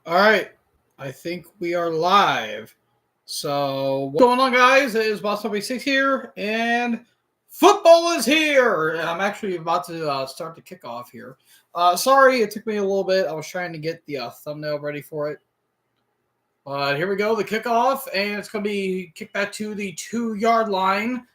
All right, I think we are live. So, what's going on, guys? It is Boss 6 here, and football is here. And I'm actually about to start the kickoff here. Sorry, it took me a little bit. I was trying to get the thumbnail ready for it. But here we go, the kickoff, and it's going to be kicked back to the 2-yard line,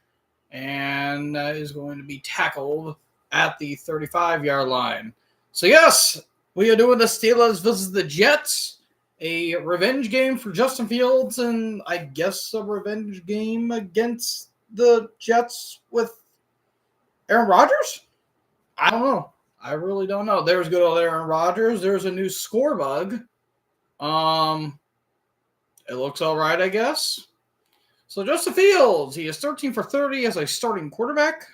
and that is going to be tackled at the 35-yard line. So, yes, we are doing the Steelers versus the Jets, a revenge game for Justin Fields, and I guess a revenge game against the Jets with Aaron Rodgers? I don't know. I really don't know. There's good old Aaron Rodgers. There's a new score bug. It looks all right, I guess. So Justin Fields, he is 13 for 30 as a starting quarterback.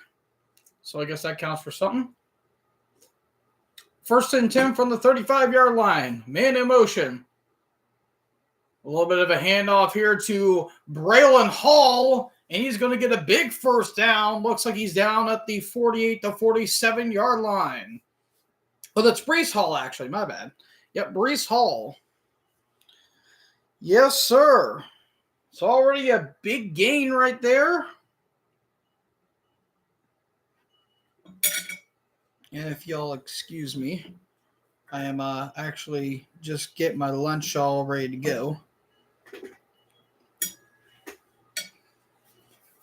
So I guess that counts for something. 1st and 10 from the 35-yard line. Man in motion. A little bit of a handoff here to Braylon Hall, and he's going to get a big first down. Looks like he's down at the 48 to 47-yard line. Oh, that's Breece Hall, actually. My bad. Yep, Breece Hall. Yes, sir. It's already a big gain right there. And if y'all excuse me, I am actually just getting my lunch all ready to go.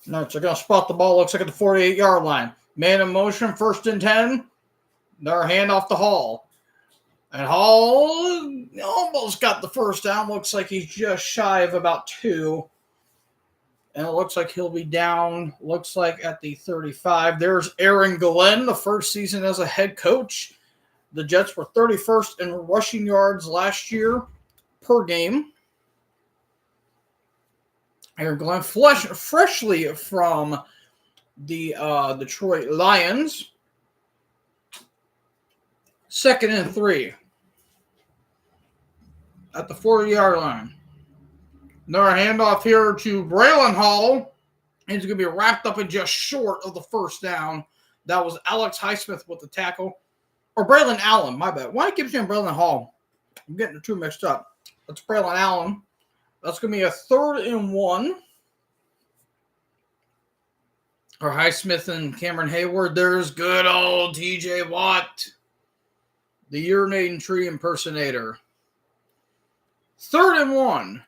No, they're going to spot the ball. Looks like at the 48-yard line. Man in motion, 1st and 10. Their handoff to Hall. And Hall almost got the first down. Looks like he's just shy of about 2. And it looks like he'll be down, looks like at the 35. There's Aaron Glenn, the first season as a head coach. The Jets were 31st in rushing yards last year per game. Aaron Glenn, freshly from the Detroit Lions. 2nd and 3 at the 40-yard line. Another handoff here to Braylon Hall. He's going to be wrapped up in just short of the first down. That was Alex Highsmith with the tackle. Or Braylon Allen, my bad. Why keep saying Braylon Hall? I'm getting the two mixed up. That's Braylon Allen. That's going to be a 3rd and 1. Or Highsmith and Cameron Hayward. There's good old TJ Watt, the urinating tree impersonator. 3rd and 1.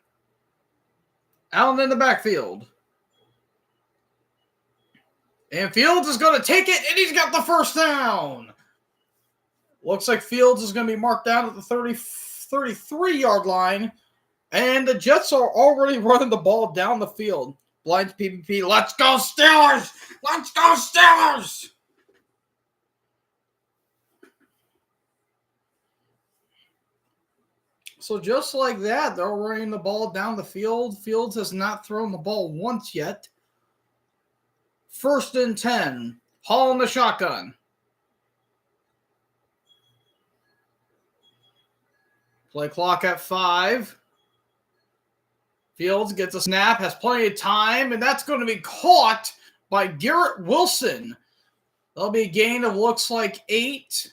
Allen in the backfield. And Fields is going to take it, and he's got the first down. Looks like Fields is going to be marked down at the 33-yard line. And the Jets are already running the ball down the field. Blinds PPP. Let's go Steelers! Let's go Steelers! So just like that, they're running the ball down the field. Fields has not thrown the ball once yet. 1st and 10. Hall in the shotgun. Play clock at 5. Fields gets a snap, has plenty of time, and that's going to be caught by Garrett Wilson. That'll be a gain of looks like 8.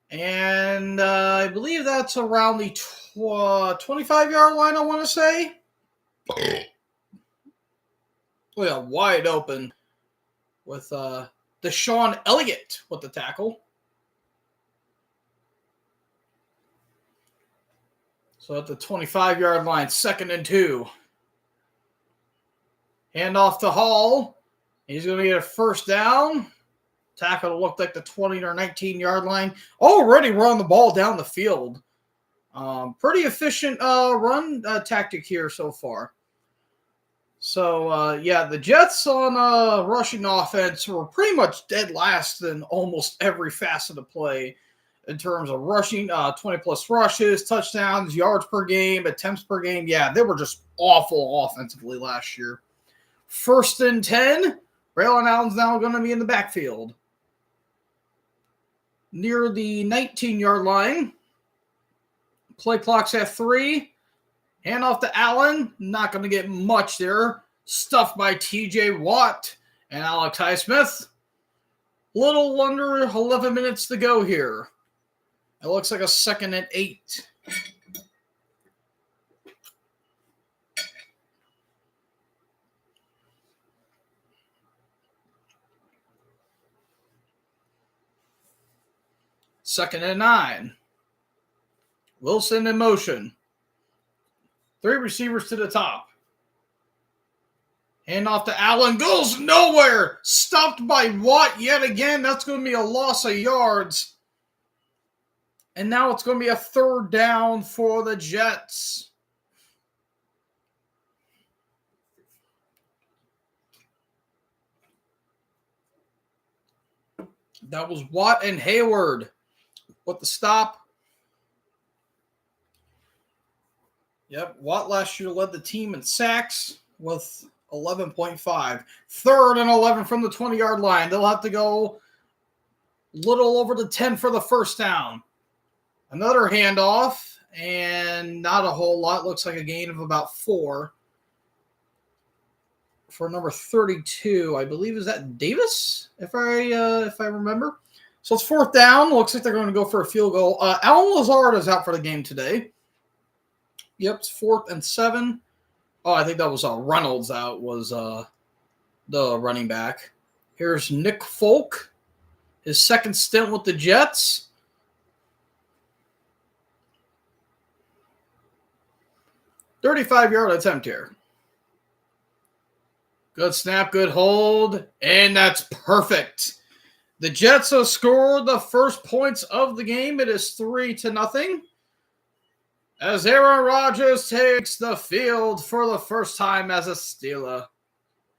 And I believe that's around the 25-yard line, I want to say. Oh, yeah, wide open with Deshaun Elliott with the tackle. So at the 25-yard line, 2nd and 2. Handoff to Hall. He's going to get a first down. Tackle looked like the 20 or 19-yard line. Already running the ball down the field. Pretty efficient run tactic here so far. So, yeah, the Jets on rushing offense were pretty much dead last in almost every facet of play in terms of rushing, 20-plus rushes, touchdowns, yards per game, attempts per game. Yeah, they were just awful offensively last year. 1st and 10. Braylon Allen's now going to be in the backfield. Near the 19-yard line. Play clock's at 3. Handoff to Allen. Not going to get much there. Stuffed by TJ Watt and Alex Highsmith. Little under 11 minutes to go here. It looks like a 2nd and 8. Second and 9. Wilson in motion. 3 receivers to the top. Hand off to Allen. Goes nowhere. Stopped by Watt yet again. That's going to be a loss of yards. And now it's going to be a 3rd down for the Jets. That was Watt and Hayward with the stop. Yep, Watt last year led the team in sacks with 11.5. 3rd and 11 from the 20-yard line. They'll have to go little over the 10 for the first down. Another handoff, and not a whole lot. Looks like a gain of about 4 for number 32. I believe, is that Davis, if I remember. So it's 4th down. Looks like they're going to go for a field goal. Alan Lazard is out for the game today. Yep, it's 4th and 7. Oh, I think that was Reynolds out, was the running back. Here's Nick Folk, his 2nd stint with the Jets. .35-yard attempt here. Good snap, good hold, and that's perfect. The Jets have scored the first points of the game. It is 3-0. As Aaron Rodgers takes the field for the first time as a Steeler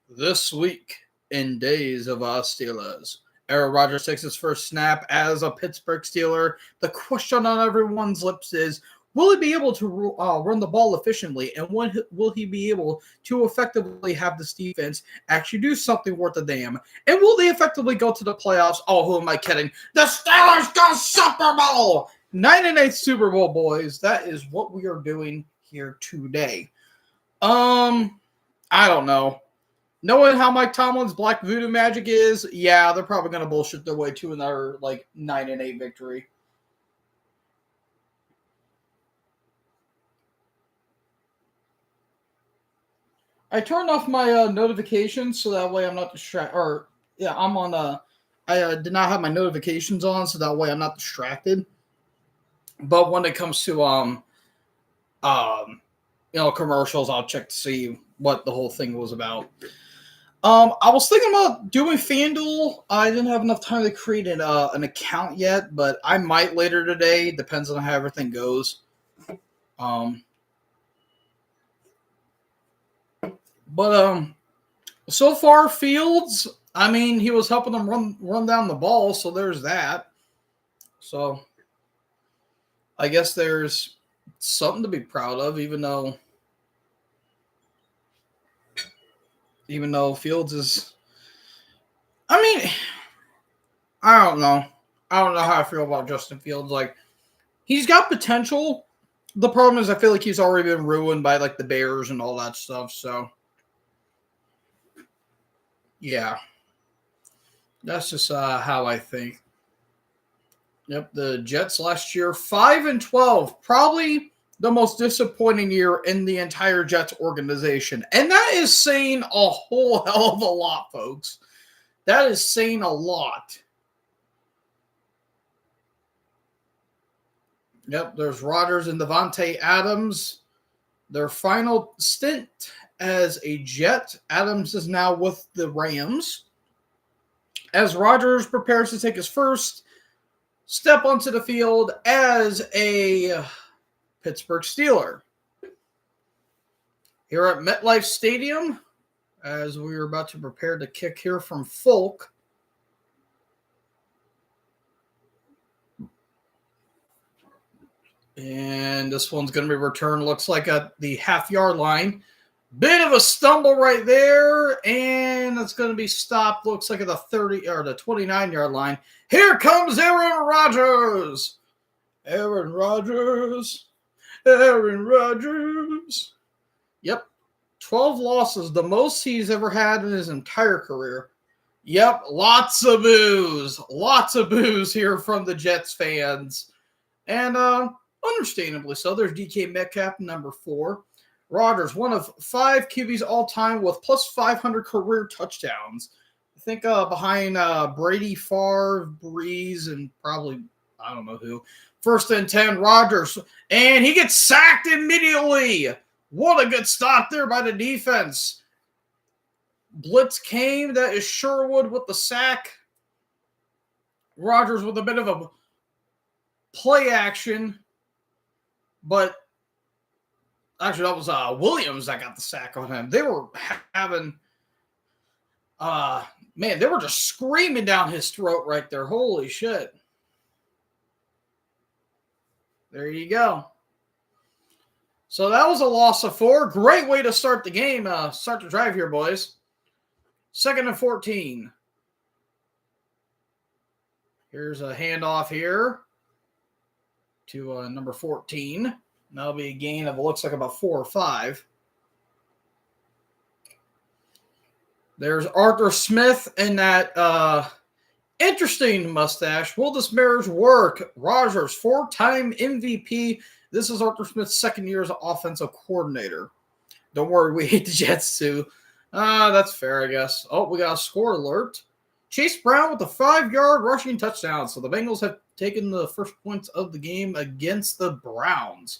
this week in Days of Our Steelers. Aaron Rodgers takes his first snap as a Pittsburgh Steeler. The question on everyone's lips is, will he be able to run the ball efficiently, and will he be able to effectively have this defense actually do something worth a damn? And will they effectively go to the playoffs? Oh, who am I kidding? The Steelers go Super Bowl! 9-8 Super Bowl, boys. That is what we are doing here today. I don't know. Knowing how Mike Tomlin's Black Voodoo magic is, yeah, they're probably going to bullshit their way to another 9-8 victory. I turned off my notifications so that way I'm not distracted. I did not have my notifications on so that way I'm not distracted. But when it comes to commercials, I'll check to see what the whole thing was about. I was thinking about doing FanDuel. I didn't have enough time to create an account yet, but I might later today. Depends on how everything goes. So far, Fields, I mean, he was helping them run down the ball, so there's that. So I guess there's something to be proud of, even though Fields is, I mean, I don't know. I don't know how I feel about Justin Fields. He's got potential. The problem is I feel like he's already been ruined by, the Bears and all that stuff, so. Yeah. That's just how I think. Yep, the Jets last year, 5-12. Probably the most disappointing year in the entire Jets organization. And that is saying a whole hell of a lot, folks. That is saying a lot. Yep, there's Rodgers and Davante Adams. Their final stint as a Jet. Adams is now with the Rams. As Rodgers prepares to take his first step onto the field as a Pittsburgh Steeler. Here at MetLife Stadium, as we are about to prepare to kick here from Folk. And this one's going to be returned, looks like at the half-yard line. Bit of a stumble right there, and it's going to be stopped, looks like at the 30 or the 29-yard line. Here comes Aaron Rodgers. Aaron Rodgers. Yep, 12 losses, the most he's ever had in his entire career. Yep, lots of boos here from the Jets fans. And understandably so. There's DK Metcalf, number 4. Rodgers, one of 5 QBs all time with plus 500 career touchdowns. I think behind Brady, Favre, Breeze, and probably, I don't know who. First and 10, Rodgers. And he gets sacked immediately. What a good stop there by the defense. Blitz came. That is Sherwood with the sack. Rodgers with a bit of a play action. But actually, that was Williams that got the sack on him. They were having, man, they were just screaming down his throat right there. Holy shit. There you go. So that was a loss of 4. Great way to start the game. Start the drive here, boys. 2nd and 14. Here's a handoff here to number 14. That'll be a gain of, it looks like about 4 or 5. There's Arthur Smith and that interesting mustache. Will this marriage work? Rodgers, 4-time MVP. This is Arthur Smith's 2nd year as an offensive coordinator. Don't worry, we hate the Jets too. That's fair, I guess. Oh, we got a score alert. Chase Brown with a 5-yard rushing touchdown. So the Bengals have taken the first points of the game against the Browns.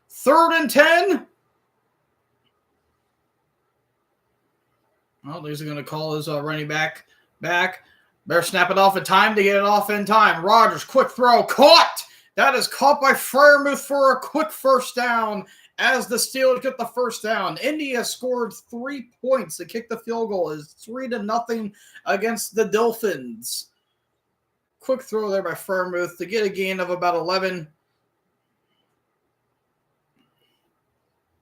3rd and 10. Well, he's going to call his running back. Better snap it off in time to get it off in time. Rodgers, quick throw, caught. That is caught by Freiermuth for a quick first down as the Steelers get the first down. Indy has scored 3 points to kick the field goal. It's 3-0 against the Dolphins. Quick throw there by Freiermuth to get a gain of about 11.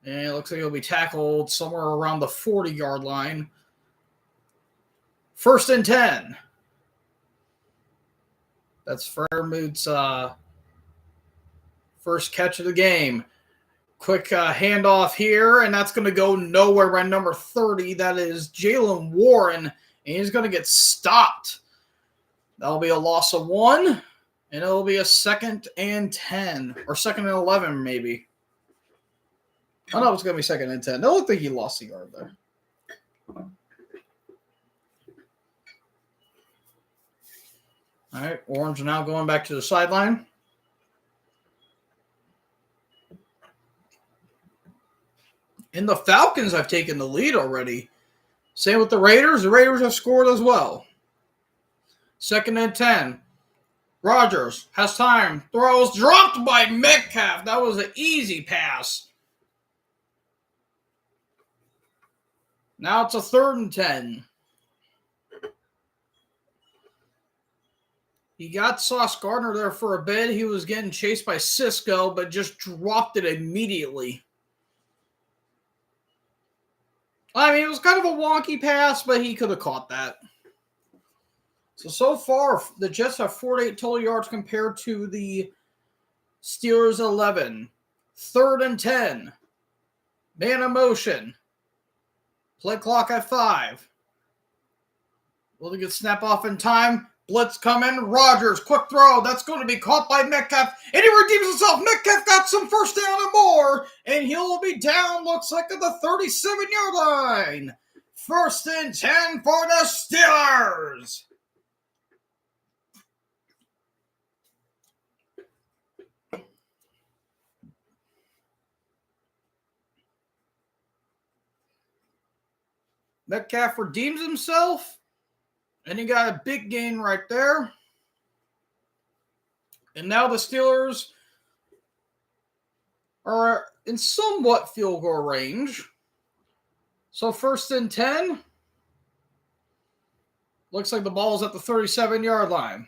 And it looks like he'll be tackled somewhere around the 40-yard line. 1st and 10. That's Freiermuth's first catch of the game. Quick handoff here, and that's going to go nowhere by number 30. That is Jalen Warren, and he's going to get stopped. That'll be a loss of 1, and it'll be a 2nd and 10, or 2nd and 11 maybe. Oh, no, it's going to be 2nd and 10. No, I don't think he lost the yard there. All right, Orange now going back to the sideline. And the Falcons have taken the lead already. Same with the Raiders. The Raiders have scored as well. 2nd and 10. Rodgers has time. Throws dropped by Metcalf. That was an easy pass. Now it's a 3rd and 10. He got Sauce Gardner there for a bit. He was getting chased by Cisco, but just dropped it immediately. I mean, it was kind of a wonky pass, but he could have caught that. So far, the Jets have 48 total yards compared to the Steelers 11. 3rd and 10. Man in motion. Play clock at 5. Will they get snap off in time? Blitz coming. Rodgers, quick throw. That's going to be caught by Metcalf. And he redeems himself. Metcalf got some first down and more. And he'll be down, looks like, at the 37-yard line. 1st and 10 for the Steelers. Metcalf redeems himself. And he got a big gain right there. And now the Steelers are in somewhat field goal range. So 1st and 10. Looks like the ball's at the 37-yard line.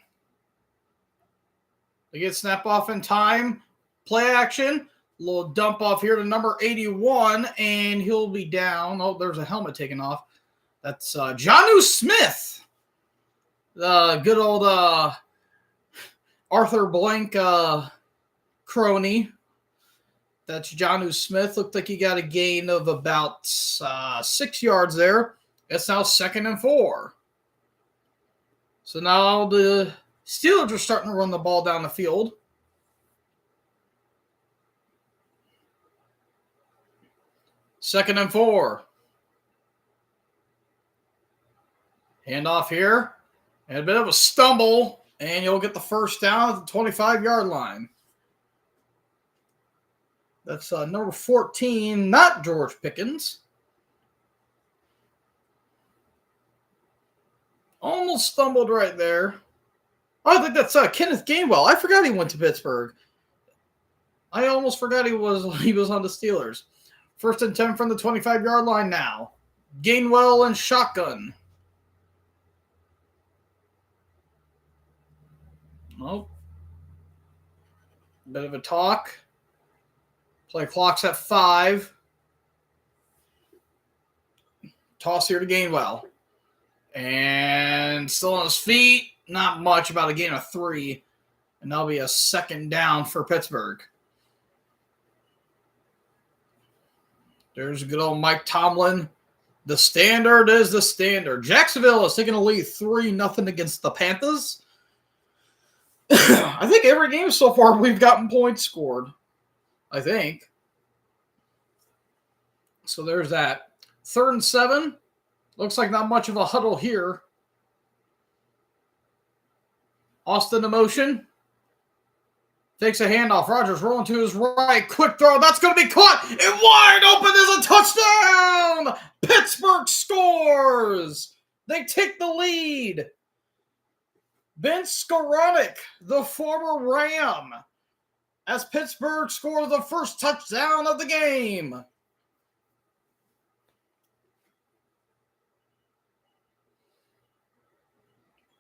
They get snap off in time. Play action. A little dump off here to number 81. And he'll be down. Oh, there's a helmet taken off. That's Jonnu Smith. Good old Arthur Blank crony. That's Jonnu Smith. Looked like he got a gain of about 6 yards there. It's now 2nd and 4. So now the Steelers are starting to run the ball down the field. 2nd and 4. Handoff here. And a bit of a stumble. And you'll get the first down at the 25-yard line. That's number 14, not George Pickens. Almost stumbled right there. Oh, I think that's Kenneth Gainwell. I forgot he went to Pittsburgh. I almost forgot he was on the Steelers. 1st and 10 from the 25-yard line now. Gainwell and shotgun. Oh. Bit of a talk. Play clock's at 5. Toss here to Gainwell. And still on his feet. Not much, about a gain of 3. And that'll be a 2nd down for Pittsburgh. There's good old Mike Tomlin. The standard is the standard. Jacksonville is taking a lead 3-0 against the Panthers. I think every game so far we've gotten points scored. I think. So there's that. 3rd and 7. Looks like not much of a huddle here. Austin in motion. Takes a handoff. Rodgers rolling to his right. Quick throw. That's going to be caught. And wide open is a touchdown. Pittsburgh scores. They take the lead. Ben Skoranek, the former Ram, as Pittsburgh scores the first touchdown of the game.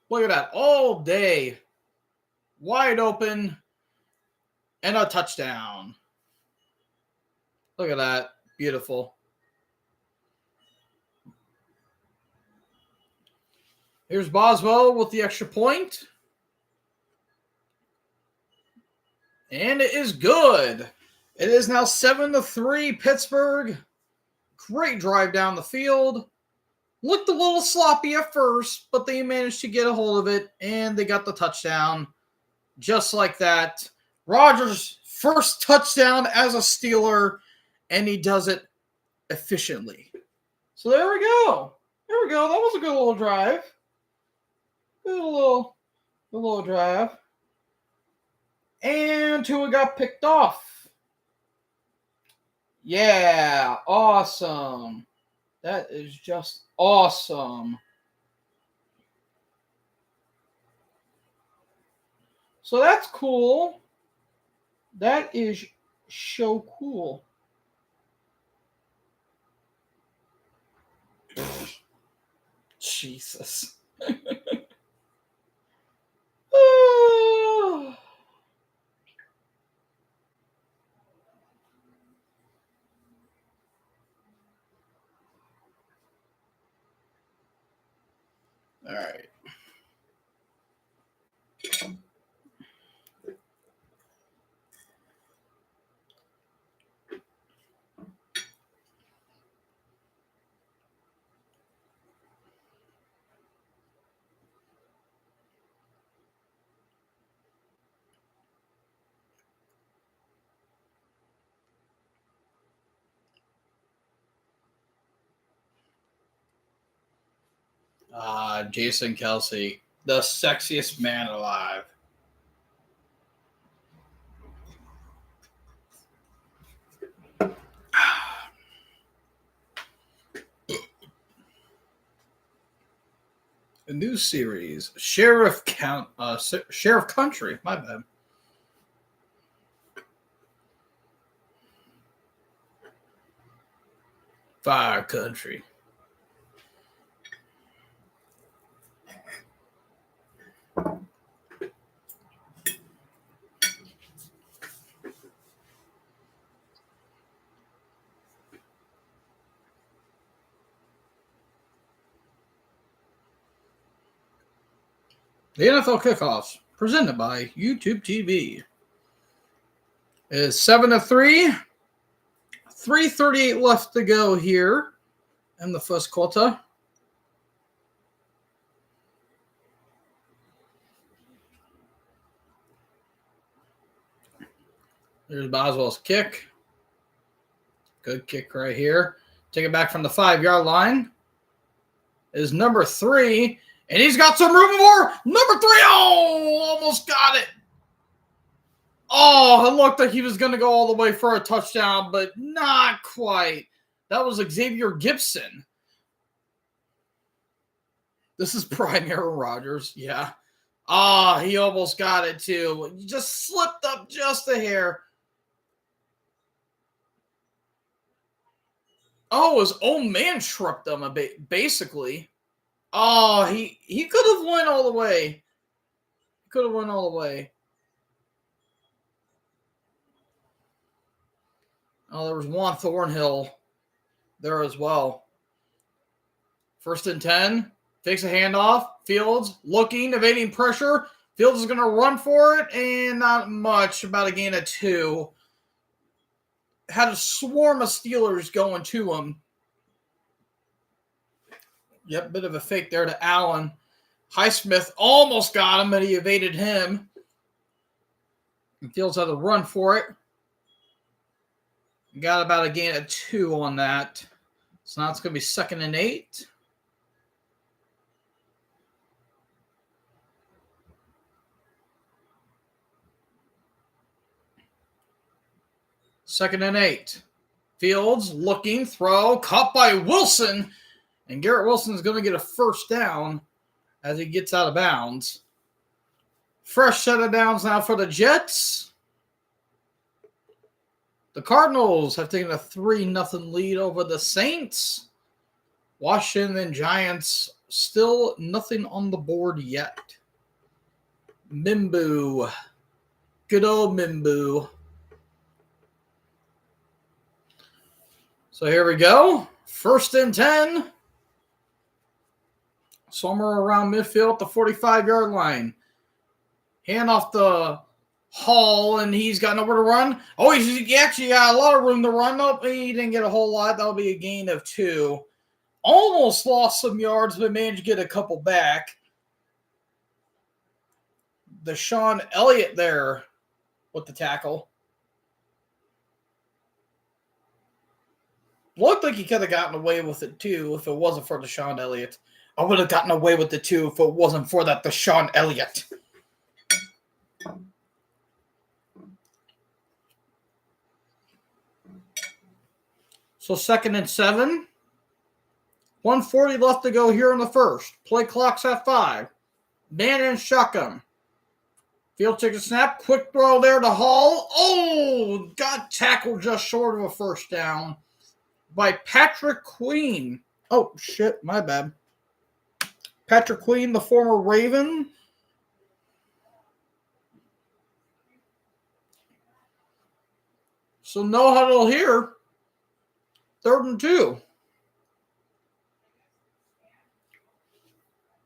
Look at that. All day. Wide open. And a touchdown. Look at that. Beautiful. Here's Boswell with the extra point. And it is good. It is now 7-3 Pittsburgh. Great drive down the field. Looked a little sloppy at first, but they managed to get a hold of it, and they got the touchdown. Just like that. Rodgers' first touchdown as a Steeler, and he does it efficiently. So there we go. There we go. That was a good little drive. Good little drive. And Tua got picked off. Yeah, awesome. That is just awesome. So that's cool. That is so cool. Jesus. All right. Jason Kelsey, the sexiest man alive. A new series, Sheriff Country. My bad. Fire Country. The NFL kickoffs presented by YouTube TV is 7-3. 3:38 left to go here in the first quarter. There's Boswell's kick. Good kick right here. Take it back from the 5-yard line. Is number 3. And he's got some room more. Number 3. Oh, almost got it. Oh, it looked like he was going to go all the way for a touchdown, but not quite. That was Xavier Gibson. This is prime Aaron Rodgers. Yeah. Ah, he almost got it too. He just slipped up just a hair. Oh, his own man tripped him a bit, basically. Oh, he could have went all the way. He could have went all the way. Oh, there was Juan Thornhill there as well. 1st and 10. Takes a handoff. Fields looking, evading pressure. Fields is going to run for it, and not much. About a gain of 2. Had a swarm of Steelers going to him. Yep, bit of a fake there to Allen. Highsmith almost got him, but he evaded him. And Fields had to run for it. Got about a gain of 2 on that. So now it's going to be 2nd and 8. Second and 8. Fields looking, throw, caught by Wilson. And Garrett Wilson is going to get a 1st down as he gets out of bounds. Fresh set of downs now for the Jets. The Cardinals have taken a 3-0 lead over the Saints. Washington and Giants still nothing on the board yet. Mimbu. Good old Mimbu. So here we go. 1st and 10. Somewhere around midfield at the 45-yard line. Hand off the Hall, and he's got nowhere to run. Oh, he actually got a lot of room to run. Nope, he didn't get a whole lot. That'll be a gain of 2. Almost lost some yards, but managed to get a couple back. Deshaun Elliott there with the tackle. Looked like he could have gotten away with it, too, if it wasn't for Deshaun Elliott. I would have gotten away with it, too, if it wasn't for that Deshaun Elliott. So 2nd and 7. 1:40 left to go here in the first. Play clock's at 5. Man in shotgun. Field takes a snap. Quick throw there to Hall. Oh, got tackled just short of a 1st down by Patrick Queen. Oh, shit, my bad. Patrick Queen, the former Raven. So no huddle here. 3rd and 2.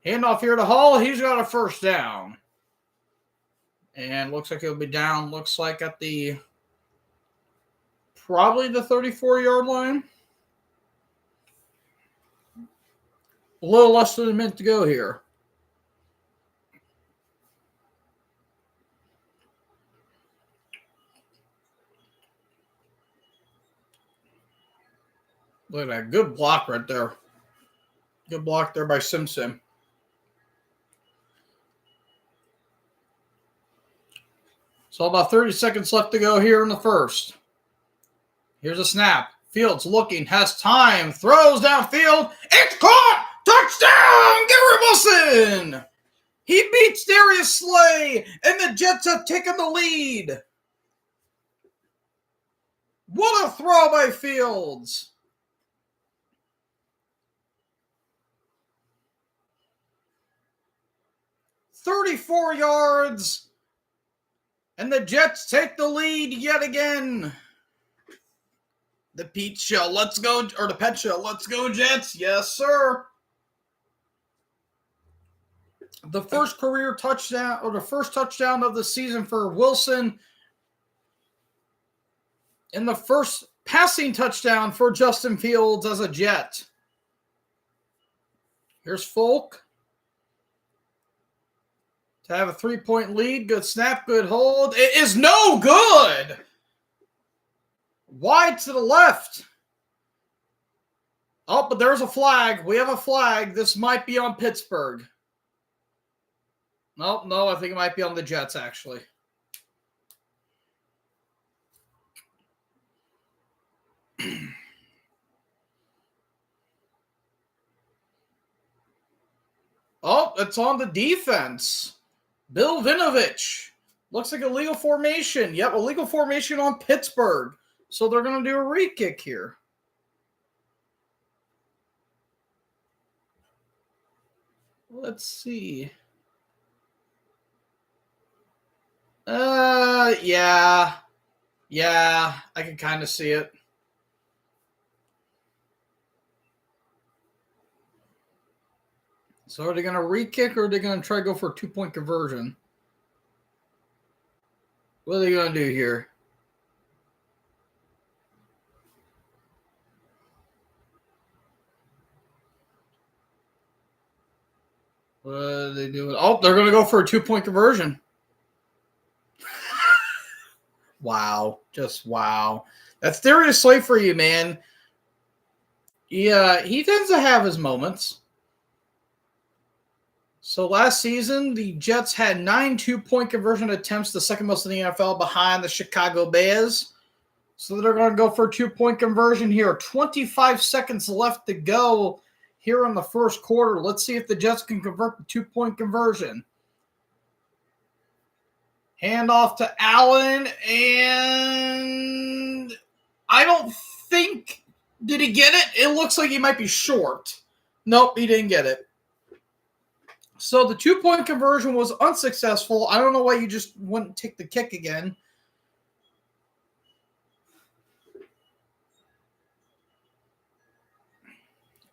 Handoff here to Hall. He's got a 1st down. And looks like he'll be down. Looks like at the probably the 34-yard line. A little less than a minute to go here. Look at that. Good block right there. Good block there by Simpson. So about 30 seconds left to go here in the first. Here's a snap. Fields looking, has time, throws downfield. It's caught! Touchdown! Garrett Wilson! He beats Darius Slay, and the Jets have taken the lead. What a throw by Fields. "34 yards, and the Jets take the lead yet again." The Pete Show, let's go, or the Pet Show, let's go Jets. Yes, sir. The first career touchdown, or the first touchdown of the season for Wilson, and the first passing touchdown for Justin Fields as a Jet. Here's Folk to have a 3-point lead. Good snap, good hold. It is no good. Wide to the left. Oh, but there's a flag. We have a flag. This might be on Pittsburgh. No, I think it might be on the Jets, actually. Oh, it's on the defense. Bill Vinovich. Looks like a legal formation. Yep, a legal formation on Pittsburgh. So they're going to do a re-kick here. Let's see. Yeah. Yeah, I can kind of see it. So are they going to re-kick or are they going to try to go for a 2-point conversion? What are they going to do here? What are they doing? Oh, they're going to go for a 2-point conversion. Wow. Just wow. That's Darius Slay for you, man. Yeah, he tends to have his moments. So last season, the Jets had 9 2-point conversion attempts, the second most in the NFL, behind the Chicago Bears. So they're going to go for a 2-point conversion here. 25 seconds left to go here in the first quarter. Let's see if the Jets can convert the 2-point conversion. Hand off to Allen, and I don't think, did he get it? It looks like he might be short. Nope, he didn't get it. So the 2-point conversion was unsuccessful. I don't know why you just wouldn't take the kick again.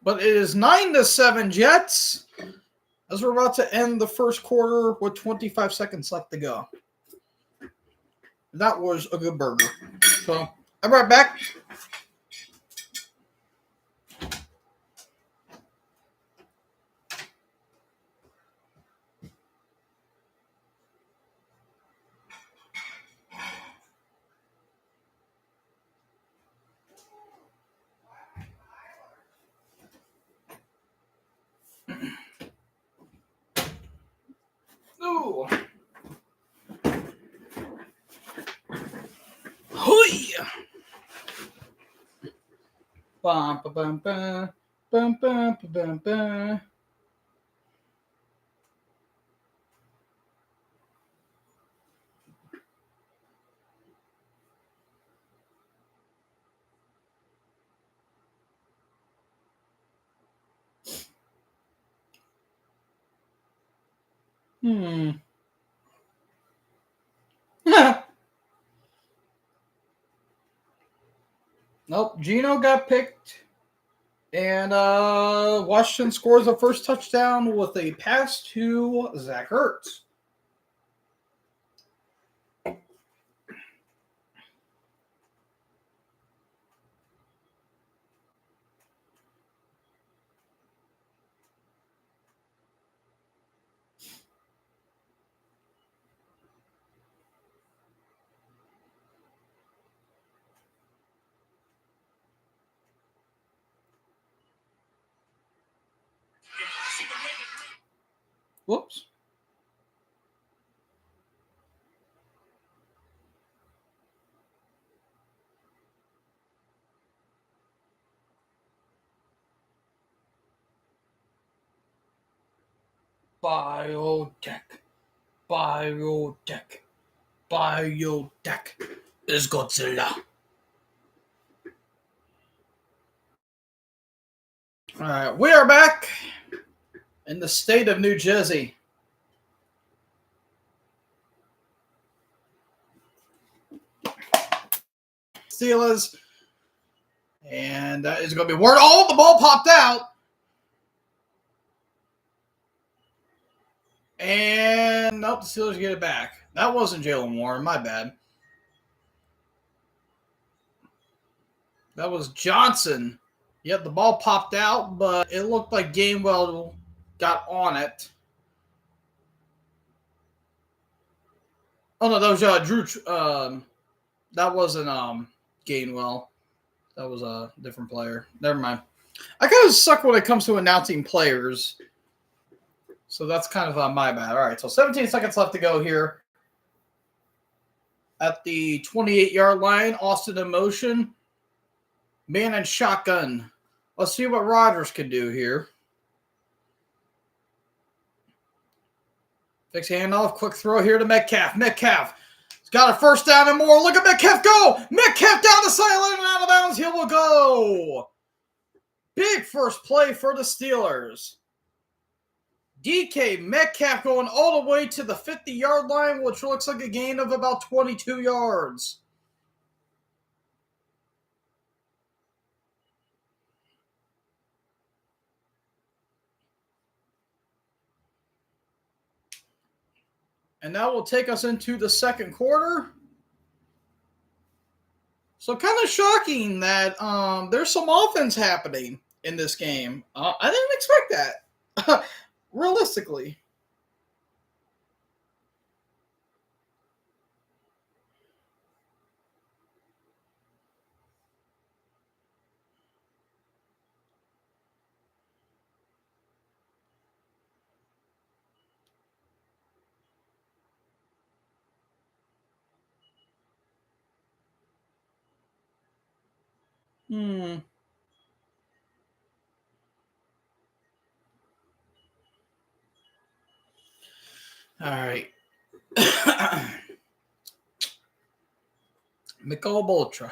But it is 9-7 Jets as we're about to end the first quarter with 25 seconds left to go. That was a good burger. So, I'm right back. Ooh. Hoi! Bum, ba, bum, ba. Bum, bum, ba, bum, ba. Nope, Gino got picked. And Washington scores the first touchdown with a pass to Zach Ertz. Whoops. Biotech is Godzilla. All right, we are back in the state of New Jersey. Steelers. And that is going to be word. Oh, the ball popped out. And nope, the Steelers get it back. That wasn't Jalen Warren. My bad. That was Johnson. Yep, the ball popped out, but it looked like Gainwell got on it. Oh, no, that was Drew. That wasn't Gainwell. That was a different player. Never mind. I kind of suck when it comes to announcing players. So that's kind of my bad. All right, so 17 seconds left to go here. At the 28-yard line, Austin in motion. Man and shotgun. Let's see what Rodgers can do here. Takes a handoff. Quick throw here to Metcalf. Metcalf. He's got a first down and more. Look at Metcalf go. Metcalf down the sideline and out of bounds. He will go. Big first play for the Steelers. DK Metcalf going all the way to the 50-yard line, which looks like a gain of about 22 yards. And that will take us into the second quarter. So kind of shocking that there's some offense happening in this game. I didn't expect that, realistically. All right. Michael Boltra.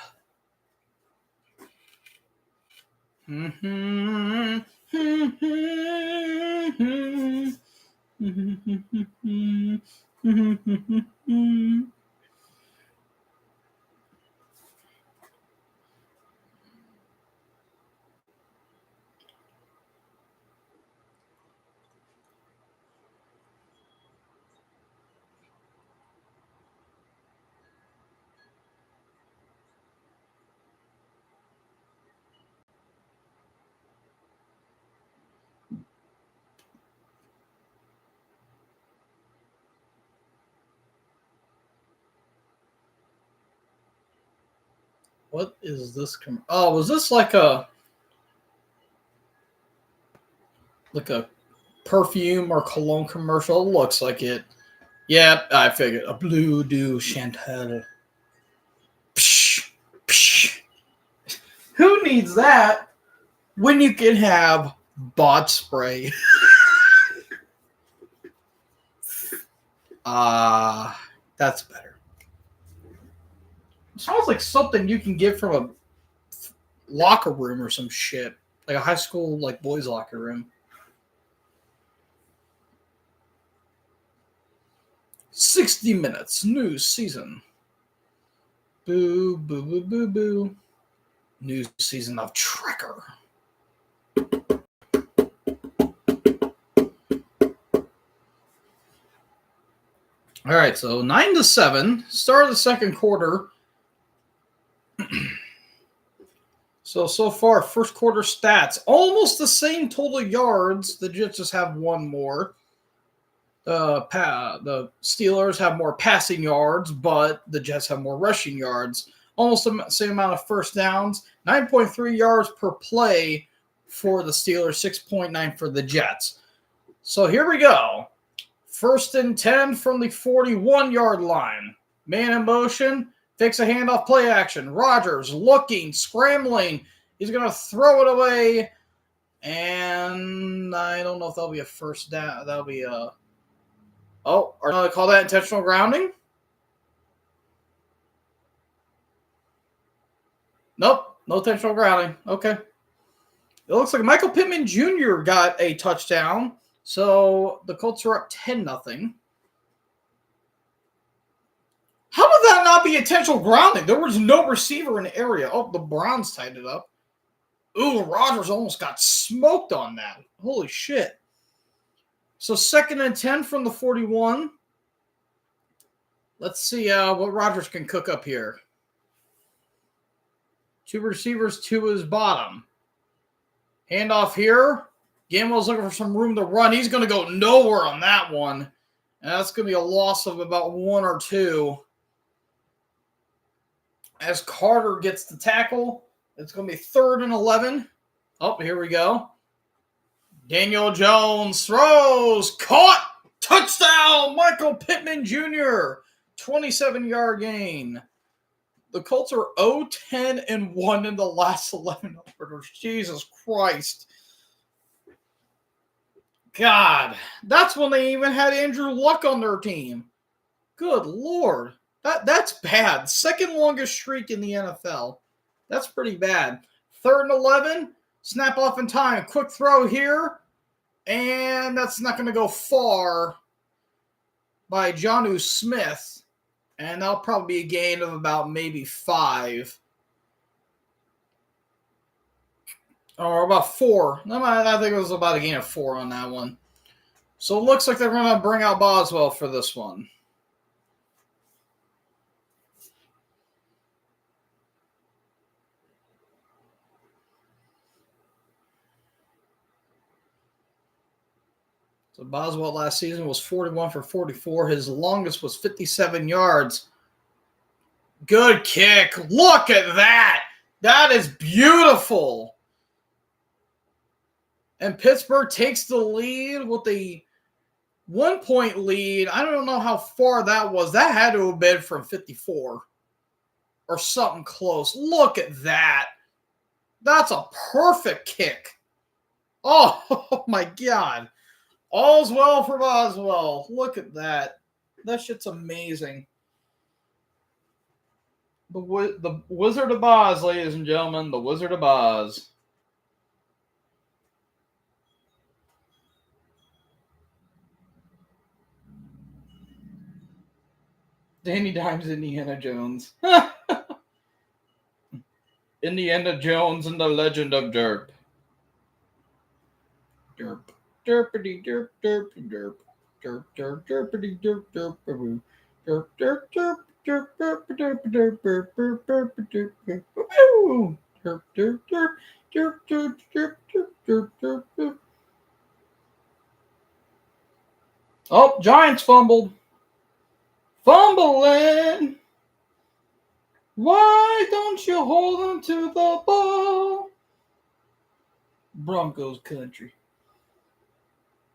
What is this? Oh, was this like a perfume or cologne commercial? It looks like it. Yeah, I figured. A Blue Dew Chantel. Psh, psh. Who needs that when you can have bot spray? That's better. It sounds like something you can get from a locker room or some shit. Like a high school, like, boys' locker room. 60 minutes. New season. Boo, boo, boo, boo, boo. New season of Trekker. All right, so 9-7. Start of the second quarter. So far, first quarter stats. Almost the same total yards. The Jets just have one more. The Steelers have more passing yards, but the Jets have more rushing yards. Almost the same amount of first downs. 9.3 yards per play for the Steelers, 6.9 for the Jets. So here we go. 1st and 10 from the 41-yard line. Man in motion. Takes a handoff, play action. Rodgers looking, scrambling. He's going to throw it away. And I don't know if that'll be a first down. That'll be a... Oh, are they call that intentional grounding? Nope, no intentional grounding. Okay. It looks like Michael Pittman Jr. got a touchdown. So the Colts are up 10-0. How did that not be intentional grounding? There was no receiver in the area. Oh, the Browns tied it up. Ooh, Rodgers almost got smoked on that. Holy shit. So 2nd and 10 from the 41. Let's see what Rodgers can cook up here. 2 receivers to his bottom. Handoff here. Gainwell's looking for some room to run. He's going to go nowhere on that one. And that's going to be a loss of about 1 or 2. as Carter gets the tackle. It's going to be 3rd and 11. Oh, here we go. Daniel Jones throws. Caught. Touchdown. Michael Pittman Jr. 27-yard gain. The Colts are 0-10-1 in the last 11 openers. Jesus Christ. God. That's when they even had Andrew Luck on their team. Good Lord. That's bad. Second longest streak in the NFL. That's pretty bad. 3rd and 11. Snap off in time. Quick throw here. And that's not going to go far by Jonnu Smith. And that'll probably be a gain of about maybe 5. Or about 4. I think it was about a gain of 4 on that one. So it looks like they're going to bring out Boswell for this one. So Boswell last season was 41 for 44. His longest was 57 yards. Good kick. Look at that. That is beautiful. And Pittsburgh takes the lead with a 1-point lead. I don't know how far that was. That had to have been from 54 or something close. Look at that. That's a perfect kick. Oh my God. All's well for Boswell. Look at that. That shit's amazing. The Wizard of Oz, ladies and gentlemen. The Wizard of Oz. Danny Dimes, Indiana Jones. Indiana Jones and the Legend of Derp. Derp. Derpity derp derp derp. Derp derp derpity derp derp derp. Derp derp derp derp derp derp derp derp derp derp derp. Derp derp derp derp derp derp derp derp derp. Oh, Giants fumbled. Fumbling. Why don't you hold on to the ball? Broncos country.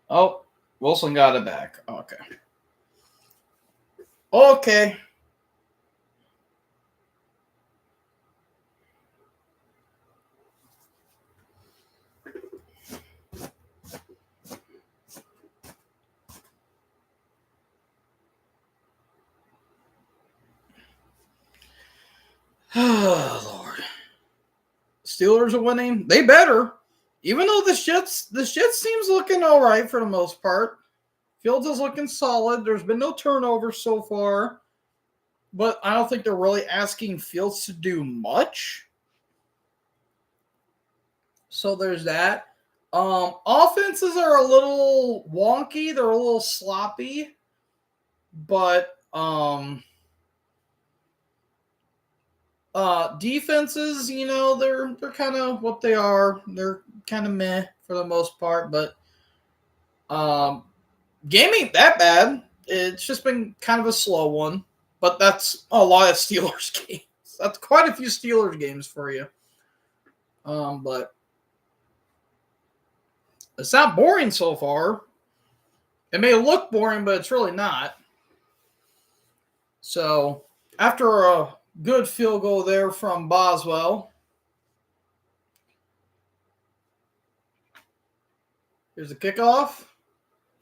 Oh, Wilson got it back. Okay. Okay. Oh, Lord. Steelers are winning. They better. Even though the Jets seems looking all right for the most part. Fields is looking solid. There's been no turnovers so far. But I don't think they're really asking Fields to do much. So there's that. Offenses are a little wonky. They're a little sloppy. But defenses, you know, they're kind of what they are. They're kind of meh for the most part, but game ain't that bad. It's just been kind of a slow one, but that's a lot of Steelers games. That's quite a few Steelers games for you. But it's not boring so far. It may look boring, but it's really not. So after a good field goal there from Boswell. Here's the kickoff.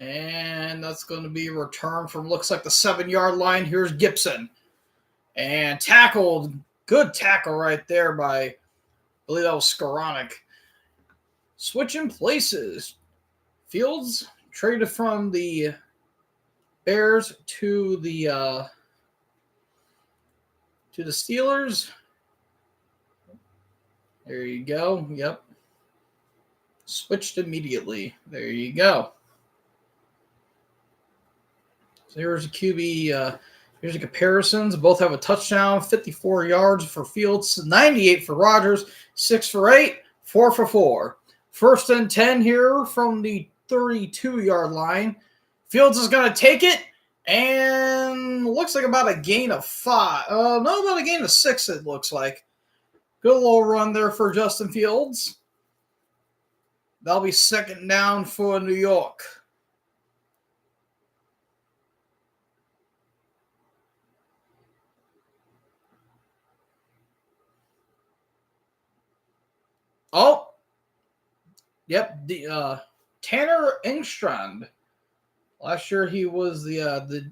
And that's going to be a return from, looks like the 7-yard line. Here's Gibson. And tackled. Good tackle right there by, I believe that was Skoranek. Switching places. Fields traded from the Bears to the Steelers. There you go. Yep. Switched immediately. There you go. So here's a QB. Here's the comparisons. Both have a touchdown. 54 yards for Fields. 98 for Rodgers. 6 for 8. 4 for 4. 1st and 10 here from the 32-yard line. Fields is going to take it. And looks like about a gain of 5. No, about a gain of 6, it looks like. Good little run there for Justin Fields. That'll be second down for New York. Oh, yep. The Tanner Engstrand. Last year he was the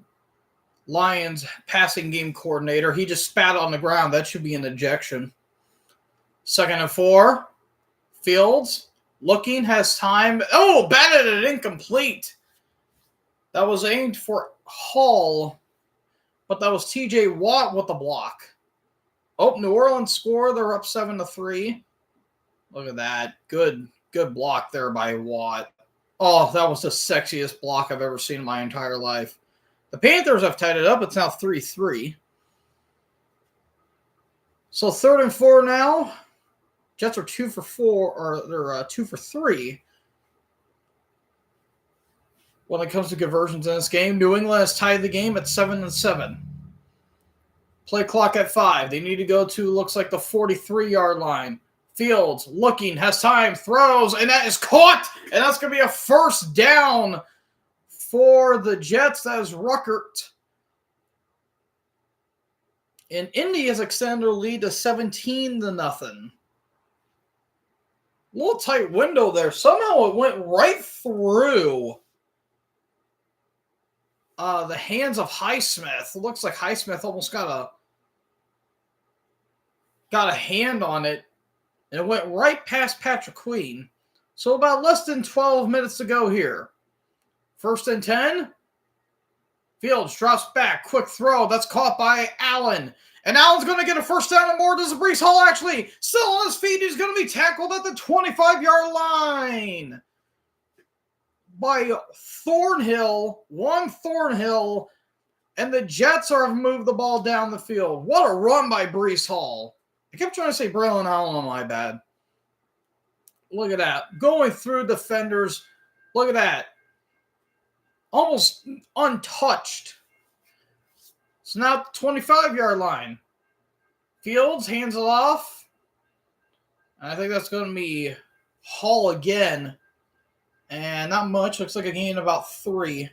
Lions passing game coordinator. He just spat on the ground. That should be an ejection. 2nd and 4. Fields looking, has time. Oh, batted it incomplete. That was aimed for Hall, but that was T.J. Watt with the block. Oh, New Orleans score. They're up 7-3. Look at that. Good block there by Watt. Oh, that was the sexiest block I've ever seen in my entire life. The Panthers have tied it up. It's now 3-3. So 3rd and 4 now. Jets are 2 for 4, or they're 2 for 3. When it comes to conversions in this game, New England has tied the game at 7-7. Play clock at 5. They need to go to, looks like, the 43-yard line. Fields looking, has time, throws, and that is caught. And that's going to be a first down for the Jets. That is Ruckert. And Indy has extended their lead to 17-0. Little tight window there. Somehow it went right through the hands of Highsmith. It looks like Highsmith almost got a hand on it. And it went right past Patrick Queen. So about less than 12 minutes to go here. 1st and 10. Fields drops back. Quick throw. That's caught by Allen. And Allen's going to get a first down and more. Does Breece Hall actually still on his feet? He's going to be tackled at the 25-yard line by Thornhill. One Thornhill. And the Jets have moved the ball down the field. What a run by Breece Hall. I kept trying to say Braylon Allen, my bad. Look at that. Going through defenders. Look at that. Almost untouched. It's now at the 25-yard line. Fields hands it off. And I think that's going to be Hall again. And not much. Looks like a gain of about 3.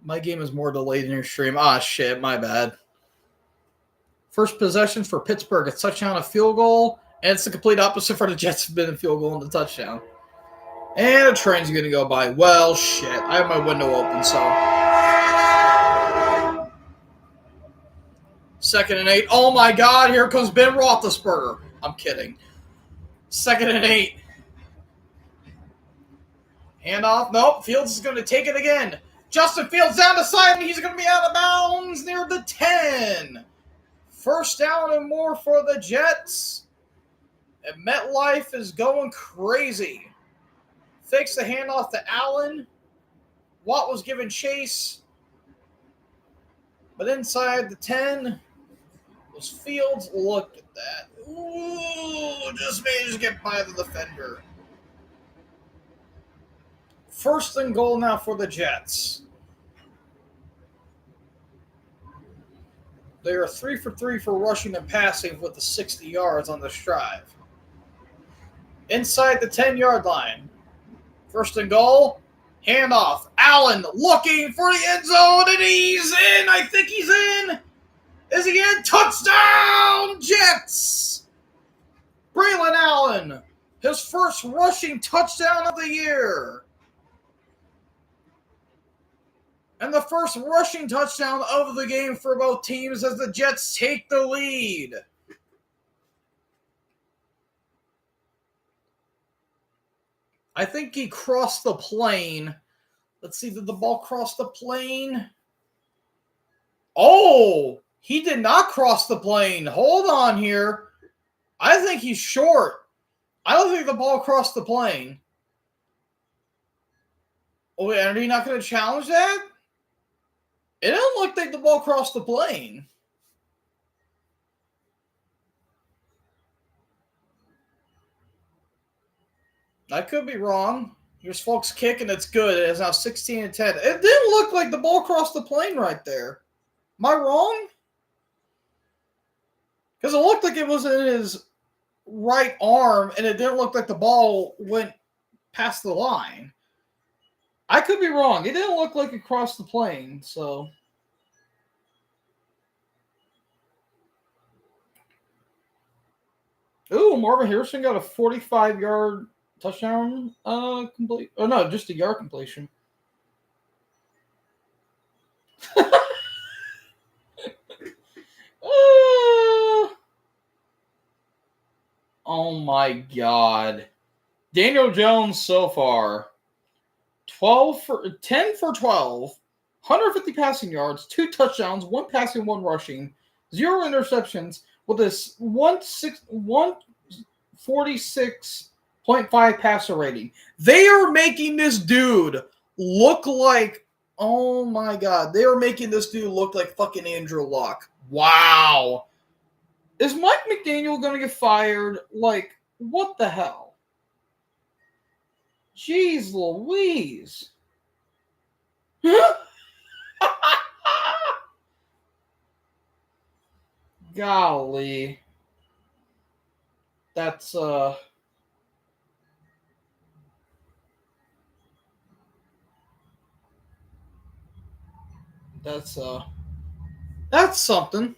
My game is more delayed than your stream. Ah, shit. My bad. First possession for Pittsburgh. A touchdown, a field goal. And it's the complete opposite for the Jets. Have been a field goal and a touchdown. And a train's going to go by. Well, shit. I have my window open, so. 2nd and 8. Oh, my God. Here comes Ben Roethlisberger. I'm kidding. 2nd and 8. Handoff. Nope. Fields is going to take it again. Justin Fields down the side, and he's going to be out of bounds near the 10. First down and more for the Jets. And MetLife is going crazy. Fakes the handoff to Allen. Watt was given chase. But inside the 10 was Fields. Look at that. Ooh, just managed to get by the defender. 1st and goal now for the Jets. They are 3 for 3 for rushing and passing with the 60 yards on this drive. Inside the 10-yard line. 1st and goal. Handoff. Allen looking for the end zone, and he's in. I think he's in. Is he in? Touchdown, Jets! Braylon Allen, his first rushing touchdown of the year. And the first rushing touchdown of the game for both teams as the Jets take the lead. I think he crossed the plane. Let's see, did the ball cross the plane? Oh, he did not cross the plane. Hold on here. I think he's short. I don't think the ball crossed the plane. Oh, wait, are you not going to challenge that? It doesn't look like the ball crossed the plane. I could be wrong. Here's Folks' kick, and it's good. It is now 16-10. It didn't look like the ball crossed the plane right there. Am I wrong? Because it looked like it was in his right arm, and it didn't look like the ball went past the line. I could be wrong. It didn't look like it crossed the plane, so. Ooh, Marvin Harrison got a 45-yard touchdown complete. Oh, no, just a yard completion. Oh, my God. Daniel Jones so far. 10 for 12, 150 passing yards, 2 touchdowns, 1 passing, 1 rushing, 0 interceptions with this 146.5 passer rating. They are making this dude look like, oh my God, they are making this dude look like fucking Andrew Luck. Wow. Is Mike McDaniel going to get fired? Like, what the hell? Jeez Louise. Golly. That's something.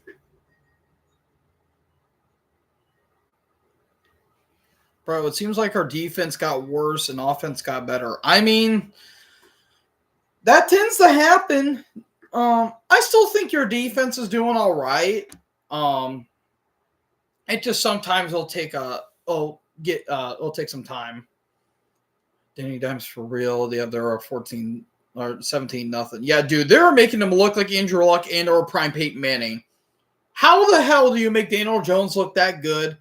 Bro, it seems like our defense got worse and offense got better. I mean, that tends to happen. I still think your defense is doing all right. It just sometimes it'll take some time. Danny Dimes for real. The other are 14 or 17-0. Yeah, dude, they're making them look like Andrew Luck and or prime Peyton Manning. How the hell do you make Daniel Jones look that good?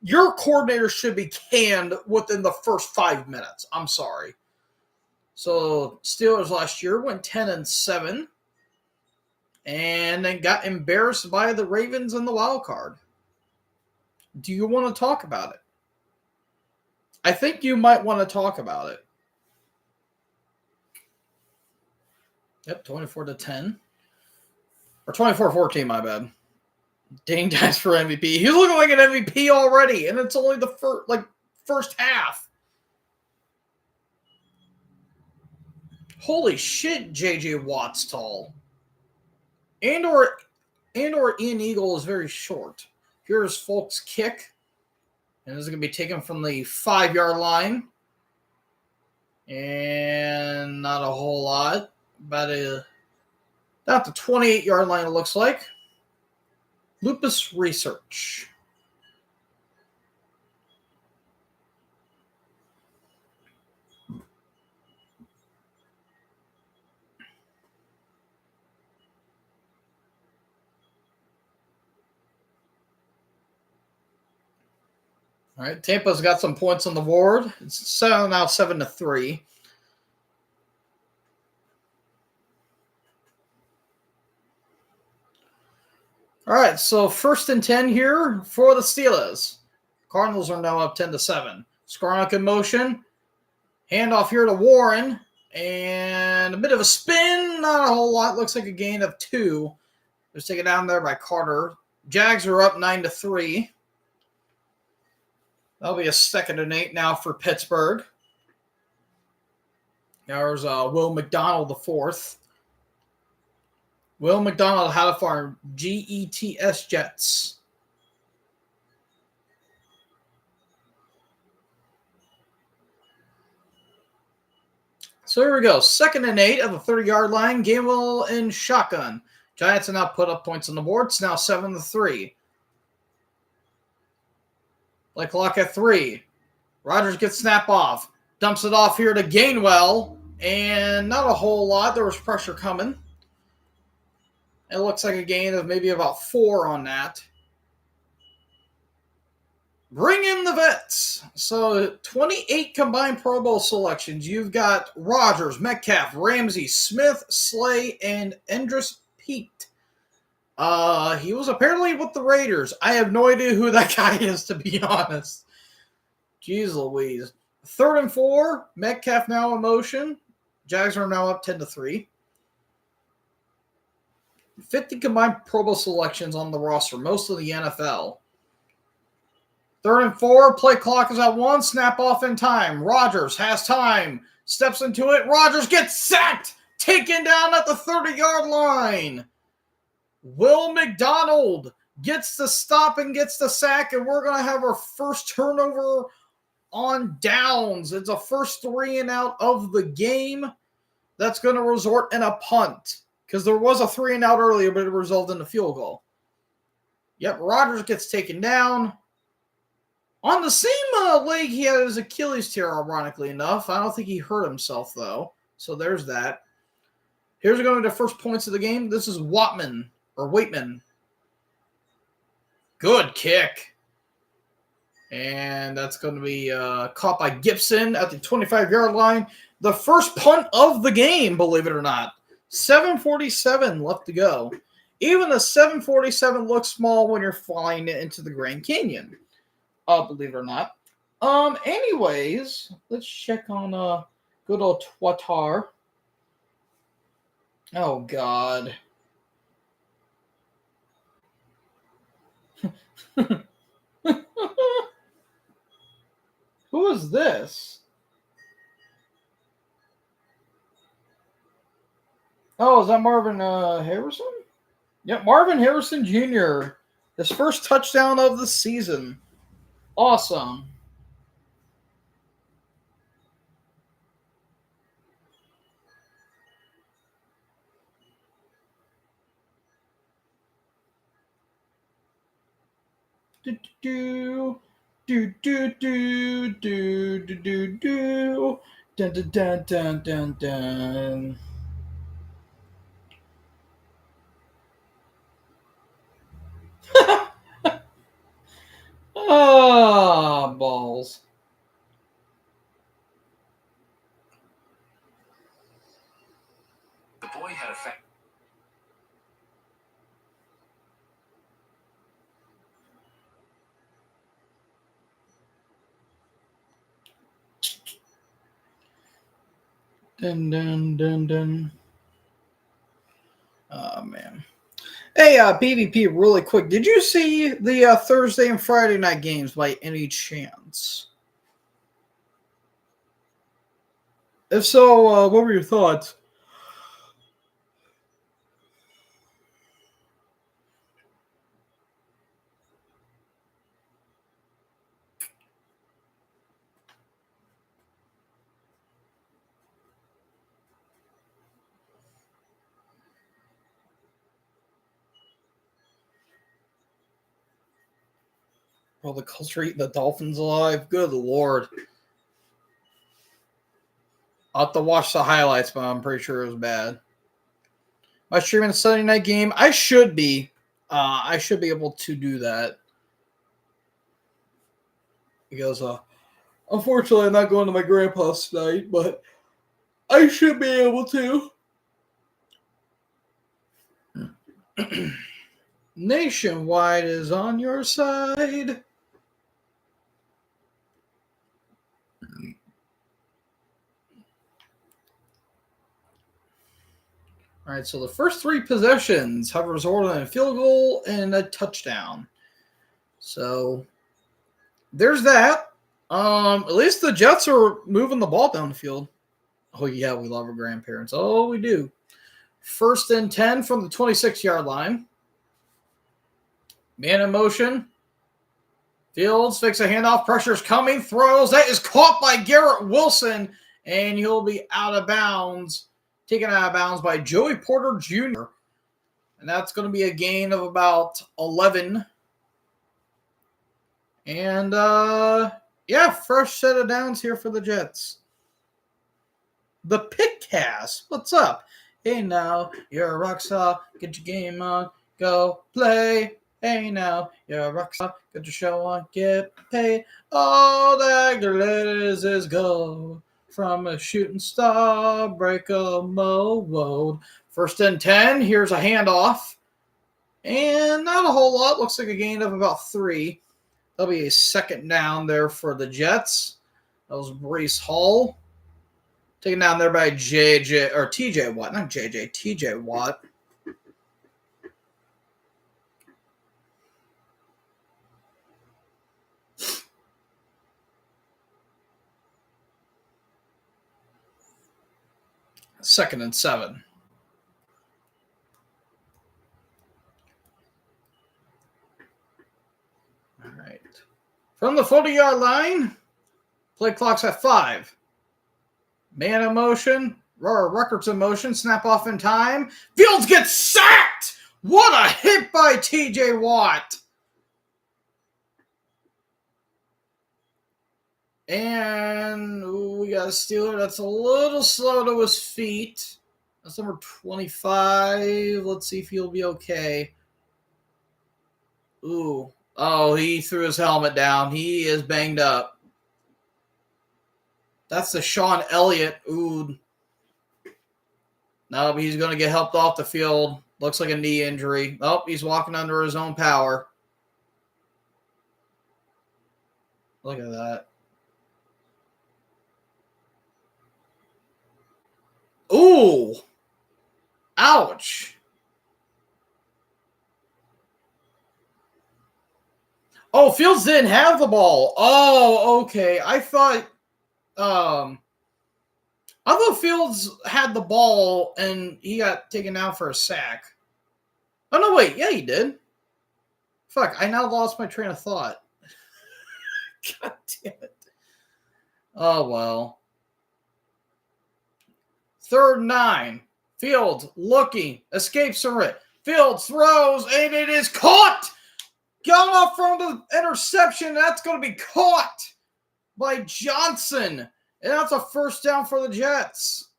Your coordinator should be canned within the first 5 minutes. I'm sorry. So Steelers last year went 10-7 and then got embarrassed by the Ravens in the wild card. Do you want to talk about it? I think you might want to talk about it. Yep, 24-10. Or 24-14, my bad. Dane dies for MVP. He's looking like an MVP already, and it's only the first half. Holy shit, J.J. Watt's tall. And or Ian Eagle is very short. Here's Folks' kick. And this is going to be taken from the 5-yard line. And not a whole lot. About the 28-yard line, it looks like. Lupus Research. All right, Tampa's got some points on the board. It's now 7-3. All right, so 1st and 10 here for the Steelers. Cardinals are now up 10-7. Skarnock in motion. Handoff here to Warren. And a bit of a spin. Not a whole lot. Looks like a gain of 2. Just taken down there by Carter. Jags are up 9-3. That'll be a 2nd and 8 now for Pittsburgh. There's Will McDonald, the 4th. Will McDonald had it for GETS Jets. So here we go. 2nd and 8 of the 30-yard line. Gainwell in shotgun. Giants have now put up points on the board. It's now 7-3. Like clock at 3. Rodgers gets snap off. Dumps it off here to Gainwell. And not a whole lot. There was pressure coming. It looks like a gain of maybe about 4 on that. Bring in the vets. So 28 combined Pro Bowl selections. You've got Rodgers, Metcalf, Ramsey, Smith, Slay, and Endris Pete. He was apparently with the Raiders. I have no idea who that guy is, to be honest. Jeez Louise. 3rd and 4. Metcalf now in motion. Jags are now up 10-3. 50 combined Pro Bowl selections on the roster, most of the NFL. 3rd and 4. Play clock is at 1. Snap off in time. Rodgers has time. Steps into it. Rodgers gets sacked. Taken down at the 30-yard line. Will McDonald gets the stop and gets the sack, and we're going to have our first turnover on downs. It's a first 3 and out of the game. That's going to result in a punt because there was a 3 and out earlier, but it resulted in a field goal. Yep, Rodgers gets taken down. On the same leg he had his Achilles tear, ironically enough. I don't think he hurt himself, though. So there's that. Here's going to be the first points of the game. This is Waitman. Good kick. And that's going to be caught by Gibson at the 25-yard line. The first punt of the game, believe it or not. 7:47 left to go. Even the 7:47 looks small when you're flying it into the Grand Canyon. Believe it or not. Anyways, let's check on good old Twitter. Oh, God. Who is this? Oh, is that Marvin Harrison? Yep, Marvin Harrison Jr. His first touchdown of the season. Awesome. Do do do do do do do do do dun dun dun dun dun dun. Ah, balls. The boy had a fact. Dun dun dun dun. Oh, man. Hey, PvP, really quick. Did you see the Thursday and Friday night games by any chance? If so, what were your thoughts? Well, the Colts are eating the Dolphins alive. Good Lord. I'll have to watch the highlights, but I'm pretty sure it was bad. Am I streaming a Sunday night game? I should be. I should be able to do that. Because, unfortunately, I'm not going to my grandpa's tonight, but I should be able to. Nationwide is on your side. All right, so the first 3 possessions have resulted in a field goal and a touchdown. So there's that. At least the Jets are moving the ball down the field. Oh, yeah, we love our grandparents. Oh, we do. 1st and 10 from the 26-yard line. Man in motion. Fields fakes a handoff. Pressure's coming. Throws. That is caught by Garrett Wilson, and he'll be out of bounds. Taken out of bounds by Joey Porter Jr. And that's going to be a gain of about 11. And, yeah, fresh set of downs here for the Jets. The Pitcast. What's up? Hey, now, you're a rock star. Get your game on. Go play. Hey, now, you're a rock star. Get your show on. Get paid. All that glitters is gold. From a shooting star, break a mold. 1st and 10. Here's a handoff. And not a whole lot. Looks like a gain of about 3. That'll be a 2nd down there for the Jets. That was Brees Hall. Taken down there by TJ Watt. Not JJ, TJ Watt. Second and 7. All right. From the 40-yard line, play clock's at 5. Man in motion, Records in motion, snap off in time. Fields gets sacked! What a hit by TJ Watt! And we got a Steeler that's a little slow to his feet. That's number 25. Let's see if he'll be okay. Ooh. Oh, he threw his helmet down. He is banged up. That's the Sean Elliott. Ooh. No, but he's going to get helped off the field. Looks like a knee injury. Oh, he's walking under his own power. Look at that. Ooh. Ouch. Oh, Fields didn't have the ball. Oh, okay. I thought Fields had the ball and he got taken down for a sack. Oh, no, wait. Yeah, he did. Fuck, I now lost my train of thought. God damn it. Oh, well. 3rd and 9. Fields looking. Escapes from it. Fields throws, and it is caught. Going off from the interception. That's going to be caught by Johnson. And that's a first down for the Jets.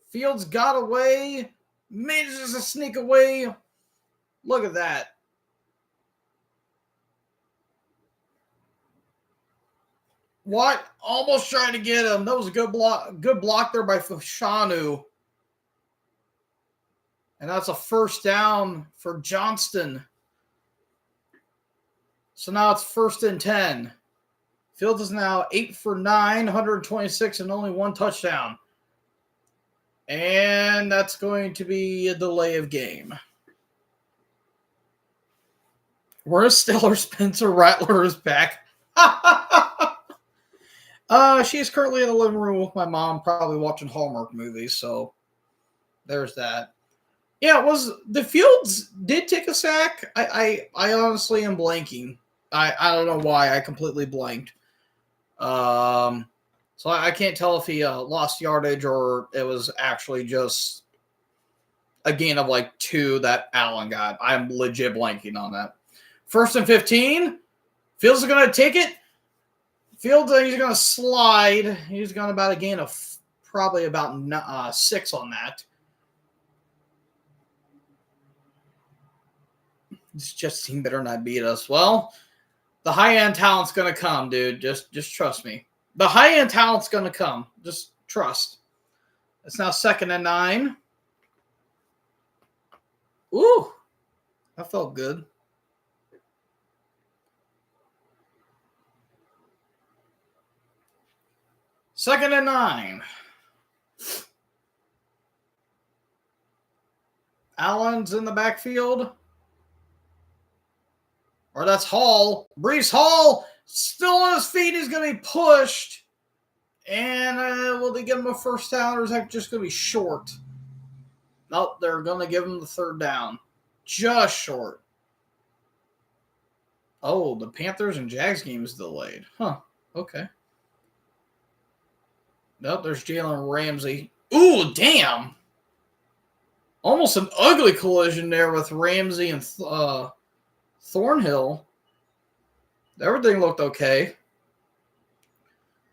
Fields got away. Manages to sneak away. Look at that. What? Almost trying to get him. That was a good block there by Fashanu. And that's a first down for Johnston. So now it's 1st and 10. Fields is now 8 for 9, 126, and only 1 touchdown. And that's going to be a delay of game. Where's Stellar Spencer Rattler is back? She is currently in the living room with my mom, probably watching Hallmark movies, so there's that. Yeah, it was the Fields did take a sack. I honestly am blanking. I don't know why I completely blanked. So I can't tell if he lost yardage or it was actually just a gain of like 2 that Allen got. I'm legit blanking on that. 1st and 15. Fields is going to take it. Fields, he's going to slide. He's going to about a gain of probably about 6 on that. This Jets team better not beat us. Well, the high-end talent's going to come, dude. Just trust me. The high-end talent's going to come. Just trust. It's now 2nd and 9. Ooh. That felt good. Second and 9. Allen's in the backfield. Or that's Hall. Brees Hall still on his feet. He's going to be pushed. And will they give him a first down or is that just going to be short? Nope, they're going to give him the 3rd down. Just short. Oh, the Panthers and Jags game is delayed. Huh, okay. Nope, there's Jalen Ramsey. Ooh, damn. Almost an ugly collision there with Ramsey and Thornhill. Everything looked okay.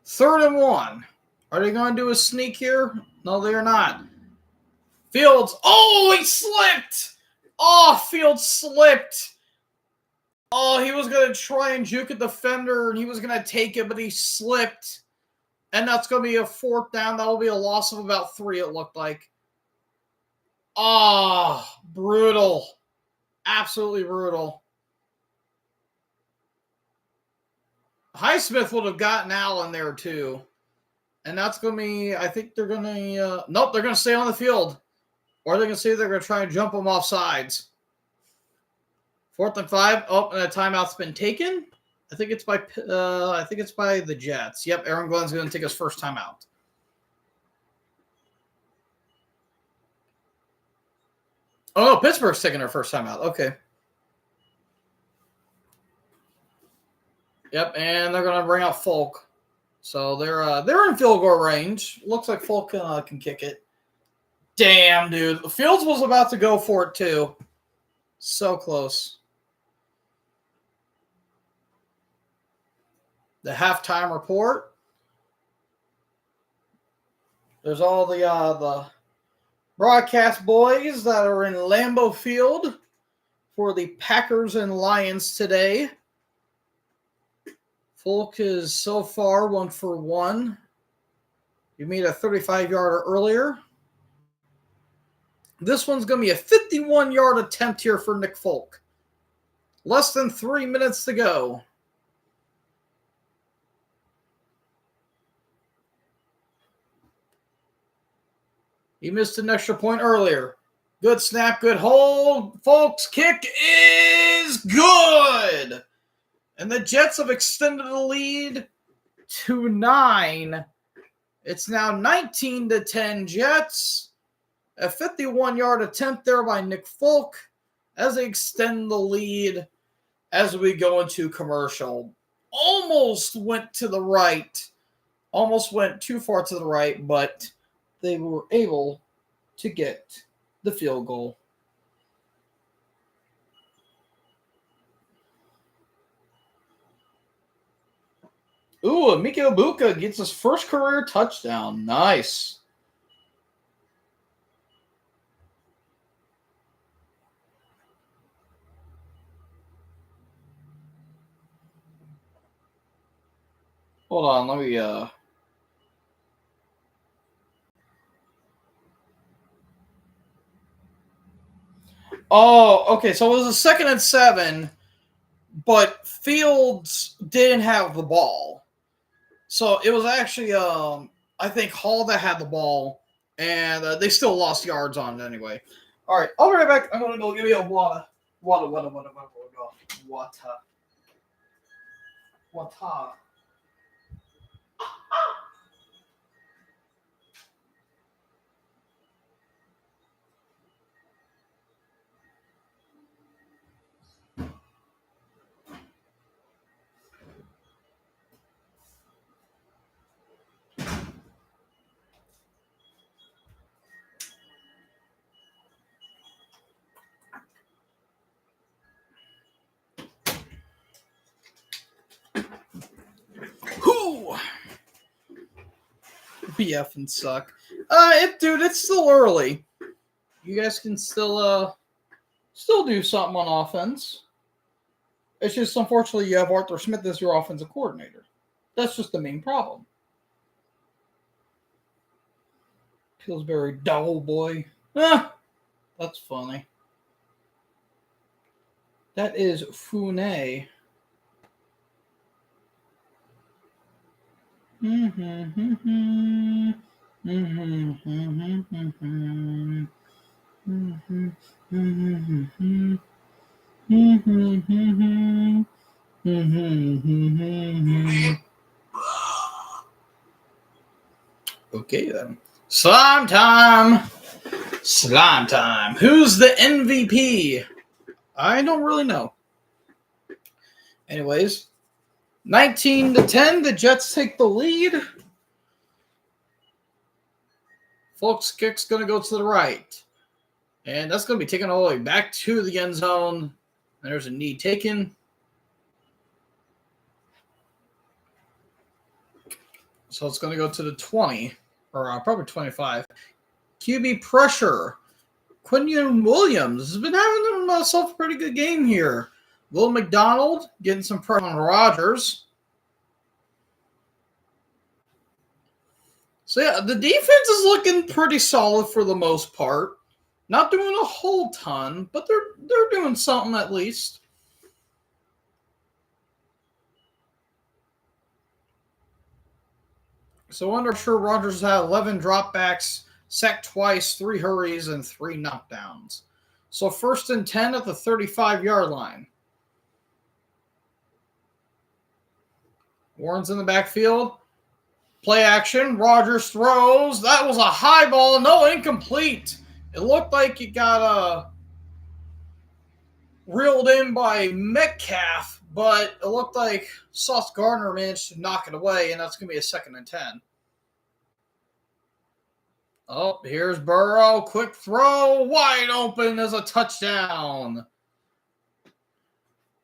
3rd and 1. Are they going to do a sneak here? No, they are not. Fields. Oh, he slipped. Oh, Fields slipped. Oh, he was going to try and juke a defender, and he was going to take it, but he slipped. And that's going to be a 4th down. That will be a loss of about 3, it looked like. Oh, brutal. Absolutely brutal. Highsmith would have gotten Allen there too. And that's going to be, I think they're going to, nope, they're going to stay on the field. Or they're going to say they're going to try and jump them off sides. 4th and 5. Oh, and a timeout's been taken. I think it's by the Jets. Yep, Aaron Glenn's going to take his first timeout. Oh, no, Pittsburgh's taking their first timeout. Okay. Yep, and they're going to bring out Folk. So they're in field goal range. Looks like Folk can kick it. Damn, dude. Fields was about to go for it, too. So close. The halftime report. There's all the broadcast boys that are in Lambeau Field for the Packers and Lions today. Folk is so far 1 for 1. He made a 35-yarder earlier. This one's going to be a 51-yard attempt here for Nick Folk. Less than 3 minutes to go. He missed an extra point earlier. Good snap, good hold. Folk's kick is good. And the Jets have extended the lead to 9. It's now 19-10 Jets. A 51-yard attempt there by Nick Folk as they extend the lead as we go into commercial. Almost went to the right. Almost went too far to the right, but they were able to get the field goal. Ooh, Miki Ibuka gets his first career touchdown. Nice. Hold on, let me Oh, okay, so it was a 2nd and 7, but Fields didn't have the ball. So it was actually, I think Hall that had the ball, and they still lost yards on it anyway. All right, I'll be right back. I'm going to go give you a water. Whoo! BF and suck. Dude, it's still early. You guys can still do something on offense. It's just unfortunately you have Arthur Smith as your offensive coordinator. That's just the main problem. Pillsbury Dowell boy. That's funny. That is Fune. Okay then. Slime time. Slime time. Who's the MVP? I don't really know. Anyways, 19-10, the Jets take the lead. Folks' kick's going to go to the right. And that's going to be taken all the way back to the end zone. There's a knee taken. So it's going to go to the 20, or probably 25. QB pressure. Quinion Williams has been having himself a pretty good game here. Will McDonald getting some pressure on Rodgers. So, yeah, the defense is looking pretty solid for the most part. Not doing a whole ton, but they're doing something at least. So under sure Rodgers had 11 dropbacks, sacked twice, 3 hurries, and 3 knockdowns. So 1st and 10 at the 35-yard line. Warren's in the backfield. Play action. Rodgers throws. That was a high ball. No, incomplete. It looked like it got reeled in by Metcalf, but it looked like Sauce Gardner managed to knock it away, and that's going to be a 2nd and 10. Oh, here's Burrow. Quick throw. Wide open as a touchdown.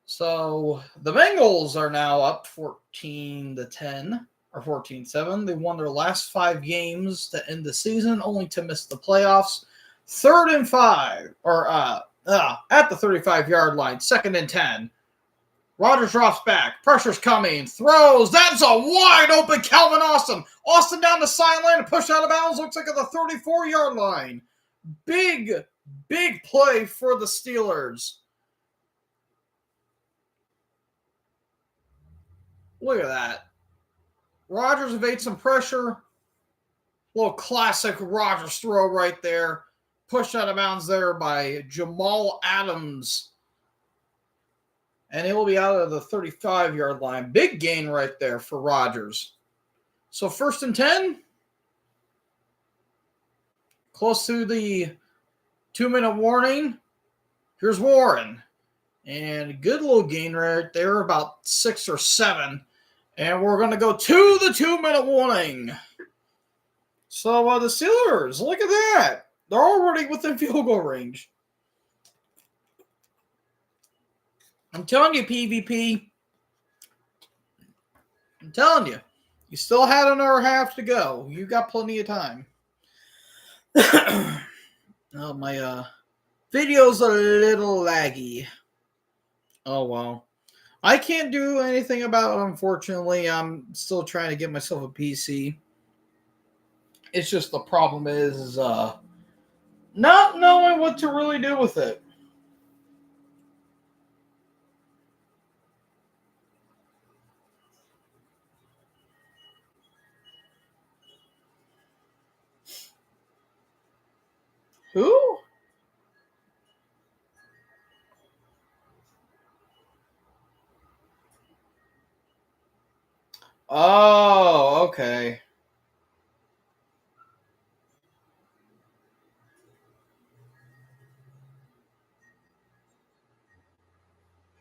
So the Bengals are now up 14-10 or 14-7. They won their last 5 games to end the season, only to miss the playoffs. 3rd and 5, or at the 35-yard line, 2nd and 10. Rodgers drops back. Pressure's coming. Throws. That's a wide open Calvin Austin. Austin down the sideline and pushed out of bounds. Looks like at the 34-yard line. Big play for the Steelers. Look at that. Rodgers evades some pressure. Little classic Rodgers throw right there. Pushed out of bounds there by Jamal Adams. And it will be out of the 35-yard line. Big gain right there for Rodgers. So 1st and 10. Close to the 2-minute warning. Here's Warren. And good little gain right there, about 6 or 7. And we're going to go to the 2-minute warning. So the Steelers, look at that. They're already within field goal range. I'm telling you, PvP. I'm telling you. You still had another half to go. You got plenty of time. Oh, my video's a little laggy. Oh, well. I can't do anything about it, unfortunately. I'm still trying to get myself a PC. It's just the problem is not knowing what to really do with it. Who? Oh, okay.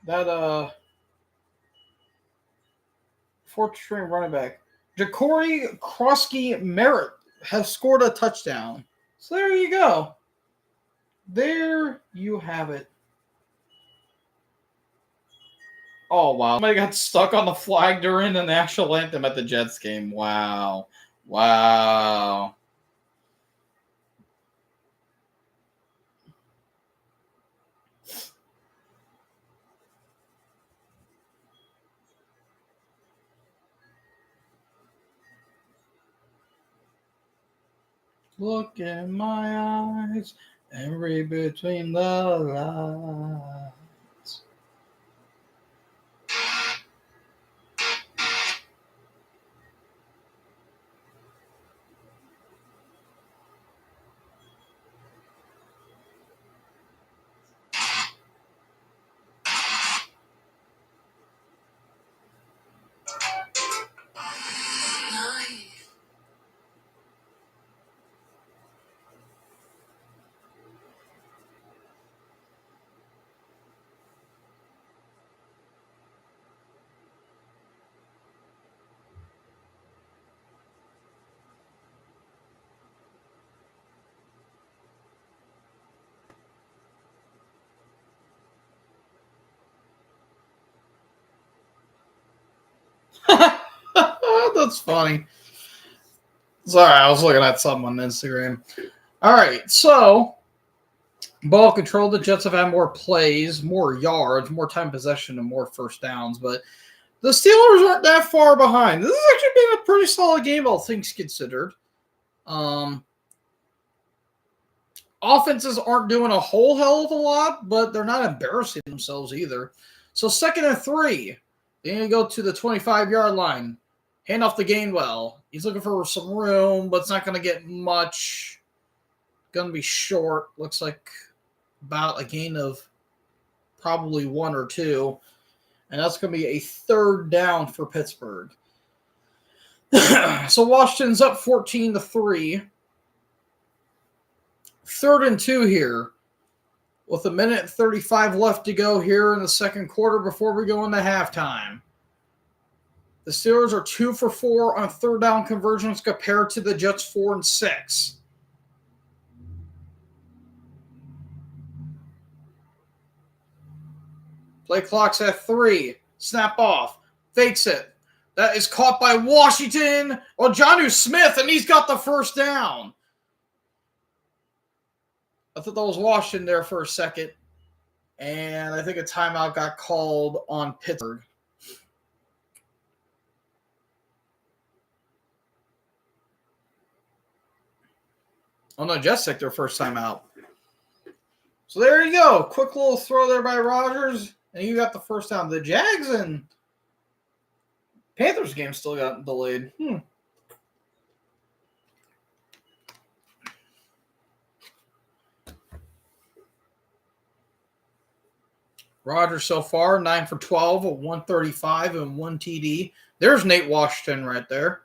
That fourth string running back, Ja'Cory Krosky Merritt, has scored a touchdown. So there you go. There you have it. Oh, wow. Somebody got stuck on the flag during the national anthem at the Jets game. Wow. Wow. Look in my eyes and read between the lines. That's funny. Sorry, I was looking at something on Instagram. All right, so ball control. The Jets have had more plays, more yards, more time possession, and more first downs, but the Steelers aren't that far behind. This has actually been a pretty solid game, all things considered. Offenses aren't doing a whole hell of a lot, but they're not embarrassing themselves either. So 2nd and 3. They're going to go to the 25-yard line. Hand off to Gainwell. He's looking for some room, but it's not going to get much. Going to be short. Looks like about a gain of probably 1 or 2. And that's going to be a 3rd down for Pittsburgh. So Washington's up 14-3. 3rd and 2 here. With 1:35 left to go here in the second quarter before we go into halftime. The Steelers are 2 for 4 on 3rd down conversions compared to the Jets 4 and 6. Play clock's at 3. Snap off. Fakes it. That is caught by Washington. Oh, Jonnu Smith, and he's got the 1st down. I thought that was Washington there for a second. And I think a timeout got called on Pittsburgh. Oh, no, Jets took their first time out. So there you go. Quick little throw there by Rodgers. And you got the 1st down. The Jags and Panthers game still got delayed. Rodgers so far, 9 for 12, 135, and 1 TD. There's Nate Washington right there.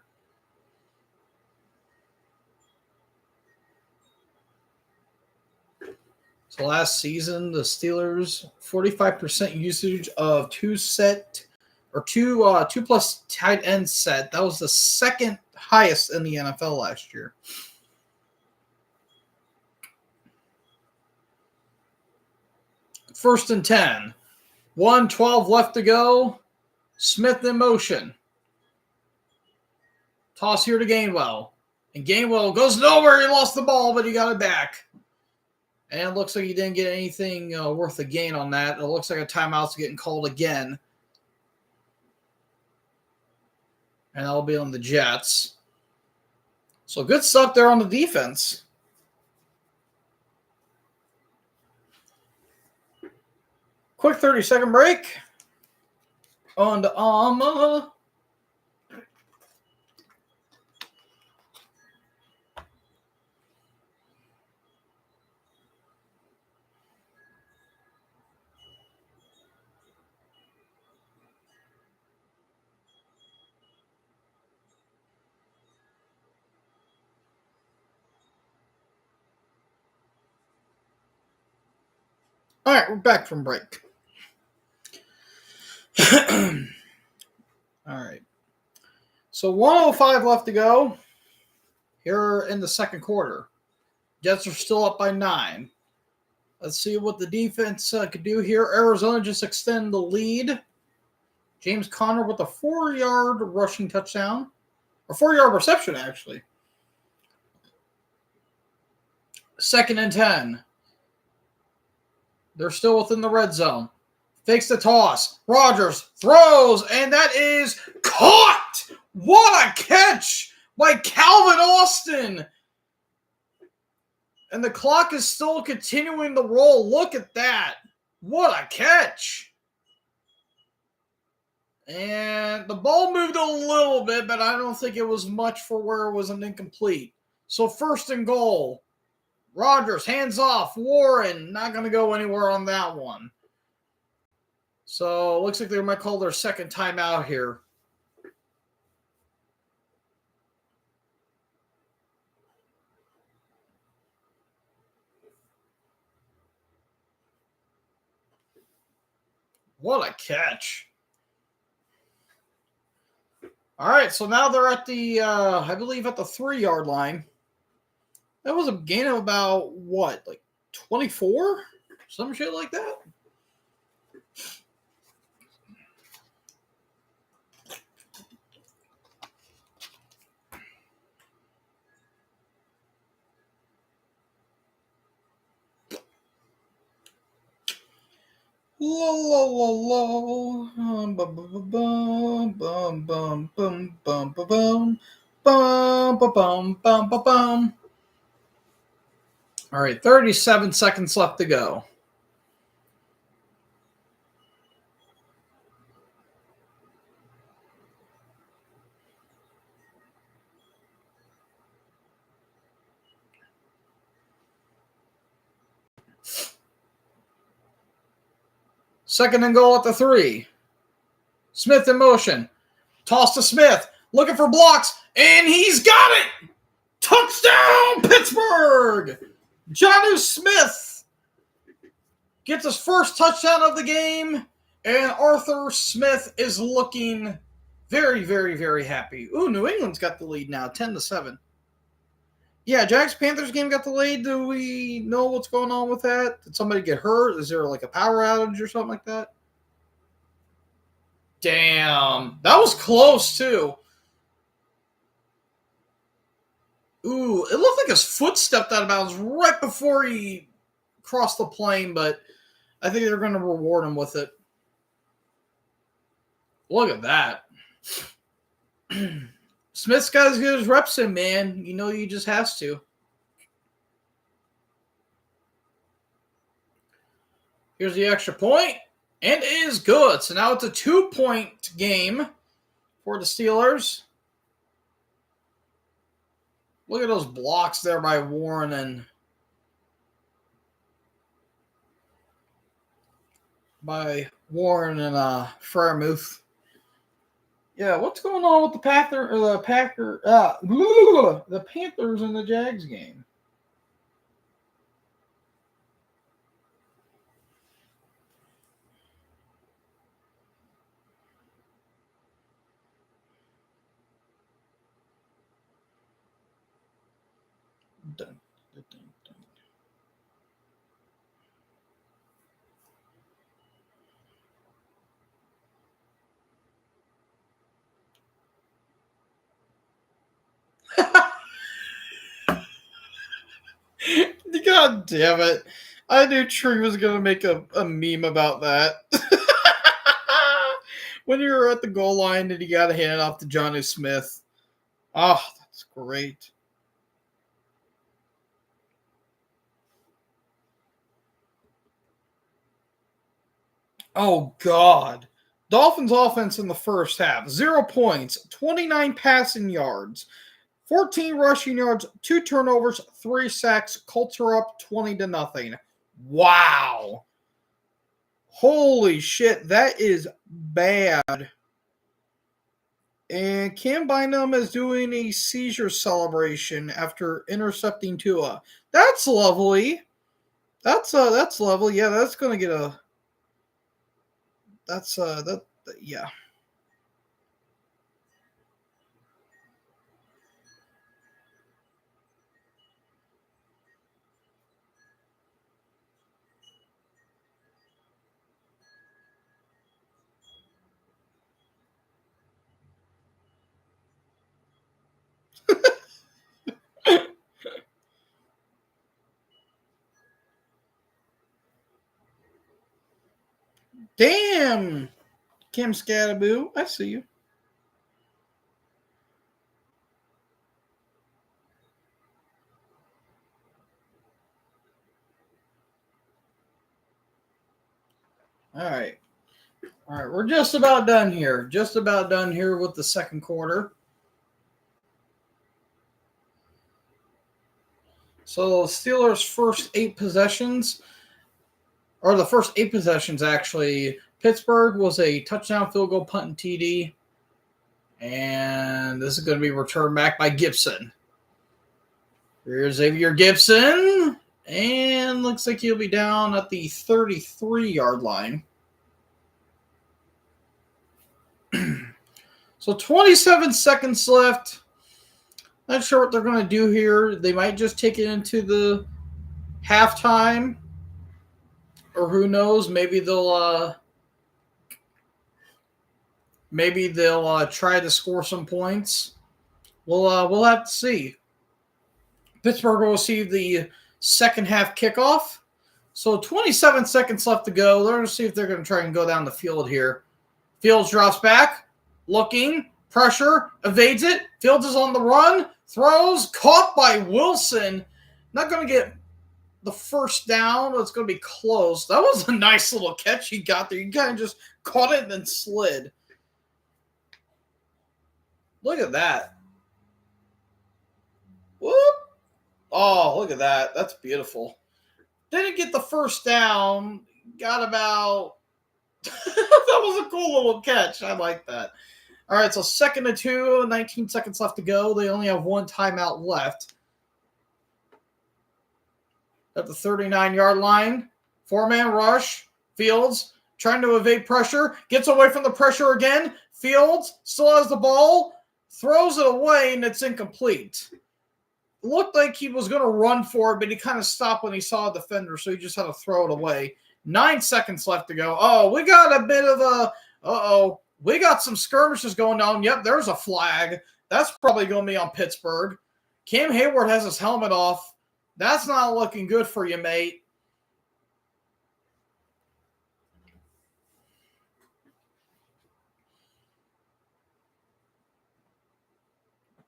So last season, the Steelers, 45% usage of 2 plus tight end set. That was the 2nd highest in the NFL last year. First and 10. 1:12 left to go. Smith in motion. Toss here to Gainwell. And Gainwell goes nowhere. He lost the ball, but he got it back. And it looks like he didn't get anything worth a gain on that. It looks like a timeout's getting called again. And that'll be on the Jets. So good stuff there on the defense. Quick 30-second break. On to Alma. All right, we're back from break. All right. So 1:05 left to go here in the second quarter. Jets are still up by 9. Let's see what the defense could do here. Arizona just extend the lead. James Conner with a 4-yard rushing touchdown. Or 4-yard reception, actually. 2nd and 10. They're still within the red zone. Fakes the toss. Rodgers throws, and that is caught! What a catch by Calvin Austin! And the clock is still continuing to roll. Look at that. What a catch. And the ball moved a little bit, but I don't think it was much for where it was an incomplete. So 1st and goal. Rodgers, hands off. Warren, not going to go anywhere on that one. So it looks like they might call their 2nd timeout here. What a catch. All right, so now they're at the, I believe at the 3-yard line. That was a gain of about, what, like 24? Some shit like that? La la la la, bum bum bum bum bum bum bum bum bum bum bum bum bum bum. All right, 37 seconds left to go. Second and goal at the 3. Smith in motion. Toss to Smith. Looking for blocks. And he's got it! Touchdown, Pittsburgh! Jonnu Smith gets his first touchdown of the game. And Arthur Smith is looking very, very, very happy. Ooh, New England's got the lead now, 10-7. Yeah, Jags-Panthers game got delayed. Do we know what's going on with that? Did somebody get hurt? Is there like a power outage or something like that? Damn. That was close, too. Ooh, it looked like his foot stepped out of bounds right before he crossed the plane, but I think they're going to reward him with it. Look at that. Smith's got as good as reps in, man. You know he just has to. Here's the extra point, and it is good. So now it's a 2-point game for the Steelers. Look at those blocks there by Warren and Freiermuth. Yeah, what's going on with the the Panthers and the Jags game? Dun, dun, dun, dun. God damn it. I knew Tree was going to make a meme about that. When you were at the goal line and you got to hand it off to Jonnu Smith. Oh, that's great. Oh, God. Dolphins offense in the first half. 0 points, 29 passing yards, 14 rushing yards, 2 turnovers, 3 sacks. Colts are up 20-0. Wow. Holy shit, that is bad. And Cam Bynum is doing a seizure celebration after intercepting Tua. That's lovely. That's lovely. Yeah, that's gonna get a. That's yeah. Damn, Kim Scadaboo, I see you. All right, we're just about done here. Just about done here with the second quarter. So Steelers' first 8 possessions, or the first 8 possessions actually, Pittsburgh was a touchdown, field goal, punt, and TD. And this is going to be returned back by Gibson. Here's Xavier Gibson. And looks like he'll be down at the 33-yard line. So 27 seconds left. Not sure what they're going to do here. They might just take it into the halftime. Or who knows? Maybe they'll try to score some points. We'll have to see. Pittsburgh will receive the second half kickoff. So 27 seconds left to go. They're going to see if they're going to try and go down the field here. Fields drops back, looking, pressure, evades it. Fields is on the run, throws, caught by Wilson. Not going to get the first down, but it's going to be close. That was a nice little catch he got there. He kind of just caught it and then slid. Look at that. Whoop. Oh, look at that. That's beautiful. Didn't get the first down. Got about That was a cool little catch. I like that. All right, so 2nd and 2, 19 seconds left to go. They only have one timeout left. At the 39-yard line, four-man rush. Fields trying to evade pressure, gets away from the pressure again. Fields still has the ball, throws it away, and it's incomplete. Looked like he was going to run for it, but he kind of stopped when he saw a defender, so he just had to throw it away. 9 seconds left to go. Oh, we got a bit of a we got some skirmishes going on. Yep, there's a flag. That's probably going to be on Pittsburgh. Cam Hayward has his helmet off. That's not looking good for you, mate.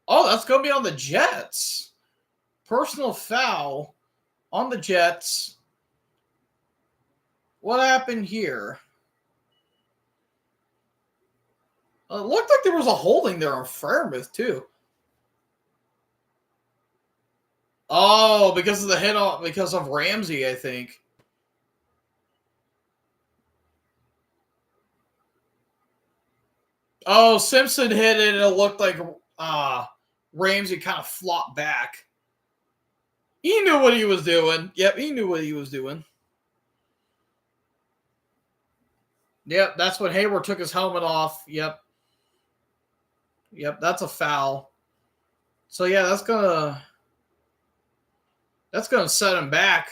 Oh, that's going to be on the Jets. Personal foul on the Jets. What happened here? It looked like there was a holding there on Fairmouth, too. Oh, because of the hit on, because of Ramsey, I think. Oh, Simpson hit it, and it looked like Ramsey kind of flopped back. He knew what he was doing. Yep, he knew what he was doing. Yep, that's when Hayward took his helmet off. Yep, that's a foul. So yeah, that's gonna set him back.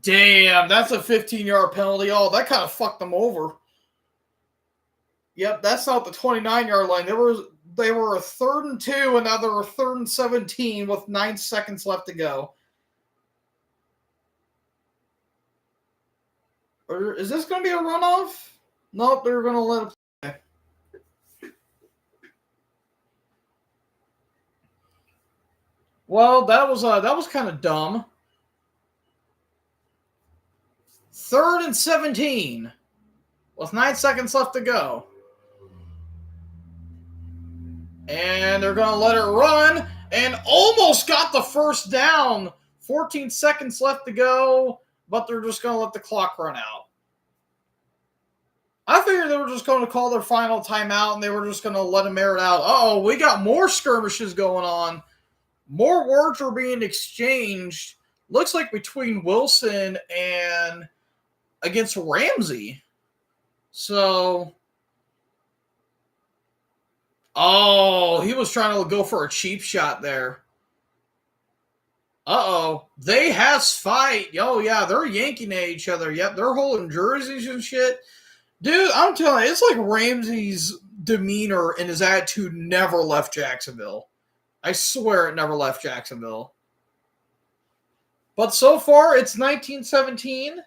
Damn, that's a 15-yard penalty. Oh, that kind of fucked them over. Yep, that's not the 29-yard line. They were a 3rd and 2, and now they're a 3rd and 17 with 9 seconds left to go. Or is this going to be a runoff? Nope, they're going to let it play. Well, that was kind of dumb. 3rd and 17 with 9 seconds left to go. And they're going to let it run and almost got the first down. 14 seconds left to go, but they're just going to let the clock run out. I figured they were just going to call their final timeout and they were just going to let them air it out. Uh-oh, we got more skirmishes going on. More words are being exchanged. Looks like between Wilson and against Ramsey. So, oh, he was trying to go for a cheap shot there. Uh-oh. They has fight. Oh, yeah, they're yanking at each other. Yep, they're holding jerseys and shit. Dude, I'm telling you, it's like Ramsey's demeanor and his attitude never left Jacksonville. I swear it never left Jacksonville. But so far, it's 19-17.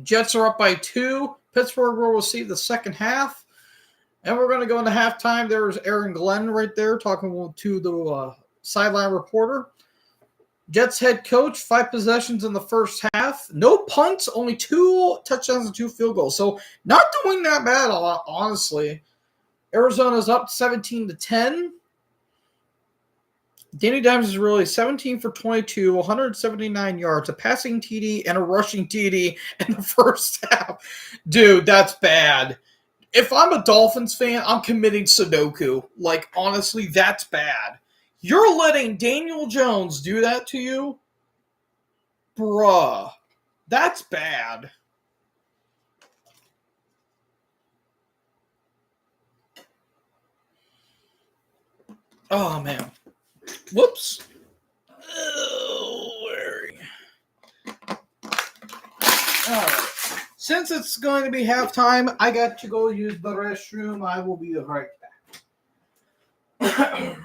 Jets are up by 2. Pittsburgh will receive the second half. And we're going to go into halftime. There's Aaron Glenn right there talking to the sideline reporter. Jets head coach, 5 possessions in the first half. No punts, only 2 touchdowns and 2 field goals. So not doing that bad, honestly. Arizona's up 17-10. Danny Dimes is really 17 for 22, 179 yards, a passing TD, and a rushing TD in the first half. Dude, that's bad. If I'm a Dolphins fan, I'm committing Sudoku. Like, honestly, that's bad. You're letting Daniel Jones do that to you? Bruh. That's bad. Oh, man. Whoops. Oh, all right. Since it's going to be halftime, I got to go use the restroom. I will be right back.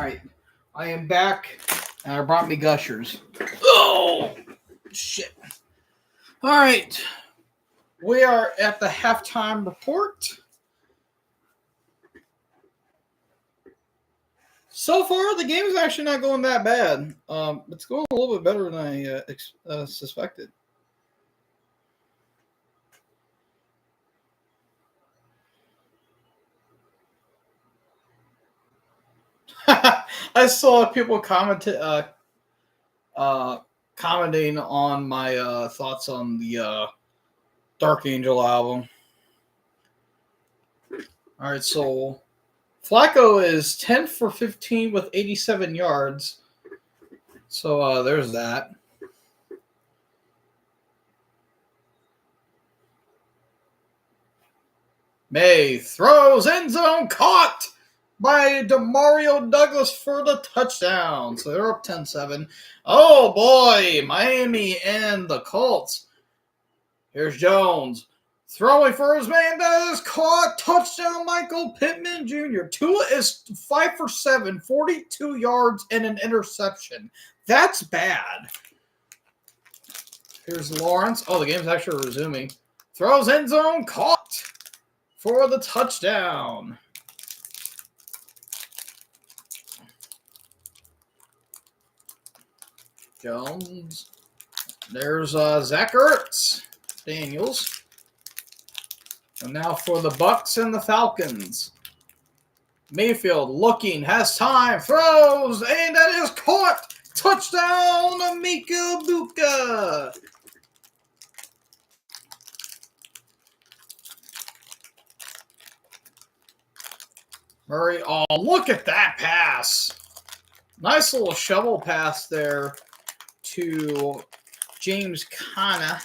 right. I am back, and I brought me Gushers. Oh, shit. All right. We are at the halftime report. So far, the game is actually not going that bad. It's going a little bit better than I suspected. I saw people commenting on my thoughts on the Dark Angel album. All right, so Flacco is 10 for 15 with 87 yards. So there's that. May throws end zone caught by Demario Douglas for the touchdown. So they're up 10-7. Oh boy, Miami and the Colts. Here's Jones. Throwing for his man, that is caught. Touchdown, Michael Pittman Jr. Tua is 5 for 7, 42 yards and an interception. That's bad. Here's Lawrence. Oh, the game's actually resuming. Throws end zone, caught for the touchdown. Jones. There's Zach Ertz. Daniels. And now for the Bucks and the Falcons. Mayfield looking, has time, throws, and that is caught. Touchdown, Amika Buka. Murray, oh, look at that pass. Nice little shovel pass there to James Conner.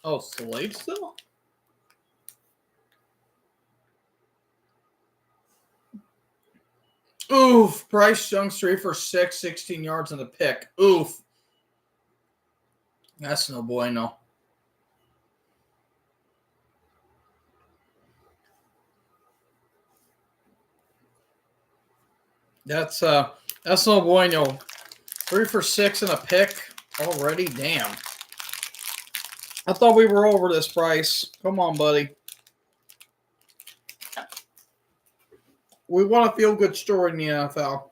Oh, Slade still? Oof. Bryce Young's 3 for 6, 16 yards and a pick. Oof. That's no bueno. That's no bueno. 3 for 6 and a pick already. Damn. I thought we were over this, Bryce. Come on, buddy. We want a feel-good story in the NFL.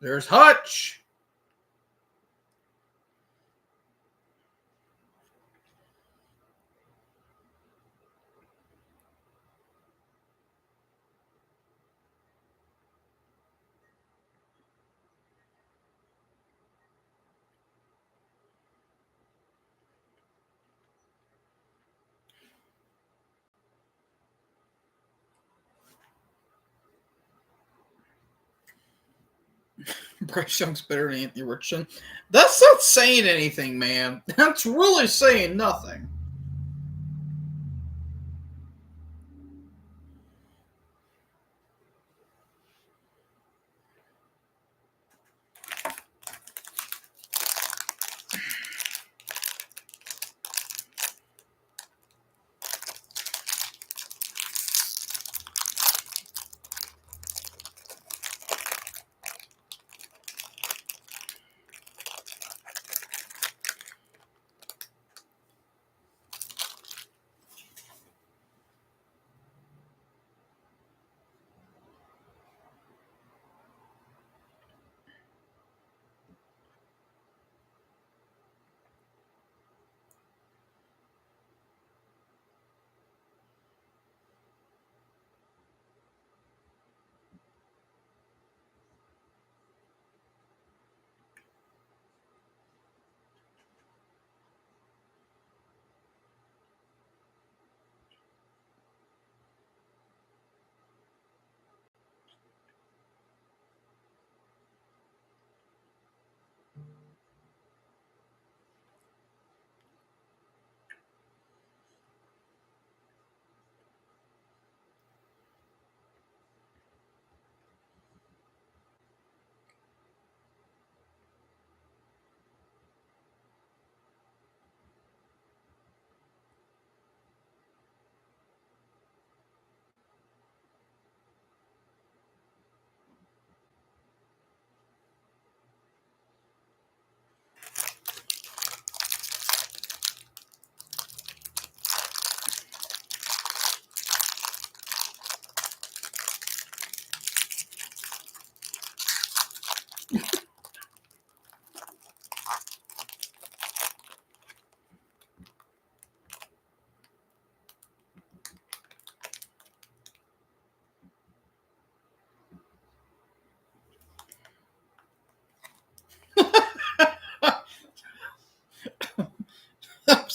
There's Hutch. Bryce Young's better than Anthony Richardson. That's not saying anything, man. That's really saying nothing.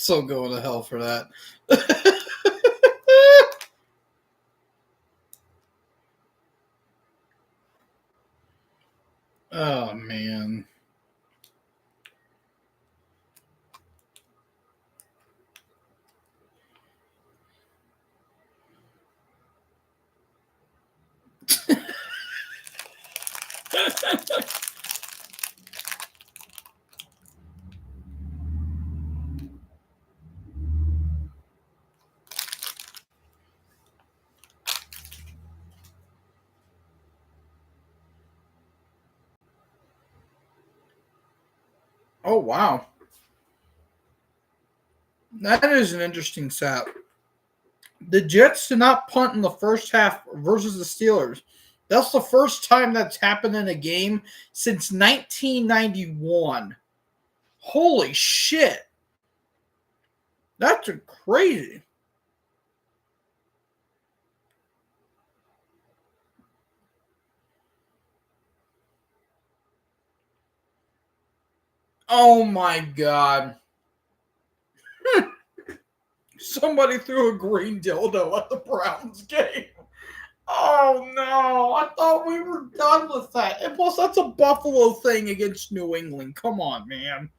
so going to hell for that. Oh, man. Oh, wow. That is an interesting stat. The Jets did not punt in the first half versus the Steelers. That's the first time that's happened in a game since 1991. Holy shit. That's crazy. Oh my god. Somebody threw a green dildo at the Browns game. Oh no, I thought we were done with that. And plus, that's a Buffalo thing against New England. Come on, man.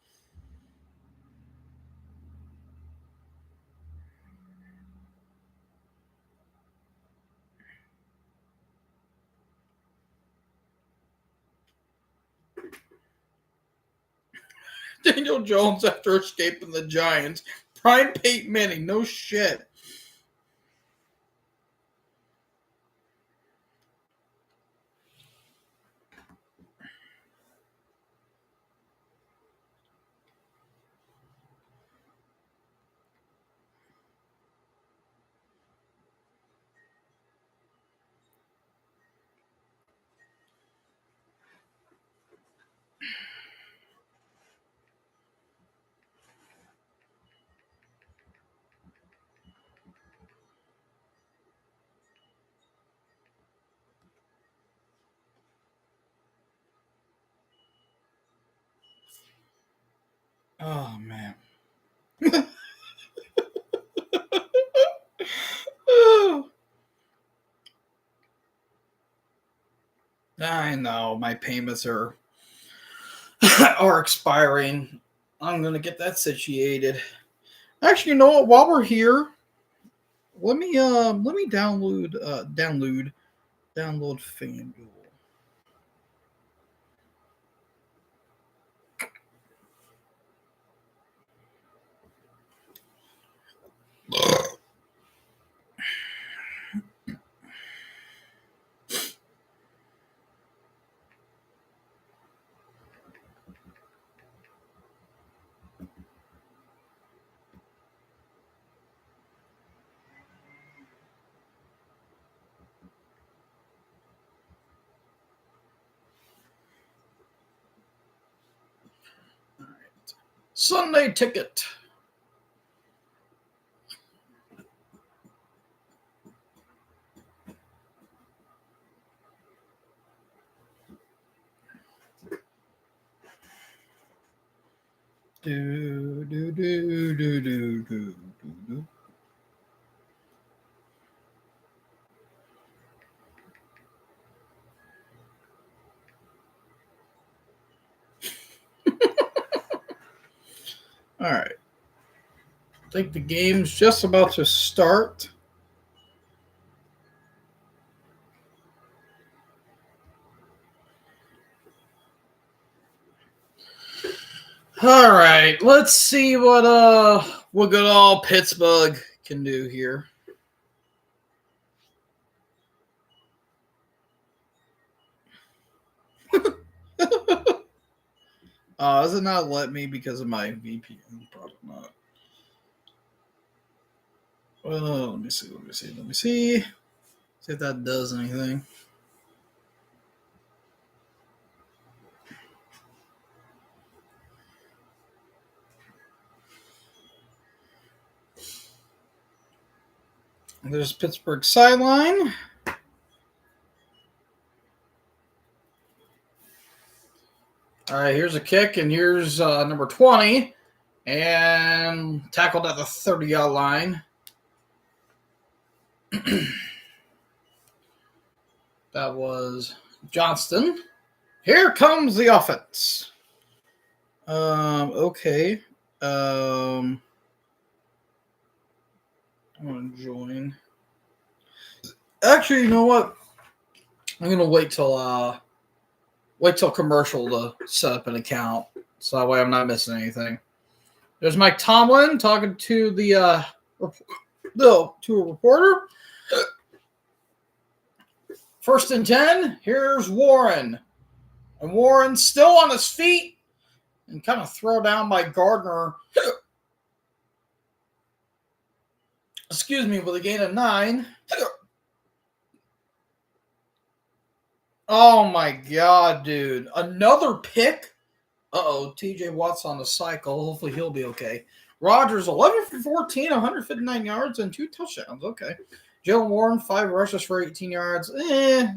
Daniel Jones after escaping the Giants. Prime Peyton Manning, no shit. Oh man. I know my payments are are expiring. I'm gonna get that situated. Actually, you know what? While we're here, let me download FanDuel. Sunday ticket. Do do do do do do do. All right. I think the game's just about to start. All right, let's see what good old Pittsburgh can do here. Does it not let me because of my VPN? Probably not. Well, let me see. See if that does anything. There's Pittsburgh sideline. All right, here's a kick, and here's number 20. And tackled at the 30-yard line. That was Johnston. Here comes the offense. Okay. I'm going to join. Actually, you know what? I'm going to wait till commercial to set up an account. So that way I'm not missing anything. There's Mike Tomlin talking to a reporter. 1st and 10. Here's Warren. And Warren's still on his feet and kind of throw down by Gardner. Excuse me, with a gain of 9. Oh my God, dude. Another pick? Uh-oh, TJ Watt's on the cycle. Hopefully he'll be okay. Rodgers, 11 for 14, 159 yards, and 2 touchdowns. Okay. Jalen Warren, 5 rushes for 18 yards. The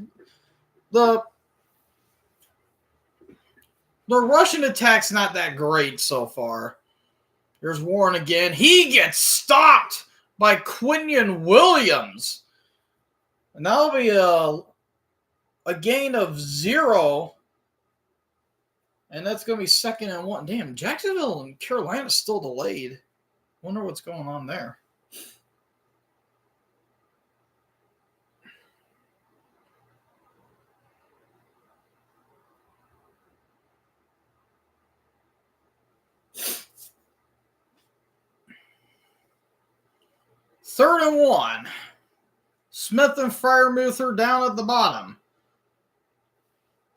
rushing attack's not that great so far. Here's Warren again. He gets stopped by Quinion Williams. And that'll be a gain of 0. And that's going to be 2nd and 1. Damn, Jacksonville and Carolina still delayed. Wonder what's going on there. Third and 1. Smith and Freiermuther down at the bottom.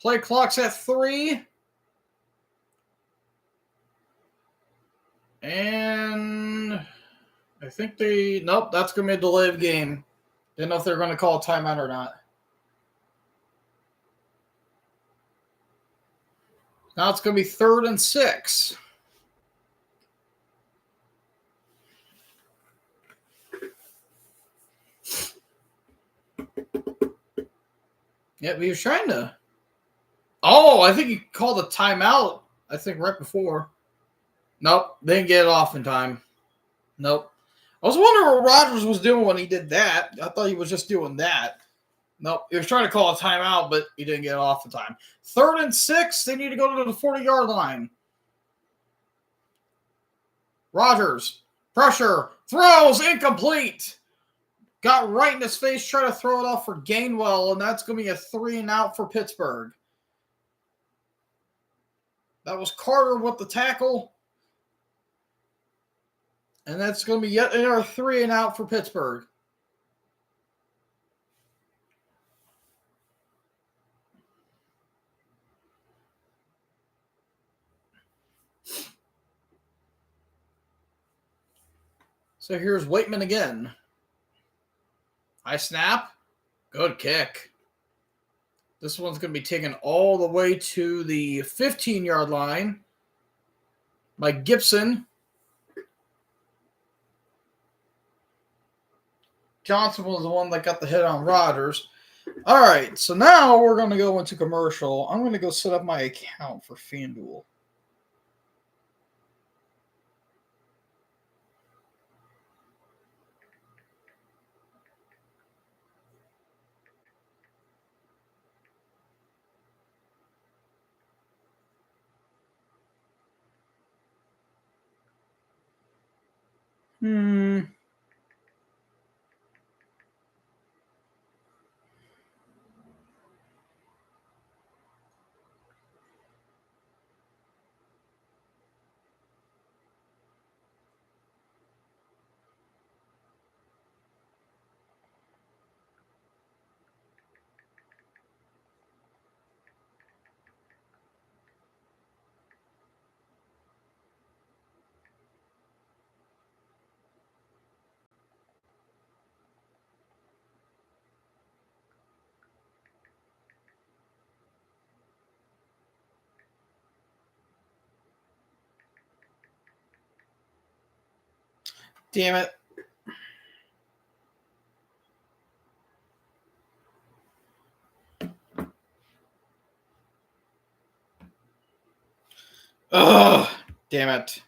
Play clock's at 3. And I think nope, that's going to be a delayed game. Didn't know if they're going to call a timeout or not. Now it's going to be 3rd and 6. Yep, he was trying to. Oh, I think he called a timeout. I think right before. Nope, didn't get it off in time. Nope. I was wondering what Rodgers was doing when he did that. I thought he was just doing that. Nope, he was trying to call a timeout, but he didn't get it off in time. 3rd and 6, they need to go to the 40-yard line. Rodgers, pressure, throws, incomplete. Got right in his face, trying to throw it off for Gainwell, and that's going to be a 3-and-out for Pittsburgh. That was Carter with the tackle. And that's going to be yet another 3-and-out for Pittsburgh. So here's Waitman again. High snap. Good kick. This one's going to be taken all the way to the 15-yard line by Gibson. Johnson was the one that got the hit on Rodgers. All right, so now we're going to go into commercial. I'm going to go set up my account for FanDuel. Damn it. Ugh, damn it.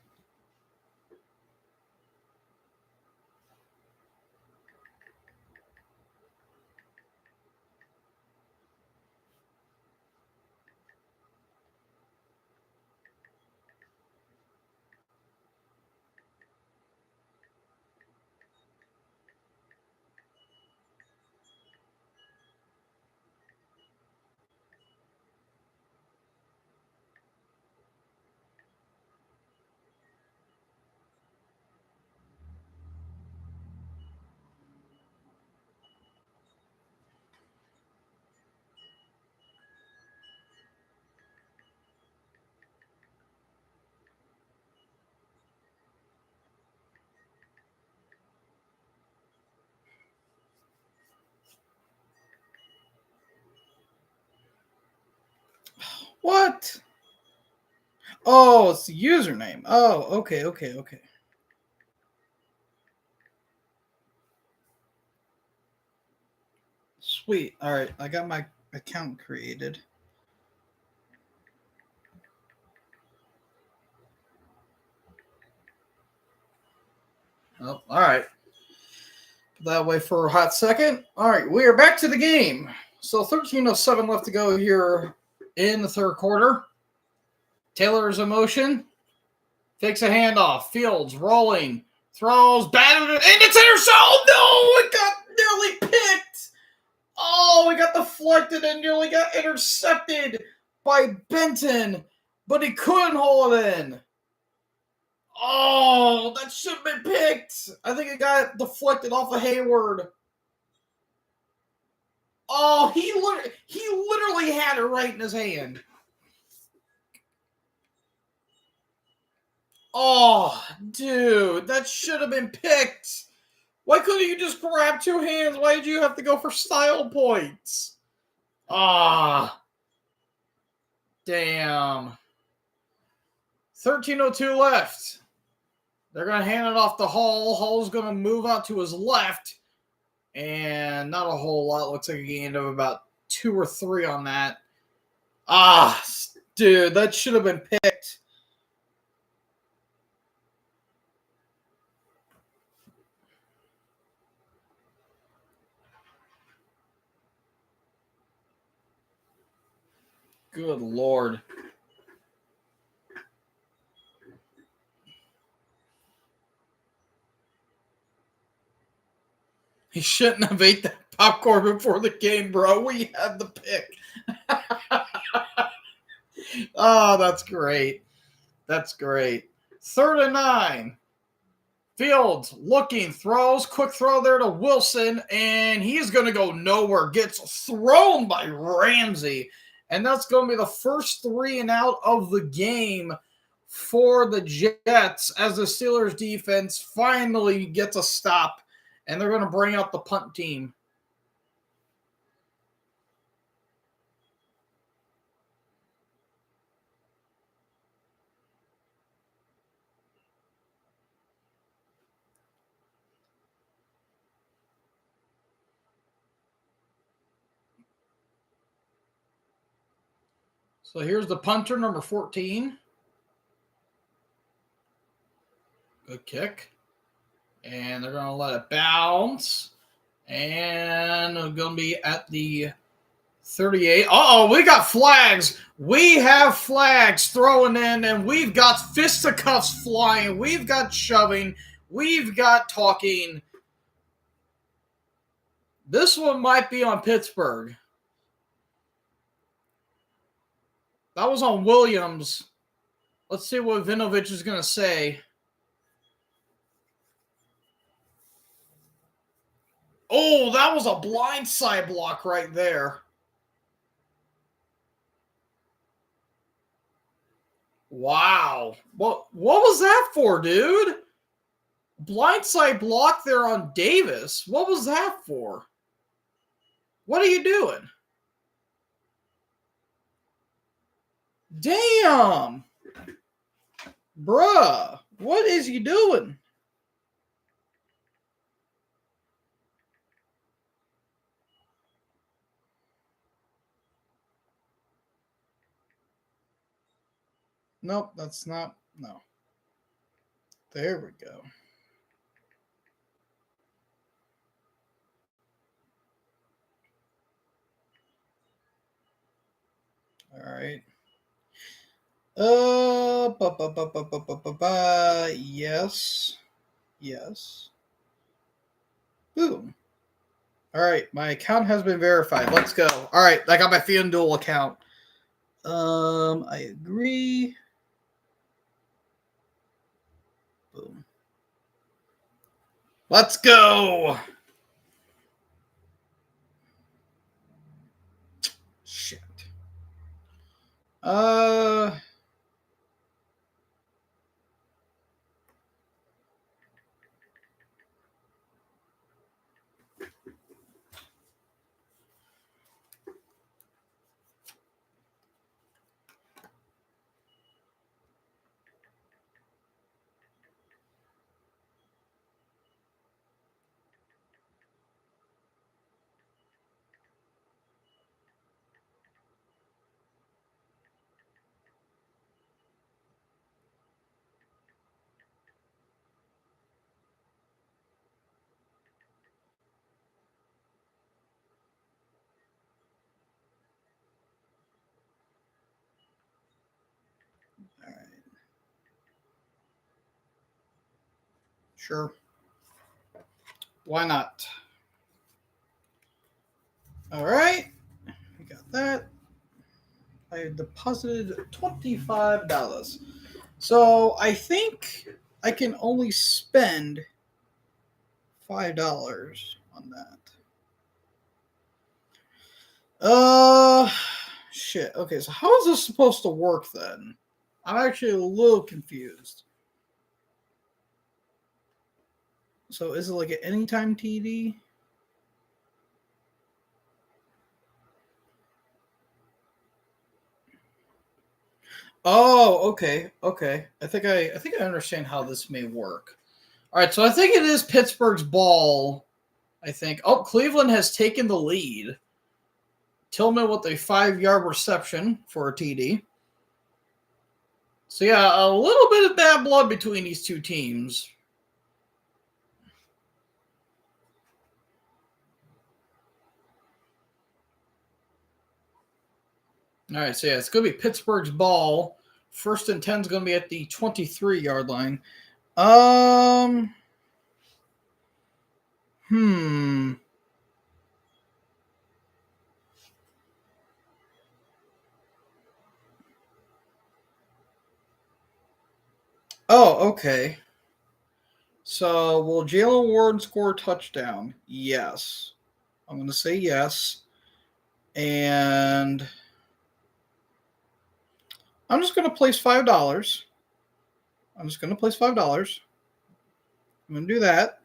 What? Oh, it's the username. Oh, okay. Sweet. All right, I got my account created. Oh, all right. Put that away for a hot second. All right, we are back to the game. So 13:07 left to go here in the third quarter. Taylor's in motion. Fakes a handoff. Fields rolling. Throws. Batted it. And it's intercepted. Oh, no! It got nearly picked. Oh, it got deflected and nearly got intercepted by Benton. But he couldn't hold it in. Oh, that should have been picked. I think it got deflected off of Hayward. Oh, he literally had it right in his hand. Oh, dude, that should have been picked. Why couldn't you just grab two hands? Why did you have to go for style points? Ah, damn. 13:02 left. They're going to hand it off to Hall. Hall's going to move out to his left. And not a whole lot. Looks like a gain of about 2 or 3 on that. Ah, dude, that should have been picked. Good Lord. He shouldn't have ate that popcorn before the game, bro. We had the pick. Oh, that's great. That's great. 3rd and 9. Fields looking, throws, quick throw there to Wilson, and he's going to go nowhere. Gets thrown by Ramsey, and that's going to be the first 3 and out of the game for the Jets as the Steelers defense finally gets a stop, and they're going to bring out the punt team. So here's the punter, number 14. Good kick. And they're going to let it bounce. And they're going to be at the 38. Uh-oh, we got flags. We have flags throwing in, and we've got fisticuffs flying. We've got shoving. We've got talking. This one might be on Pittsburgh. That was on Williams. Let's see what Vinovich is going to say. Oh, that was a blindside block right there. Wow. What was that for, dude? Blindside block there on Davis. What was that for? What are you doing? Damn. Bruh. What is he doing? Nope, that's not. No. There we go. All right. Yes. Yes. Boom. All right, my account has been verified. Let's go. All right, I got my FanDuel account. I agree. Boom. Let's go. Shit. Sure. Why not? All right. We got that. I deposited $25. So I think I can only spend $5 on that. Shit. Okay, so how is this supposed to work then? I'm actually a little confused. So is it like an anytime TD? Oh, okay, okay. I think I understand how this may work. All right, so I think it is Pittsburgh's ball. I think. Oh, Cleveland has taken the lead. Tillman with a 5-yard reception for a TD. So yeah, a little bit of bad blood between these two teams. All right, so yeah, it's going to be Pittsburgh's ball. First and 10 is going to be at the 23-yard line. Hmm. Oh, okay. So will Jalen Warren score a touchdown? Yes. I'm going to say yes. And I'm just going to place $5. I'm just going to place $5. I'm going to do that.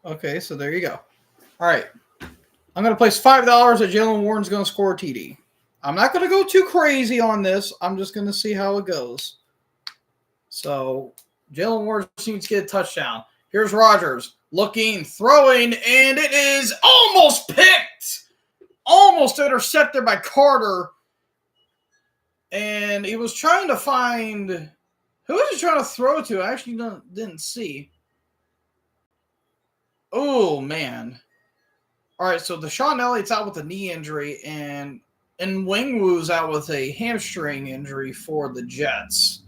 Okay, so there you go. All right. I'm going to place $5 that Jalen Warren's going to score a TD. I'm not going to go too crazy on this. I'm just going to see how it goes. So Jalen Warren seems to get a touchdown. Here's Rodgers looking, throwing, and it is almost picked. Almost intercepted by Carter. And he was trying to find who was he trying to throw to? I actually didn't see. Oh man. All right, so Deshaun Elliott's out with a knee injury, and Nwangwu's out with a hamstring injury for the Jets.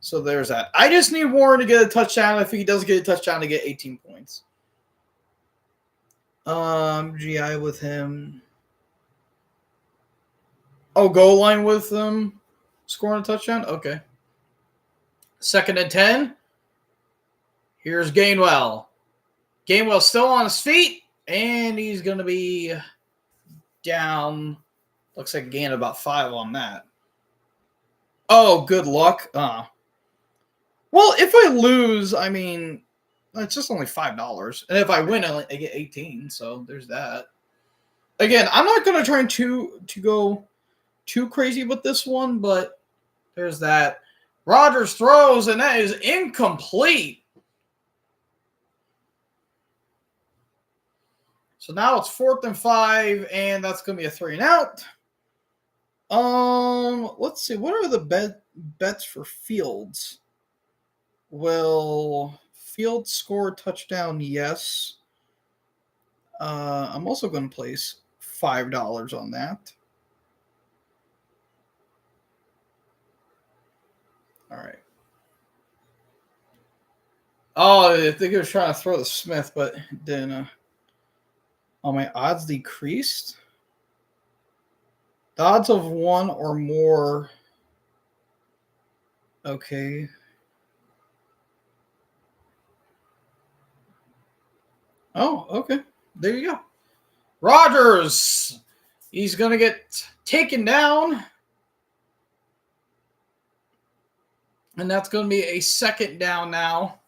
So there's that. I just need Warren to get a touchdown. If he does get a touchdown, to get 18 points. GI with him. Oh, goal line with him. Scoring a touchdown? Okay. Second and 10. Here's Gainwell. Gainwell still on his feet, and he's going to be down. Looks like a gain of about 5 on that. Oh, good luck. Well, if I lose, I mean, it's just only $5. And if I win, I get 18. So there's that. Again, I'm not going to try to go too crazy with this one, but there's that. Rodgers throws, and that is incomplete. So now it's 4th and 5, and that's going to be a 3 and out. Let's see. What are the bets for Fields? Will Fields score a touchdown? Yes. I'm also going to place $5 on that. All right. Oh, I think he was trying to throw the Smith, but then my odds decreased. The odds of one or more. Okay. Oh, okay. There you go. Rodgers. He's going to get taken down. And that's going to be a second down now.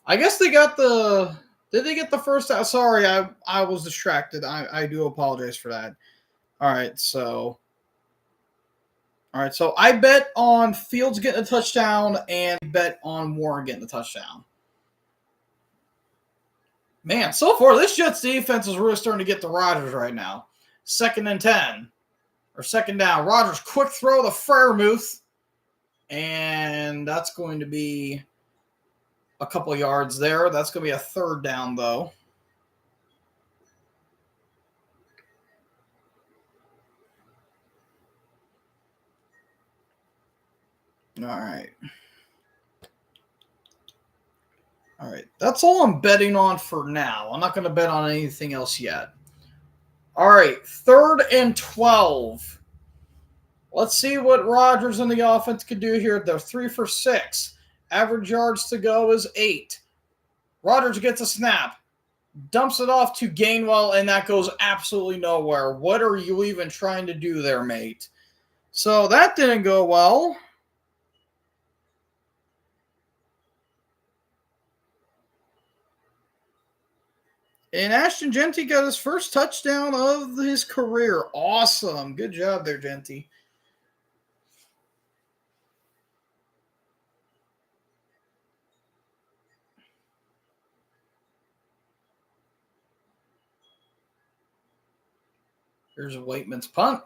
I guess they got the... Did they get the first down? Sorry, I was distracted. I do apologize for that. All right, so I bet on Fields getting a touchdown and bet on Warren getting a touchdown. Man, so far, this Jets defense is really starting to get to Rodgers right now. 2nd and 10. Or second down. Rodgers, quick throw to Freiermuth. And that's going to be a couple yards there. That's going to be a 3rd down, though. All right. All right. That's all I'm betting on for now. I'm not going to bet on anything else yet. All right. 3rd and 12. Let's see what Rodgers and the offense can do here. They're 3 for 6. Average yards to go is 8. Rodgers gets a snap. Dumps it off to Gainwell, and that goes absolutely nowhere. What are you even trying to do there, mate? So that didn't go well. And Ashton Genty got his first touchdown of his career. Awesome. Good job there, Genty. Here's a Waitman's punt.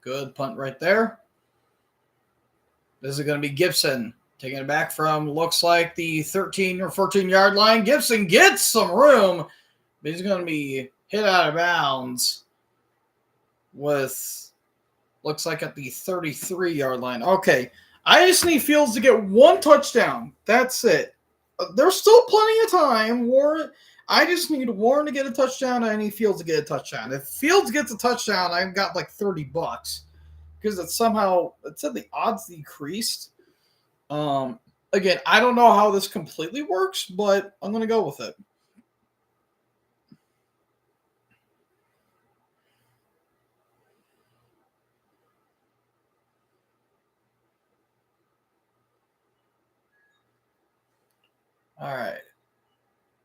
Good punt right there. This is going to be Gibson taking it back from, looks like, the 13 or 14-yard line. Gibson gets some room, but he's going to be hit out of bounds with, looks like, at the 33-yard line. Okay, I just need Fields to get one touchdown. That's it. There's still plenty of time. Warren, I just need Warren to get a touchdown, and I need Fields to get a touchdown. If Fields gets a touchdown, I've got like $30 because it said the odds decreased. Again, I don't know how this completely works, but I'm going to go with it. All right.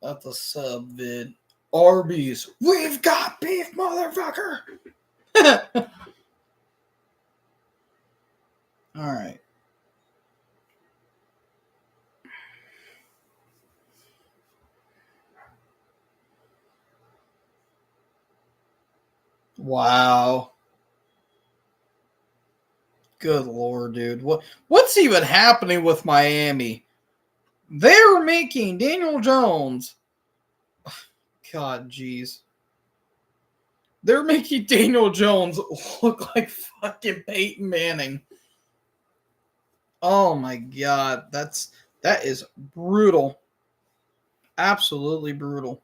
That's a sub vid. Arby's. We've got beef, motherfucker. All right. Wow. Good Lord, dude. What's even happening with Miami? They're making Daniel Jones. God, jeez. They're making Daniel Jones look like fucking Peyton Manning. Oh my God. That is brutal. Absolutely brutal.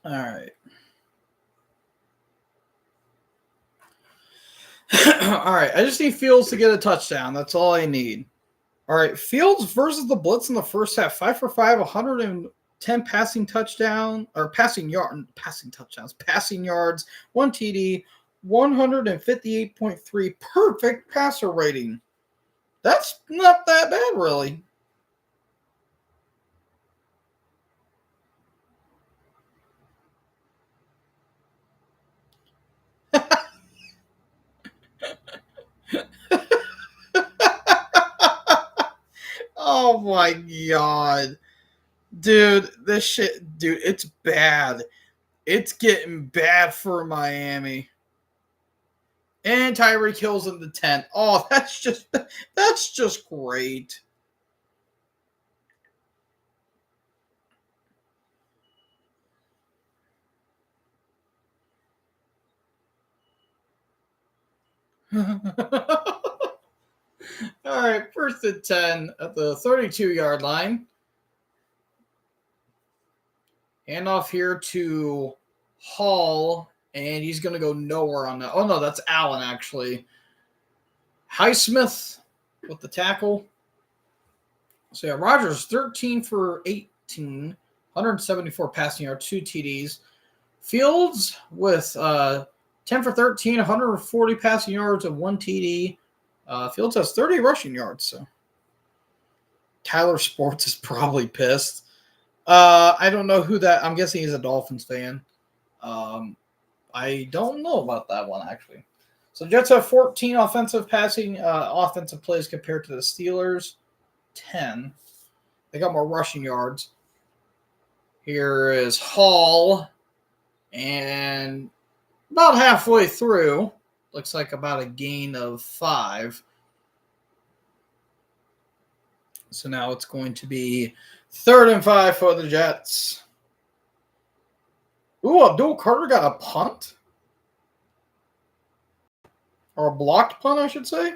All right. All right. I just need Fields to get a touchdown. That's all I need. All right. Fields versus the Blitz in the first half. 5 for 5, 110 passing touchdown or passing touchdowns, passing yards, 1 TD, 158.3 perfect passer rating. That's not that bad, really. Oh my God. Dude, this shit, dude, it's bad. It's getting bad for Miami. And Tyreek Hill's in the 10th. Oh, that's just great. All right, 1st and 10 at the 32-yard line. Handoff here to Hall, and he's going to go nowhere on that. Oh, no, that's Allen, actually. Highsmith with the tackle. So, yeah, Rodgers, 13 for 18, 174 passing yards, 2 TDs. Fields with 10 for 13, 140 passing yards, and 1 TD. Fields has 30 rushing yards, so Tyler Sports is probably pissed. I don't know who that. I'm guessing he's a Dolphins fan. I don't know about that one, actually. So Jets have 14 offensive plays compared to the Steelers. 10. They got more rushing yards. Here is Hall, and About halfway through. Looks like about a gain of 5. So now it's going to be 3rd and 5 for the Jets. Ooh, Abdul Carter got a punt? Or a blocked punt, I should say.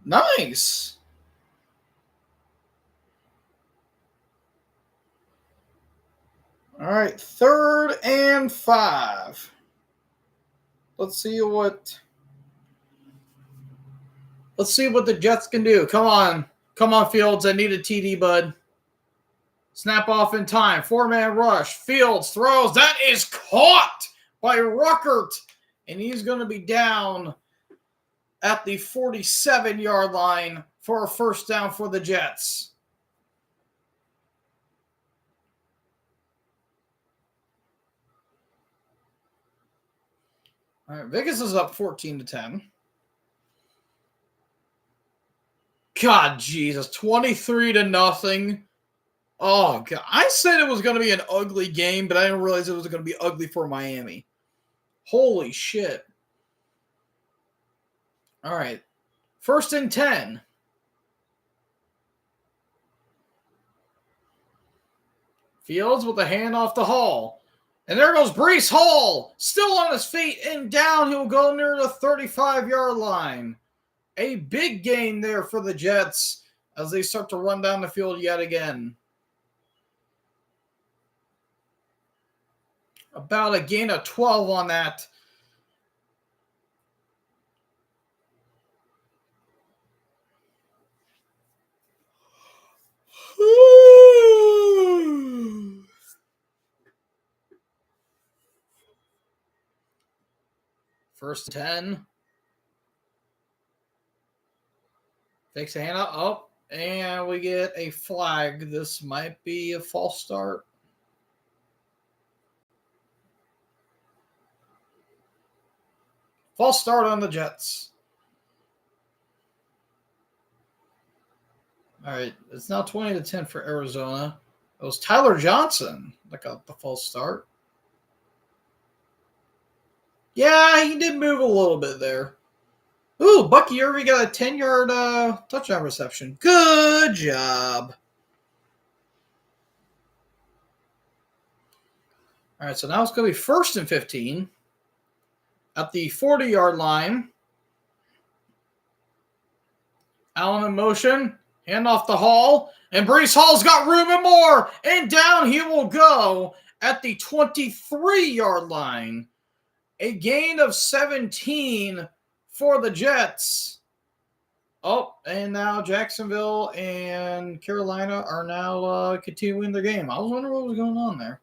Nice. All right, 3rd and 5. Let's see what the Jets can do. Come on. Come on, Fields. I need a TD, bud. Snap off in time. 4-man rush. Fields throws. That is caught by Ruckert. And he's going to be down at the 47-yard line for a first down for the Jets. All right, Vegas is up 14-10. God, Jesus, 23-0. Oh, God. I said it was going to be an ugly game, but I didn't realize it was going to be ugly for Miami. Holy shit. All right, 1st and 10. Fields with a handoff to Hall. And there goes Breece Hall, still on his feet, and down he'll go near the 35-yard line. A big gain there for the Jets as they start to run down the field yet again. About a gain of 12 on that. First 10. Fakes a handout. Oh, and we get a flag. This might be a false start. False start on the Jets. All right, it's now 20-10 for Arizona. It was Tyler Johnson that got the false start. Yeah, he did move a little bit there. Ooh, Bucky Irving got a 10-yard touchdown reception. Good job. All right, so now it's going to be 1st and 15 at the 40-yard line. Allen in motion. Hand off the Hall. And Breece Hall's got room and more. And down he will go at the 23-yard line. A gain of 17 for the Jets. Oh, and now Jacksonville and Carolina are now continuing their game. I was wondering what was going on there.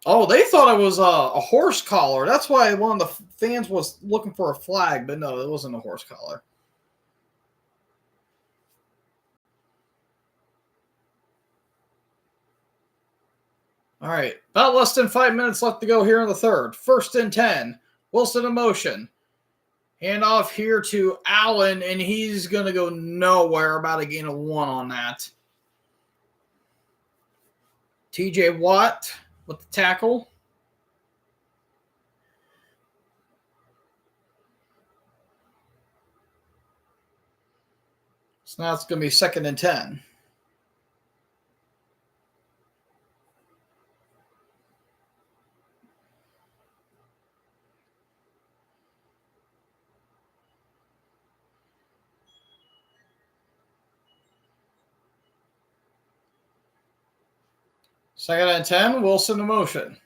Oh, they thought it was a horse collar. That's why one of the fans was looking for a flag, but no, it wasn't a horse collar. All right, about less than 5 minutes left to go here in the 3rd. 1st and 10. Wilson in motion. Hand off here to Allen, and he's going to go nowhere. About a gain of 1 on that. TJ Watt with the tackle. So now it's going to be 2nd and 10. Second and 10, Wilson in motion.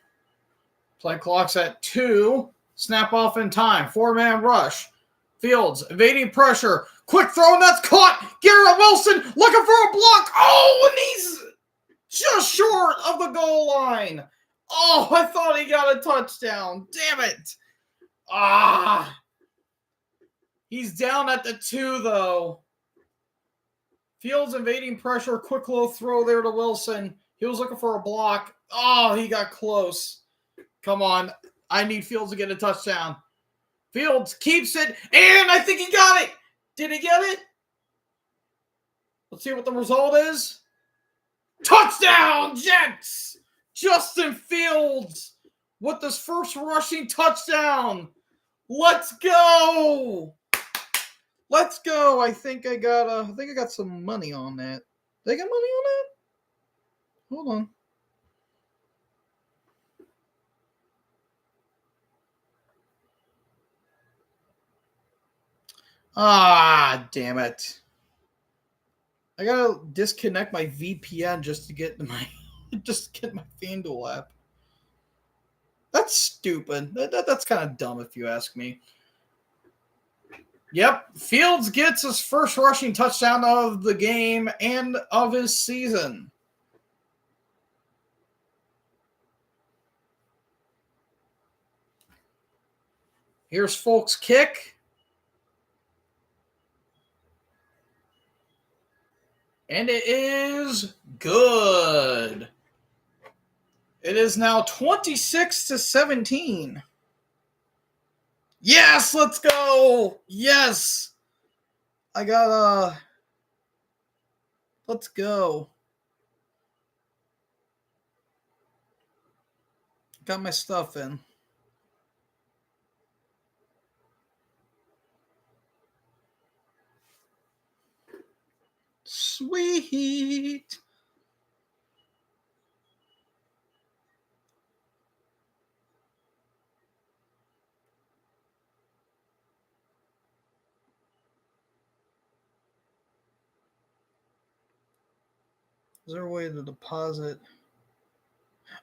Play clock's at 2. Snap off in time. 4-man rush. Fields evading pressure. Quick throw, and that's caught. Garrett Wilson looking for a block. Oh, and he's just short of the goal line. Oh, I thought he got a touchdown. Damn it. He's down at the 2, though. Fields evading pressure. Quick little throw there to Wilson. He was looking for a block. Oh, he got close. Come on. I need Fields to get a touchdown. Fields keeps it, and I think he got it. Did he get it? Let's see what the result is. Touchdown, Jets! Justin Fields with his first rushing touchdown. Let's go. Let's go. I think I got some money on that. Did I get money on that? Hold on. Ah, damn it. I gotta disconnect my VPN just to get my FanDuel app. That's stupid. That's kind of dumb if you ask me. Yep, Fields gets his first rushing touchdown of the game and of his season. Here's Folk's kick. And it is good. It is now 26-17. Yes, let's go. Yes. I got let's go. Got my stuff in. Sweet. Is there a way to deposit?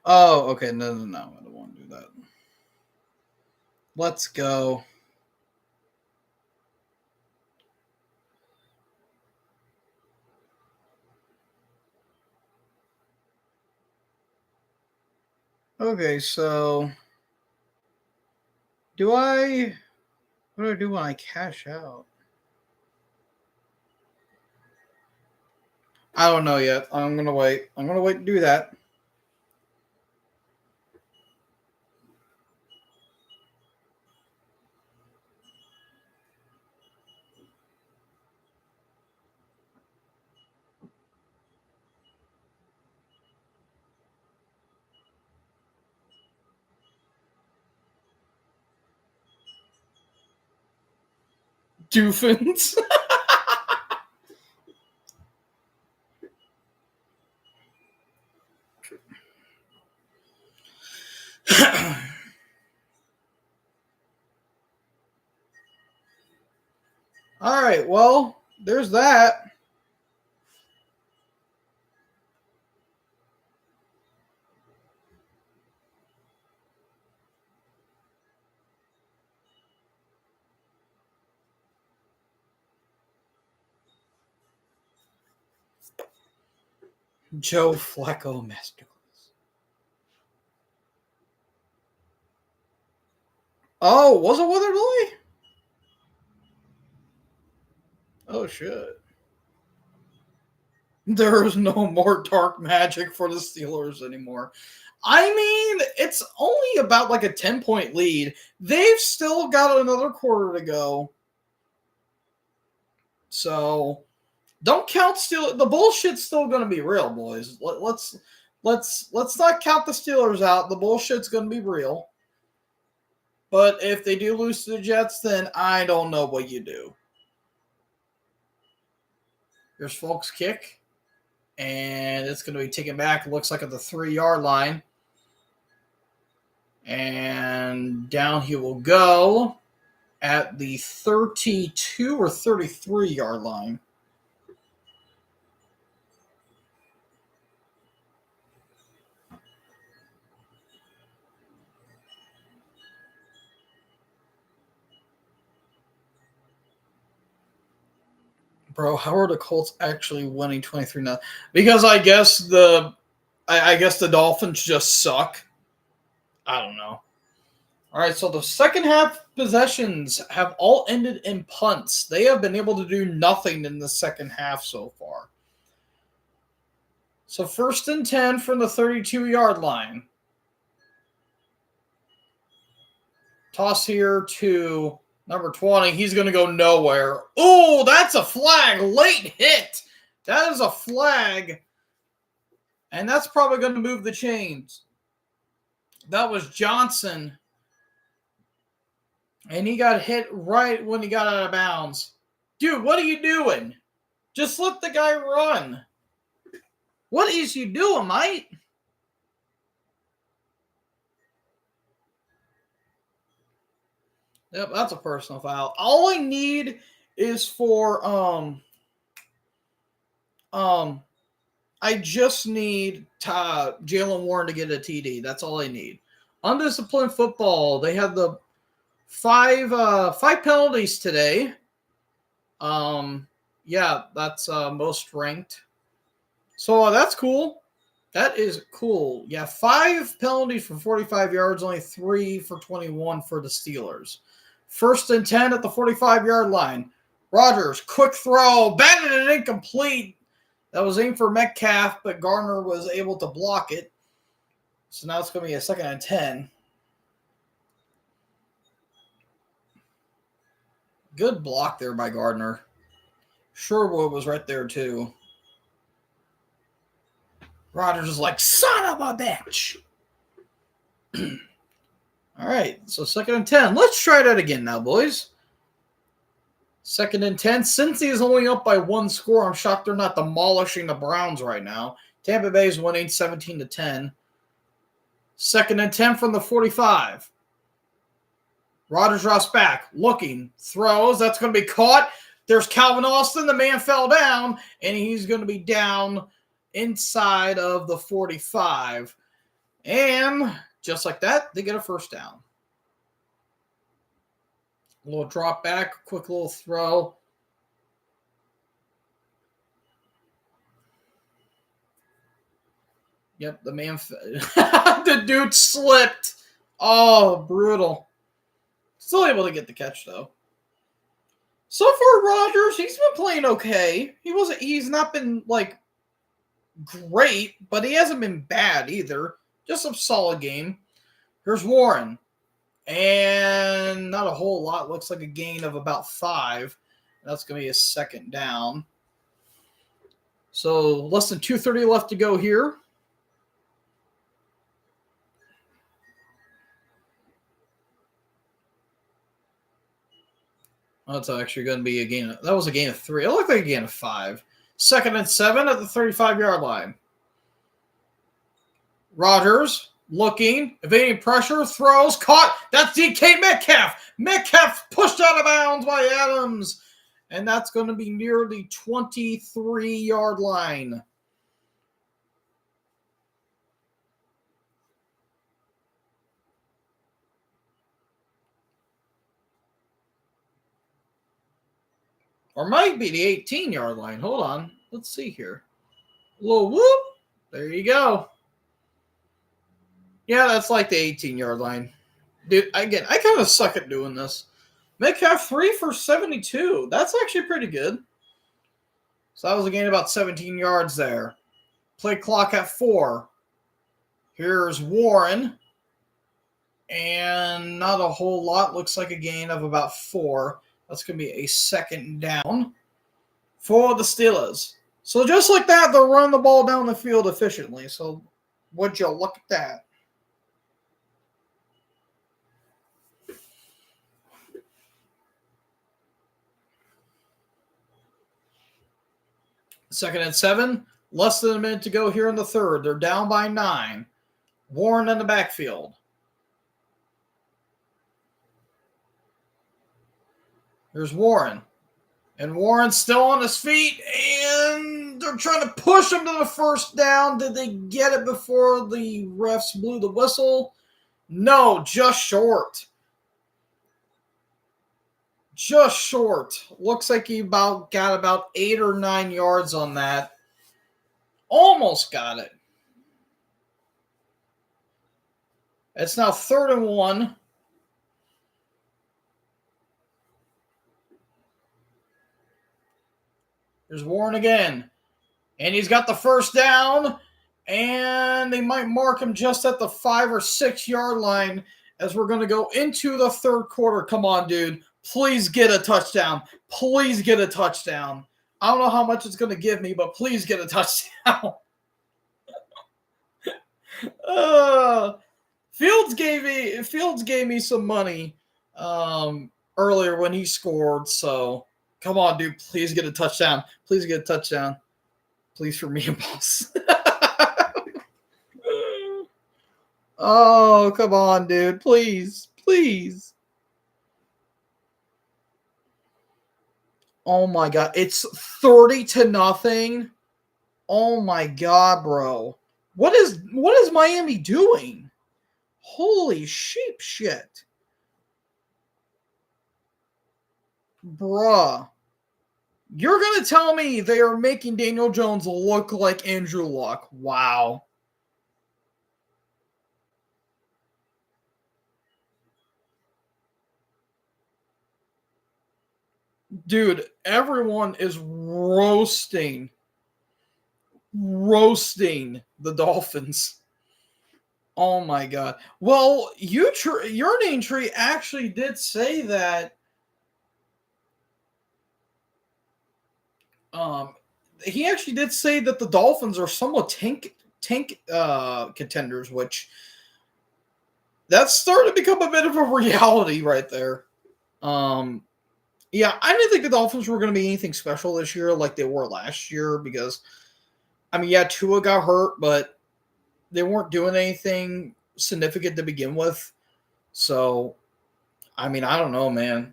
Oh, okay. No. I don't want to do that. Let's go. Okay, so what do I do when I cash out? I don't know yet. I'm going to wait. I'm going to wait to do that. Doofins. All right, well, there's that. Joe Flacco masterclass. Oh, was it weather delay? Oh shit. There is no more dark magic for the Steelers anymore. I mean, it's only about like a 10-point lead. They've still got another quarter to go. So don't count Steelers. The bullshit's still going to be real, boys. Let's not count the Steelers out. The bullshit's going to be real. But if they do lose to the Jets, then I don't know what you do. Here's Folk's kick. And it's going to be taken back. It looks like at the 3-yard line. And down he will go at the 32 or 33-yard line. Bro, how are the Colts actually winning 23-0? Because I guess the Dolphins just suck. I don't know. All right, so the second half possessions have all ended in punts. They have been able to do nothing in the second half so far. So 1st and 10 from the 32-yard line. Toss here to number 20. He's going to go nowhere. Oh, that's a flag. Late hit. That is a flag. And that's probably going to move the chains. That was Johnson. And he got hit right when he got out of bounds. Dude, what are you doing? Just let the guy run. What is you doing, mate? Yep, that's a personal foul. All I need is for I just need Jalen Warren to get a TD. That's all I need. Undisciplined football. They had the five penalties today. Yeah, that's most ranked. So that's cool. That is cool. Yeah, 5 penalties for 45 yards, only 3 for 21 for the Steelers. 1st and 10 at the 45-yard line. Rodgers, quick throw, batted it incomplete. That was aimed for Metcalf, but Gardner was able to block it. So now it's going to be a 2nd and 10. Good block there by Gardner. Sherwood was right there too. Rodgers is like, son of a bitch. All right, so 2nd and 10. Let's try that again now, boys. 2nd and 10. Cincy is only up by 1 score. I'm shocked they're not demolishing the Browns right now. Tampa Bay is winning 17-10. 2nd and 10 from the 45. Rodgers drops back, looking, throws. That's going to be caught. There's Calvin Austin. The man fell down, and he's going to be down inside of the 45. And just like that, they get a 1st down. A little drop back, quick little throw. Yep, the man, the dude slipped. Oh, brutal. Still able to get the catch, though. So far, Rodgers, he's been playing okay. He's not been, like, great, but he hasn't been bad either. Just a solid game. Here's Warren. And not a whole lot. Looks like a gain of about 5. That's going to be a 2nd down. So less than 2:30 left to go here. That's actually going to be a gain. That was a gain of 3. It looked like a gain of 5. 2nd and 7 at the 35-yard line. Rodgers looking, evading pressure, throws, caught. That's DK Metcalf. Metcalf pushed out of bounds by Adams. And that's going to be near the 23-yard line. Or might be the 18-yard line. Hold on. Let's see here. A little whoop. There you go. Yeah, that's like the 18-yard line. Dude, again, I kind of suck at doing this. Metcalf 3 for 72. That's actually pretty good. So that was a gain of about 17 yards there. Play clock at 4. Here's Warren. And not a whole lot. Looks like a gain of about 4. That's going to be a 2nd down for the Steelers. So just like that, they'll run the ball down the field efficiently. So would you look at that? Second and 7. Less than a minute to go here in the 3rd. They're down by 9. Warren in the backfield. Here's Warren. And Warren's still on his feet. And they're trying to push him to the 1st down. Did they get it before the refs blew the whistle? No, just short. Just short. Looks like he got about 8 or 9 yards on that. Almost got it. It's now 3rd and 1. There's Warren again. And he's got the 1st down. And they might mark him just at the 5 or 6 yard line as we're going to go into the 3rd quarter. Come on, dude. Please get a touchdown. Please get a touchdown. I don't know how much it's going to give me, but please get a touchdown. Fields gave me some money earlier when he scored. So come on, dude, please get a touchdown. Please get a touchdown. Please for me and boss. Oh, come on, dude. Please. Please. Oh my god. It's 30-0. Oh my god, bro. What is Miami doing? Holy sheep shit. Bruh. You're gonna tell me they are making Daniel Jones look like Andrew Luck. Wow. Dude, everyone is roasting the Dolphins. Oh my god. Well, your name tree actually did say that um he actually did say that the Dolphins are somewhat tank contenders, which that's starting to become a bit of a reality right there. Um yeah, I didn't think the Dolphins were going to be anything special this year like they were last year because I mean, yeah, Tua got hurt, but they weren't doing anything significant to begin with. So, I mean, I don't know, man.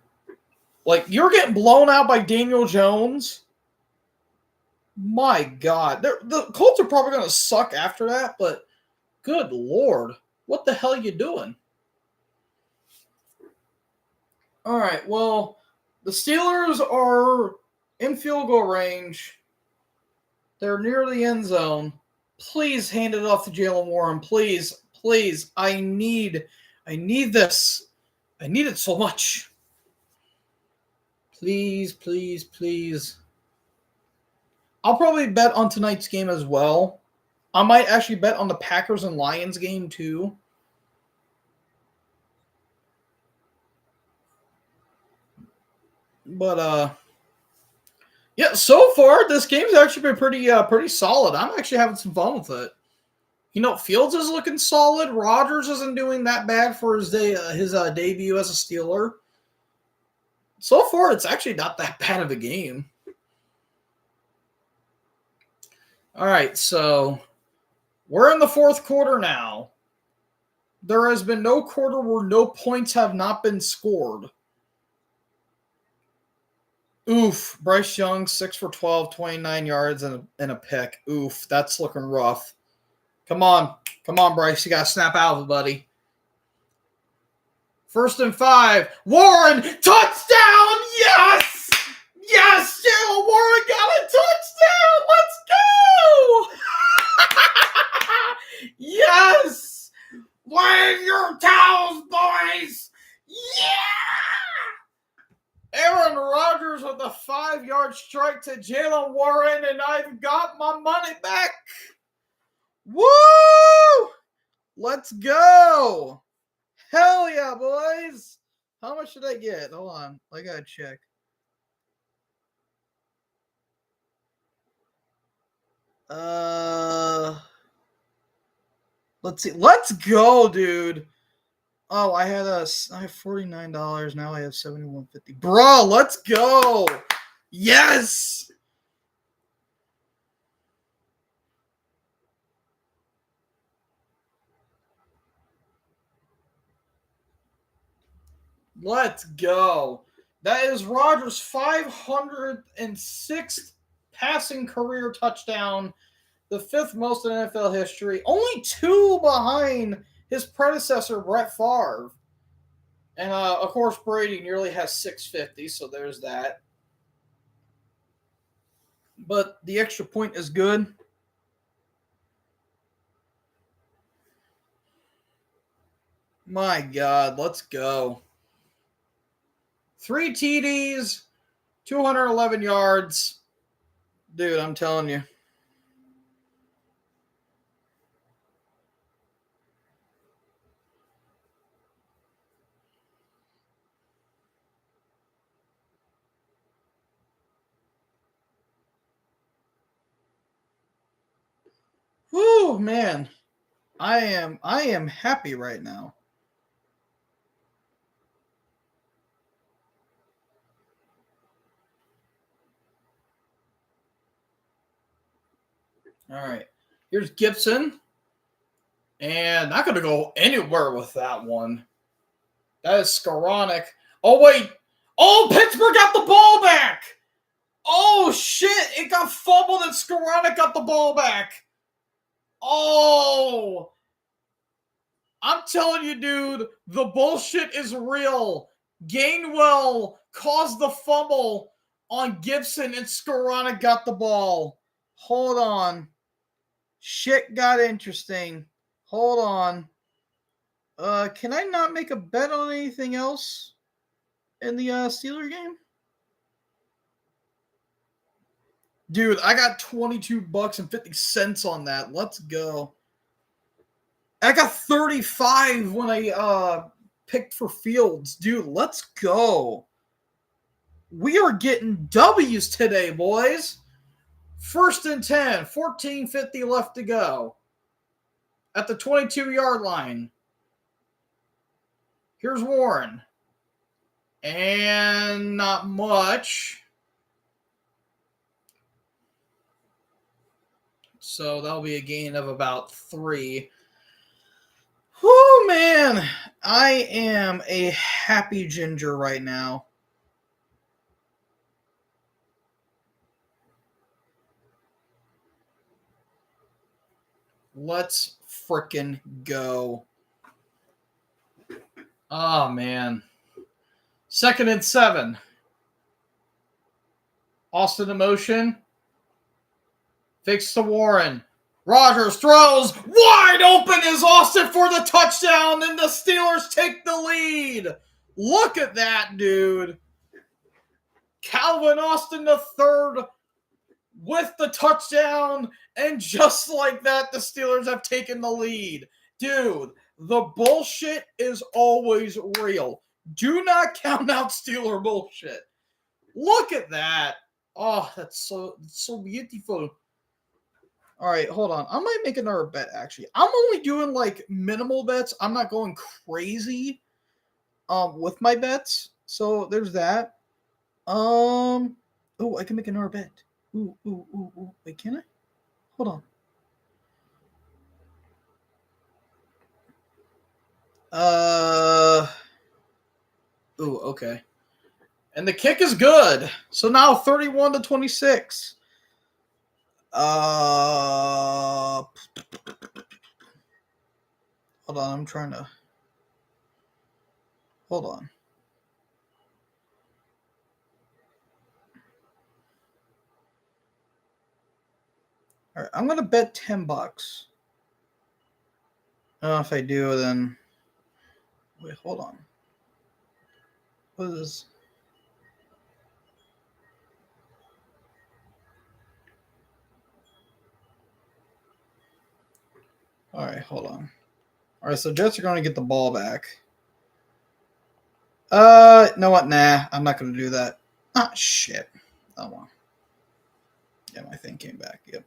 Like, you're getting blown out by Daniel Jones. My God. The Colts are probably going to suck after that, but good Lord. What the hell are you doing? All right, well, the Steelers are in field goal range. They're near the end zone. Please hand it off to Jalen Warren. Please, please. I need this. I need it so much. Please, please, please. I'll probably bet on tonight's game as well. I might actually bet on the Packers and Lions game too. But yeah, so far this game's actually been pretty solid. I'm actually having some fun with it. You know, Fields is looking solid. Rodgers isn't doing that bad for his debut as a Steeler. So far, it's actually not that bad of a game. All right, so we're in the fourth quarter now. There has been no quarter where no points have not been scored. Oof, Bryce Young, 6 for 12, 29 yards, and a pick. Oof, that's looking rough. Come on. Come on, Bryce. You got to snap out of it, buddy. 1st and 5. Warren, touchdown! Yes! Yes! Jalen Warren got a touchdown! Let's go! Yes! Wave your towels, boys! Yeah! Aaron Rodgers with a 5-yard strike to Jalen Warren, and I've got my money back. Woo! Let's go! Hell yeah, boys! How much did I get? Hold on, I gotta check. Let's see. Let's go, dude. Oh, I have $49. Now I have $71.50. Bro, let's go. Yes. Let's go. That is Rodgers' 506th passing career touchdown, the 5th most in NFL history. Only 2 behind his predecessor, Brett Favre. And, of course, Brady nearly has 650, so there's that. But the extra point is good. My God, let's go. 3 TDs, 211 yards. Dude, I'm telling you. Whew, man. I am happy right now. All right. Here's Gibson. And not going to go anywhere with that one. That is Skoranek. Oh, wait. Oh, Pittsburgh got the ball back. Oh, shit. It got fumbled and Skoranek got the ball back. Oh. I'm telling you, dude, the bullshit is real. Gainwell caused the fumble on Gibson and Skoranek got the ball. Hold on. Shit got interesting. Hold on. Can I not make a bet on anything else in the Steeler game? Dude, I got $22.50 on that. Let's go. I got 35 when I picked for Fields. Dude, let's go. We are getting W's today, boys. 1st and 10, 14:50 left to go. At the 22-yard line. Here's Warren. And not much. So that'll be a gain of about 3. Whoo, man. I am a happy ginger right now. Let's frickin' go. Oh, man. 2nd and 7. Austin in motion. Fakes to Warren. Rodgers throws. Wide open is Austin for the touchdown, and the Steelers take the lead. Look at that, dude. Calvin Austin III with the touchdown, and just like that, the Steelers have taken the lead. Dude, the bullshit is always real. Do not count out Steeler bullshit. Look at that. Oh, that's so beautiful. All right, hold on. I might make another bet, actually. I'm only doing, like, minimal bets. I'm not going crazy with my bets. So there's that. Oh, I can make another bet. Ooh. Wait, can I? Hold on. Ooh, okay. And the kick is good. So now 31-26. Hold on, I'm trying to. Hold on. All right, I'm gonna bet $10. If I do, then wait, hold on. What is this? All right, hold on. All right, so Jets are going to get the ball back. You know what? Nah, I'm not going to do that. Ah, shit. Oh, well. Yeah, my thing came back. Yep.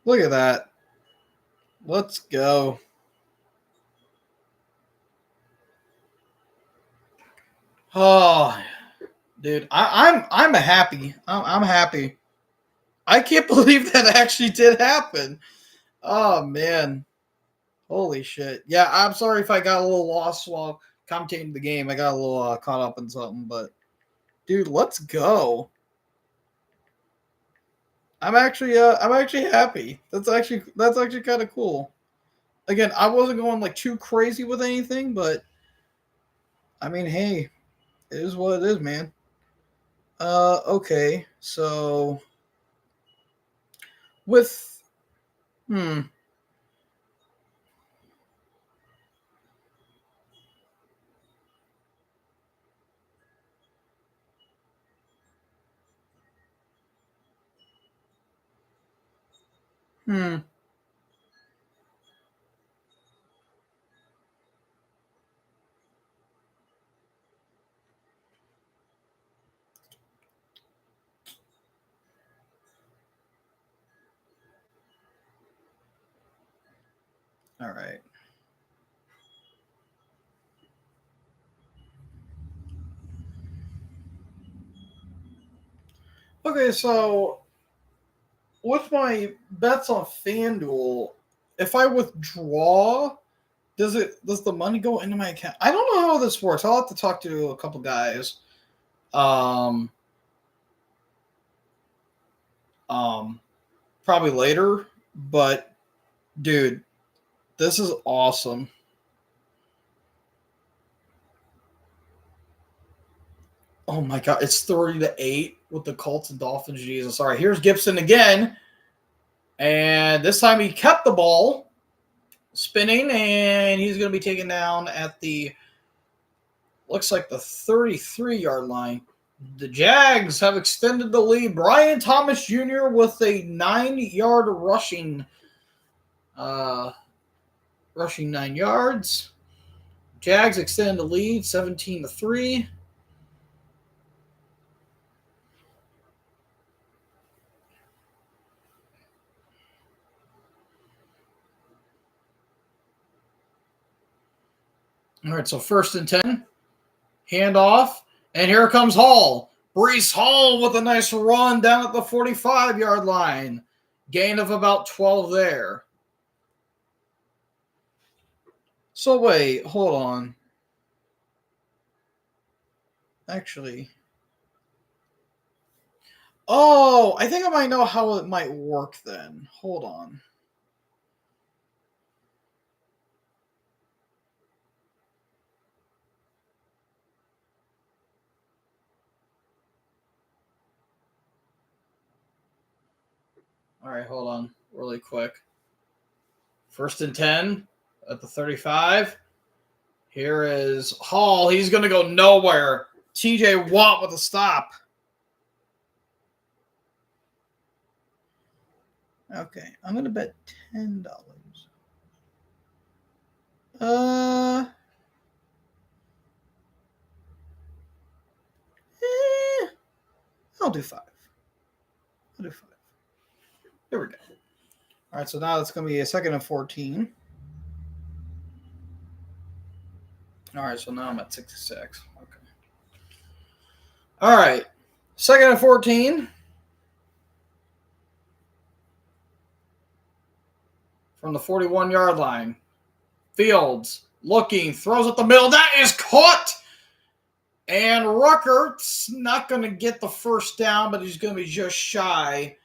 Look at that. Let's go. Oh, dude, I'm happy. I'm happy. I can't believe that actually did happen. Oh man, holy shit! Yeah, I'm sorry if I got a little lost while commentating the game. I got a little caught up in something, but dude, let's go. I'm actually happy. That's actually kind of cool. Again, I wasn't going like too crazy with anything, but I mean, hey, it is what it is, man. Okay, so with hmm. Hmm. All right. Okay, so with my bets on FanDuel, if I withdraw, does the money go into my account? I don't know how this works. I'll have to talk to a couple guys. Um, Probably later. But dude, this is awesome. Oh my god, it's 30-8 with the Colts and Dolphins. Jesus. All right, here's Gibson again. And this time he kept the ball spinning, and he's going to be taken down at the, looks like the 33-yard line. The Jags have extended the lead. Brian Thomas Jr. with a 9-yard rushing 9 yards. Jags extend the lead 17-3. All right, so 1st and 10. Handoff. And here comes Hall. Breece Hall with a nice run down at the 45-yard line. Gain of about 12 there. So wait, hold on. Actually. Oh, I think I might know how it might work then. Hold on. All right, hold on really quick. 1st and 10 at the 35. Here is Hall. He's going to go nowhere. TJ Watt with a stop. Okay, I'm going to bet $10. I'll do 5. I'll do 5. There we go. All right, so now it's going to be a 2nd and 14. All right, so now I'm at 66. Okay. All right, 2nd and 14. From the 41-yard line. Fields looking, throws at the middle. That is caught. And Ruckert's not going to get the 1st down, but he's going to be just shy.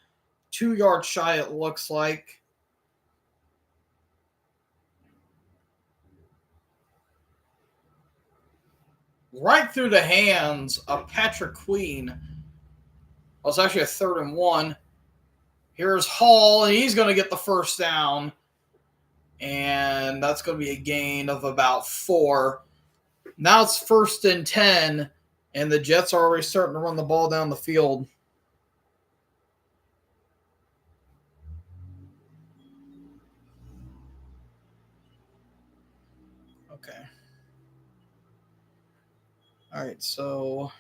2 yards shy, it looks like. Right through the hands of Patrick Queen. Well, it's actually a 3rd and 1. Here's Hall, and he's going to get the 1st down. And that's going to be a gain of about 4. Now it's 1st and 10, and the Jets are already starting to run the ball down the field. Okay. All right, so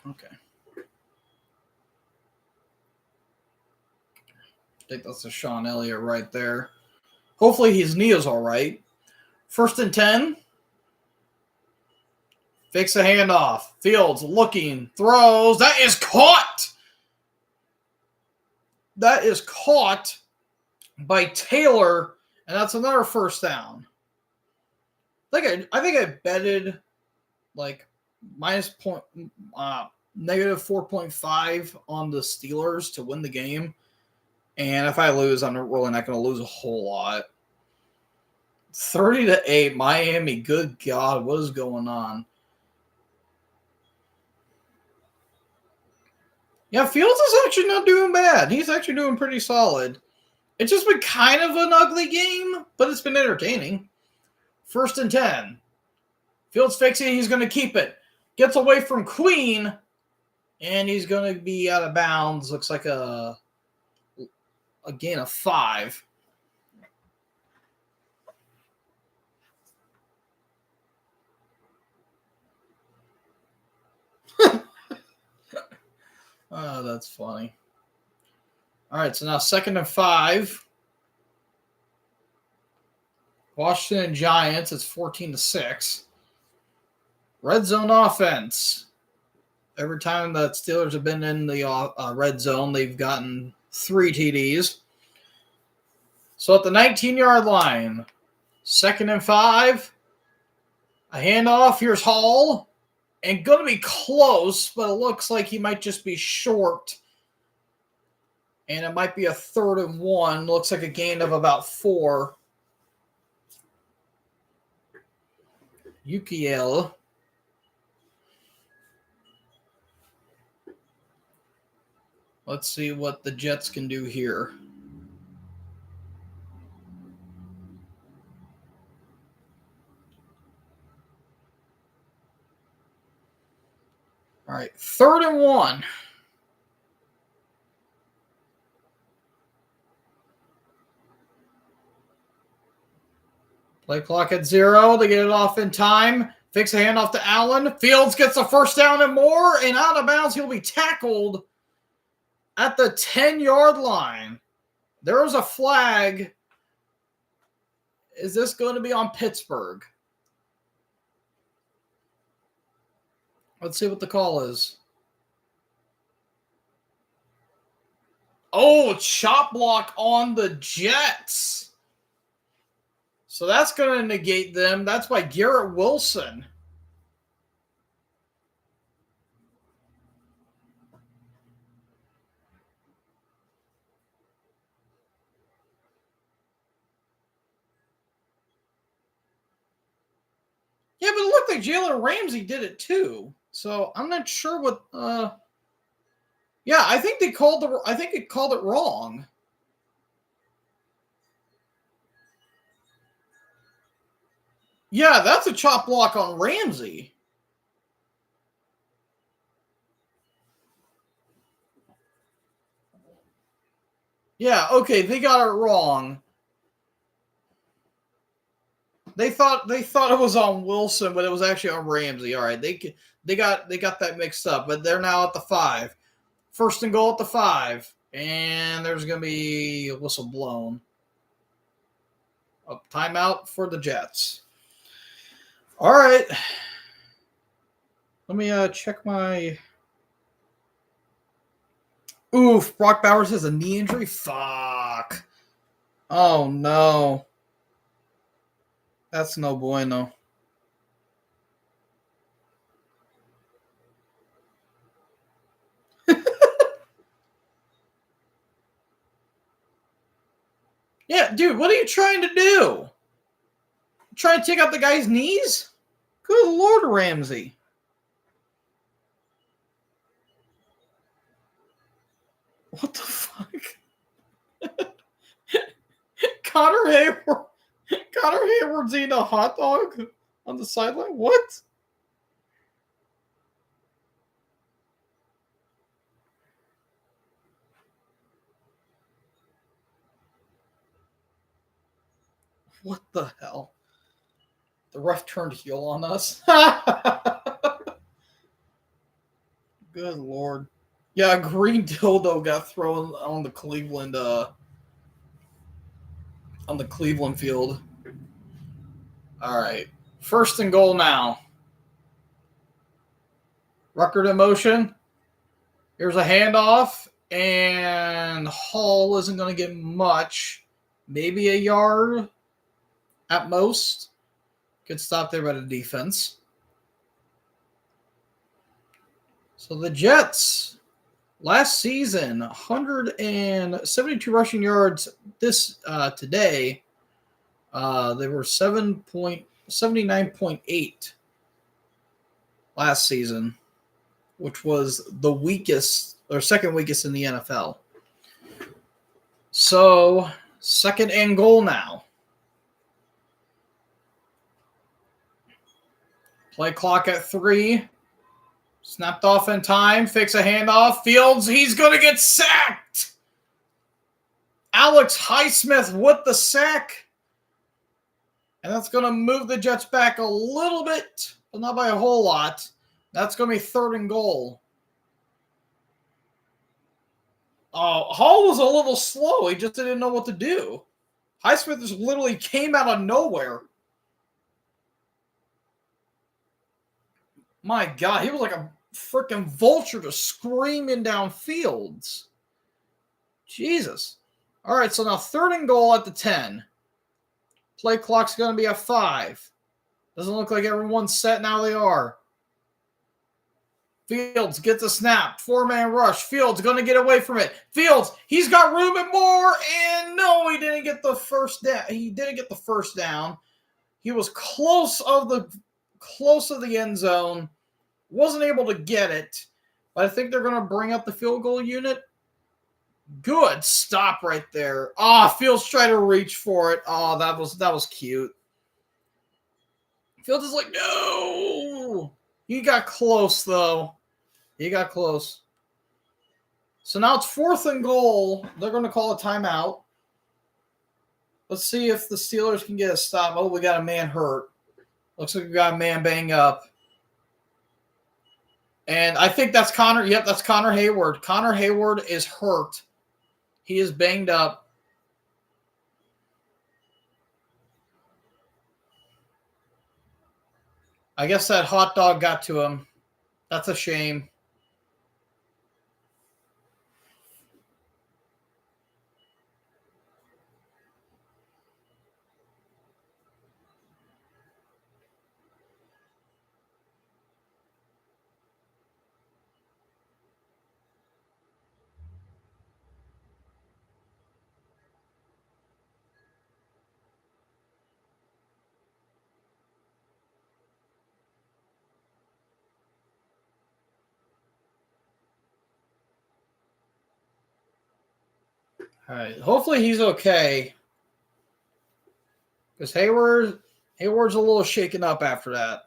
okay. I think that's a Sean Elliott right there. Hopefully his knee is all right. 1st and 10. Fakes a handoff. Fields looking. Throws. That is caught. That is caught by Taylor, and that's another 1st down. I think I betted like negative 4.5 on the Steelers to win the game. And if I lose, I'm really not going to lose a whole lot. 30-8, Miami. Good God, what is going on? Yeah, Fields is actually not doing bad. He's actually doing pretty solid. It's just been kind of an ugly game, but it's been entertaining. 1st and 10. Fields fakes it. He's going to keep it. Gets away from Queen, and he's going to be out of bounds. Looks like a gain of 5. Oh, that's funny. All right, so now 2nd and 5. Washington Giants, it's 14-6. Red zone offense. Every time the Steelers have been in the red zone, they've gotten 3 TDs. So at the 19-yard line, 2nd and 5. A handoff. Here's Hall. And going to be close, but it looks like he might just be short. And it might be a 3rd and 1. Looks like a gain of about 4. Ukiel. Let's see what the Jets can do here. All right, 3rd and 1. Play clock at 0. They get it off in time. Fix a handoff to Allen. Fields gets a 1st down and more, and out of bounds. He'll be tackled at the 10-yard line. There is a flag. Is this going to be on Pittsburgh? Let's see what the call is. Oh, chop block on the Jets. So that's going to negate them. That's by Garrett Wilson. Yeah, but it looked like Jalen Ramsey did it too. So I'm not sure what. Yeah, I think they called it wrong. Yeah, that's a chop block on Ramsey. Yeah, okay, they got it wrong. They thought it was on Wilson, but it was actually on Ramsey. All right, they got that mixed up, but they're now at the 5. 1st and goal at the 5, and there's going to be a whistle blown. A timeout for the Jets. All right. Let me check my. Oof, Brock Bowers has a knee injury. Fuck. Oh no. That's no bueno. Yeah, dude, what are you trying to do? Trying to take out the guy's knees? Good Lord, Ramsey. What the fuck? Connor Hayward's eating a hot dog on the sideline? What? What the hell? The ref turned heel on us. Good Lord. Yeah, a green dildo got thrown on the Cleveland field. All right. 1st and goal now. Ruckert in motion. Here's a handoff, and Hall isn't going to get much. Maybe a yard at most. Good stop there by the defense. So the Jets, last season, 172 rushing yards today. They were 79.8 last season, which was the weakest or 2nd weakest in the NFL. So 2nd and goal now. Play clock at 3. Snapped off in time. Fix a handoff. Fields, he's going to get sacked. Alex Highsmith with the sack. And that's going to move the Jets back a little bit, but not by a whole lot. That's going to be 3rd and goal. Oh, Hall was a little slow. He just didn't know what to do. Highsmith just literally came out of nowhere. My God, he was like a freaking vulture just screaming down fields. Jesus. All right, so now 3rd and goal at the 10. Play clock's going to be at 5. Doesn't look like everyone's set now. They are. Fields gets a snap. 4-man rush. Fields going to get away from it. Fields, he's got room and more. And no, he didn't get the first down. He didn't get the first down. He was close of the end zone. Wasn't able to get it. But I think they're going to bring up the field goal unit. Good stop right there. Fields tried to reach for it. That was cute. Fields is like, no. He got close, though. He got close. So now it's 4th and goal. They're going to call a timeout. Let's see if the Steelers can get a stop. Oh, we got a man hurt. Looks like we got a man banged up. And I think that's Connor. Yep, that's Connor Hayward. Connor Hayward is hurt. He is banged up. I guess that hot dog got to him. That's a shame. All right. Hopefully he's okay. Because Hayward's a little shaken up after that.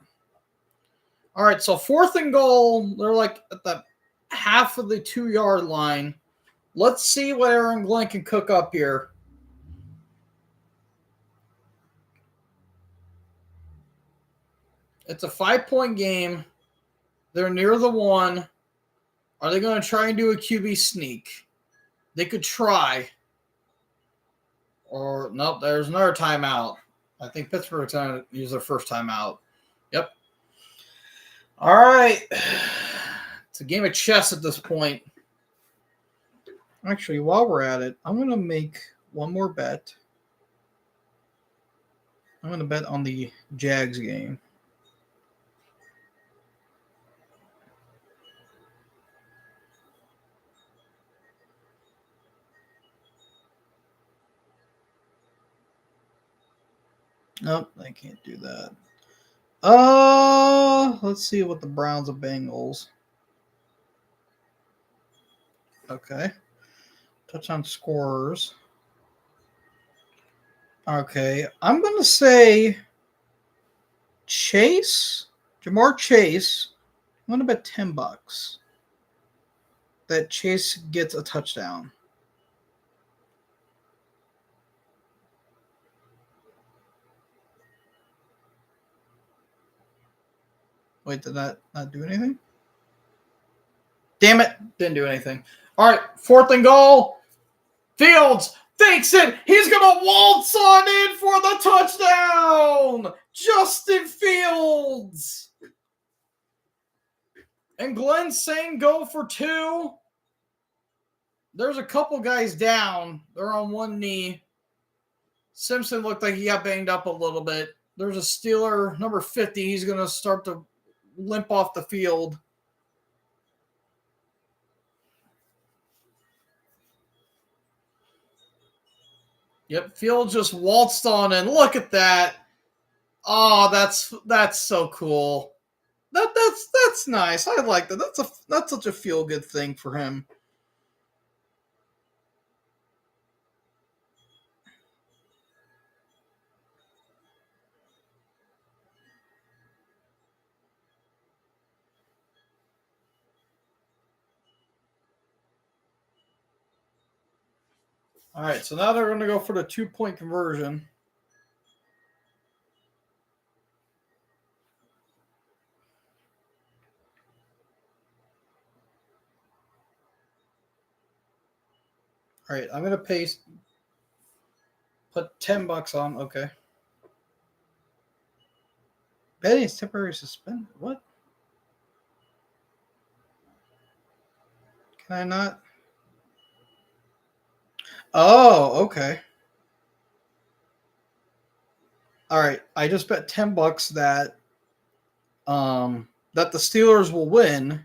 All right, so 4th and goal. They're like at the half of the 2-yard line. Let's see what Aaron Glenn can cook up here. It's a 5-point game. They're near the 1. Are they going to try and do a QB sneak? They could try. Or, nope, there's another timeout. I think Pittsburgh's going to use their first timeout. Yep. All right. It's a game of chess at this point. Actually, while we're at it, I'm going to make one more bet. I'm going to bet on the Jags game. Nope, I can't do that. Let's see what the Browns and Bengals. Okay. Touchdown scorers. Okay. I'm going to say Jamar Chase. I'm going to bet $10 that Chase gets a touchdown. Wait, did that not do anything? Damn it. Didn't do anything. All right, 4th and goal. Fields thinks it. He's going to waltz on in for the touchdown. Justin Fields. And Glenn saying go for 2. There's a couple guys down. They're on one knee. Simpson looked like he got banged up a little bit. There's a Steeler, number 50. He's going to start to limp off the field. Yep, Fields just waltzed on in. Look at that. Oh, that's so cool. That's nice. I like that. That's such a feel good thing for him. All right, so now they're going to go for the 2-point conversion. All right, I'm going to paste. Put $10 on. Okay. Betting is temporary suspended. What? Can I not? Oh, okay. All right. I just bet $10 that the Steelers will win,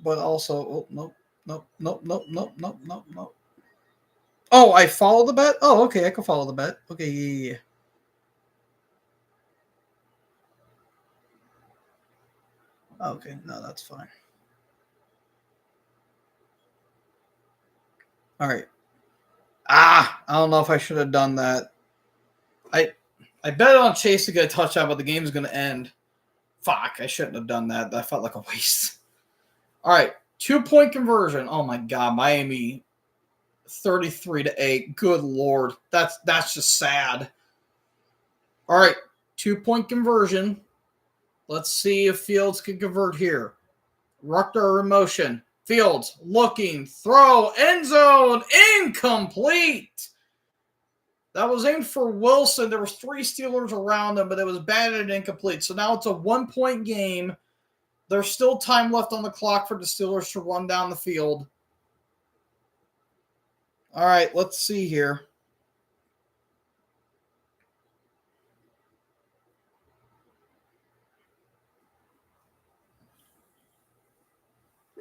but also nope, nope, nope, nope, nope, nope, nope, nope. Oh, I follow the bet? Oh, okay, I can follow the bet. Okay, yeah. Okay, no, that's fine. All right. I don't know if I should have done that. I bet on Chase to get a touchdown, but the game's going to end. Fuck, I shouldn't have done that. That felt like a waste. All right, 2-point conversion. Oh my God, Miami 33-8. Good Lord, that's just sad. All right, 2-point conversion. Let's see if Fields can convert here. Rucker in motion. Fields looking, throw, end zone, incomplete. That was aimed for Wilson. There was 3 Steelers around him, but it was batted and incomplete. So now it's a 1-point game. There's still time left on the clock for the Steelers to run down the field. All right, let's see here.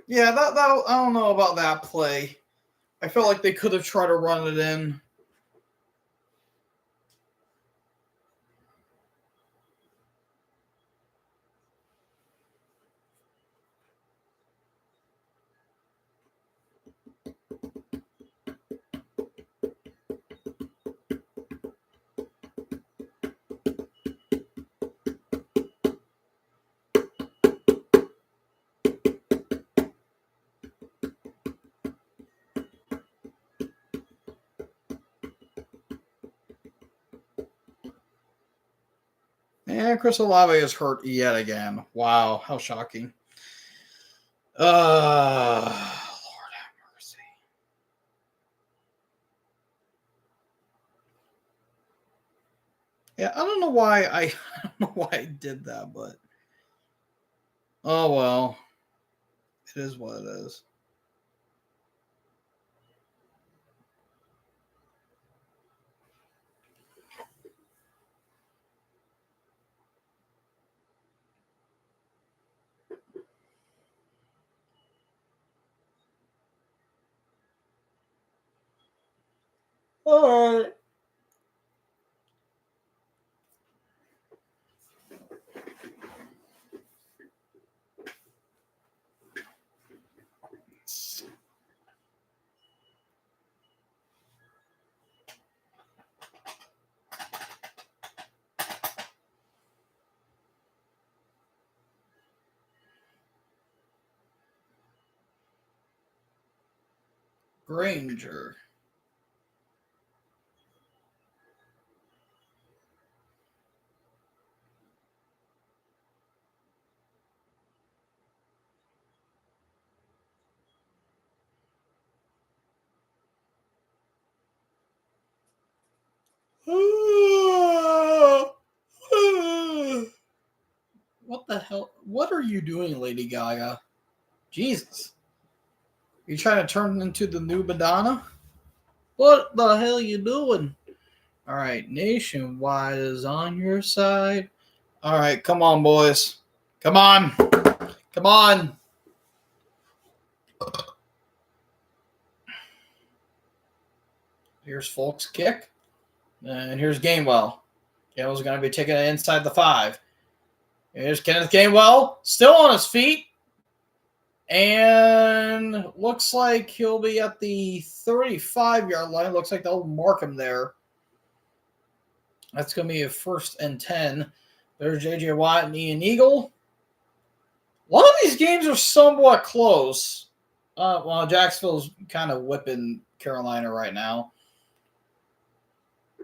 Yeah, that I don't know about that play. I felt like they could have tried to run it in. And Chris Olave is hurt yet again. Wow, how shocking. Lord have mercy. Yeah, I don't know why I don't know why I did that, but oh well. It is what it is. All right. Granger. What the hell? What are you doing, Lady Gaga? Jesus. You trying to turn into the new Madonna? What the hell you doing? All right, Nationwide is on your side. All right, come on, boys. Come on. Come on. Here's Folk's kick. And here's Gainwell. Gainwell's going to be taking it inside the 5. Here's Kenneth Gainwell, still on his feet. And looks like he'll be at the 35-yard line. Looks like they'll mark him there. That's going to be a 1st and 10. There's J.J. Watt and Ian Eagle. A lot of these games are somewhat close. Well, Jacksonville's kind of whipping Carolina right now.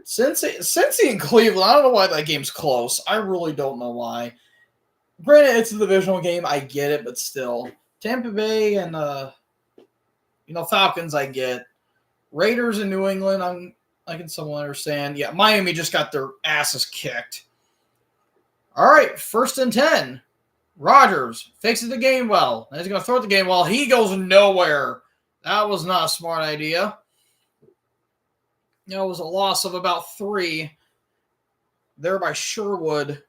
Cincy and Cleveland, I don't know why that game's close. I really don't know why. Granted, it's a divisional game. I get it, but still. Tampa Bay and Falcons, I get. Raiders in New England, I can somewhat understand. Yeah, Miami just got their asses kicked. All right, 1st and 10. Rodgers fixes the game well. And he's going to throw it the game well. He goes nowhere. That was not a smart idea. It was a loss of about 3 there by Sherwood.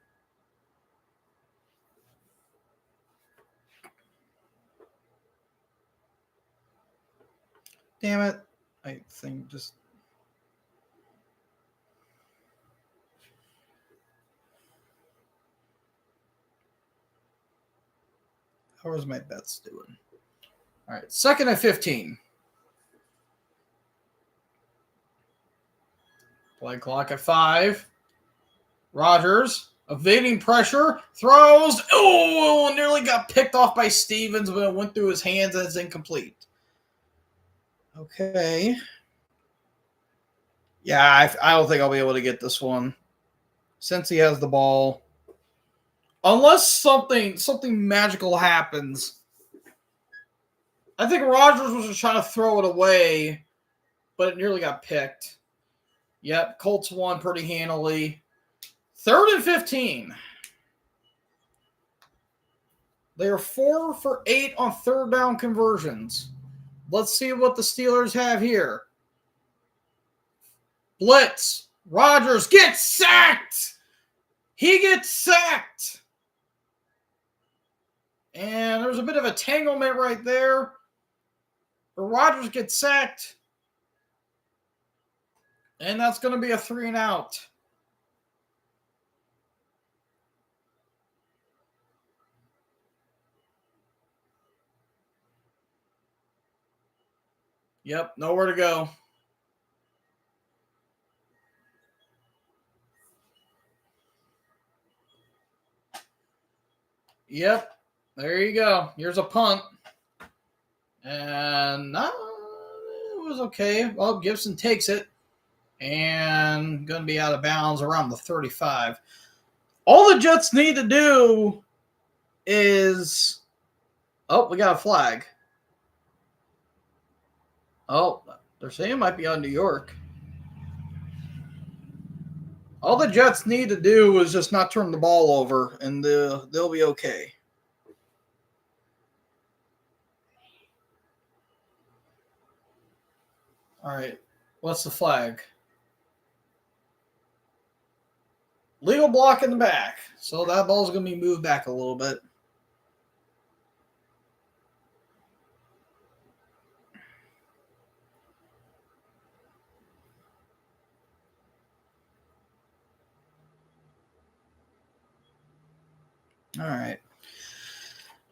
Damn it. I think just... How was my bets doing? All right, 2nd and 15. Play clock at 5. Rodgers evading pressure, throws. Oh, nearly got picked off by Stevens, but it went through his hands and it's incomplete. Okay. Yeah, I don't think I'll be able to get this one since he has the ball. Unless something magical happens. I think Rodgers was just trying to throw it away, but it nearly got picked. Yep, Colts won pretty handily. 3rd and 15. They are 4 for 8 on 3rd down conversions. Let's see what the Steelers have here. Blitz. Rodgers gets sacked. He gets sacked. And there's a bit of a tanglement right there. But Rodgers gets sacked. And that's going to be a 3 and out. Yep, nowhere to go. Yep, there you go. Here's a punt. And it was okay. Well, Gibson takes it. And going to be out of bounds around the 35. All the Jets need to do is... Oh, we got a flag. Oh, they're saying it might be on New York. All the Jets need to do is just not turn the ball over, and they'll be okay. All right. What's the flag? Legal block in the back. So that ball's going to be moved back a little bit. All right.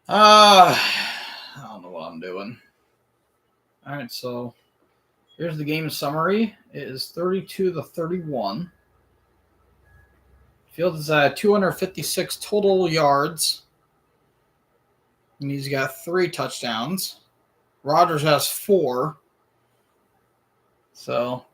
I don't know what I'm doing. All right, so here's the game summary. It is 32-31. Fields is at 256 total yards. And he's got 3 touchdowns. Rodgers has 4. So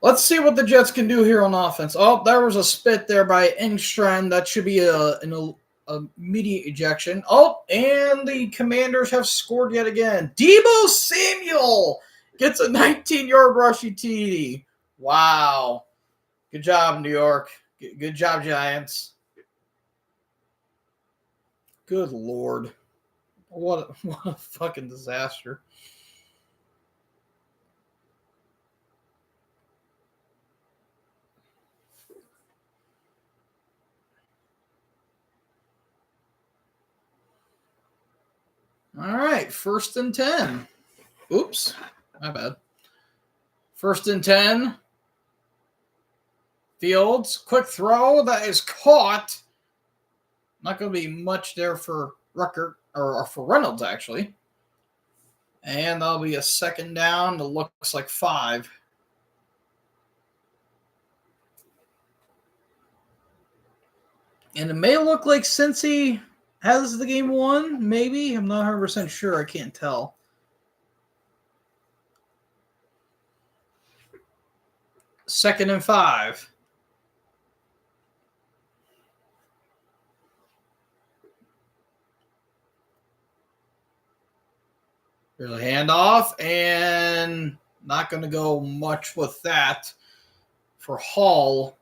let's see what the Jets can do here on offense. Oh, there was a spit there by Engstrand. That should be an immediate ejection. Oh, and the Commanders have scored yet again. Deebo Samuel gets a 19-yard rushing TD. Wow. Good job, New York. Good job, Giants. Good Lord. What a fucking disaster. All right, 1st and 10. Oops, my bad. 1st and 10. Fields, quick throw. That is caught. Not going to be much there for Rucker, or for Reynolds, actually. And that'll be a 2nd down. It looks like 5. And it may look like Cincy has the game won, maybe. I'm not 100% sure. I can't tell. Second and 5. Here's a handoff, and not going to go much with that for Hall.